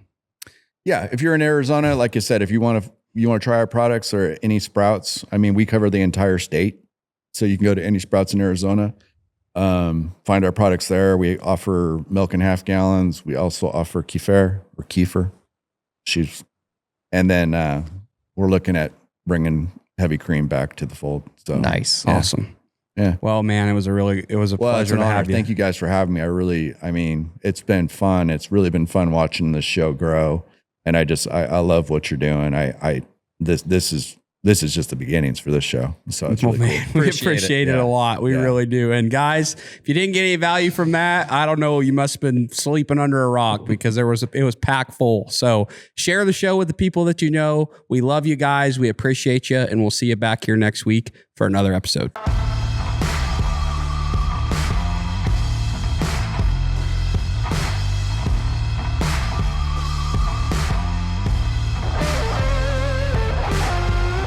yeah, if you're in Arizona, like I said, if you want to try our products or any sprouts, I mean, we cover the entire state. So you can go to any sprouts in Arizona, find our products there. We offer milk in half gallons. We also offer kefir. And then we're looking at bringing heavy cream back to the fold. So
nice.
Yeah.
Awesome.
Yeah.
Well, man, it was a pleasure to have you.
Thank you guys for having me. I mean, it's been fun. It's really been fun watching this show grow. And I love what you're doing. This is just the beginnings for this show. So it's really cool.
We appreciate it a lot. We really do. And guys, if you didn't get any value from that, I don't know, you must have been sleeping under a rock, because it was packed full. So share the show with the people that you know. We love you guys. We appreciate you. And we'll see you back here next week for another episode.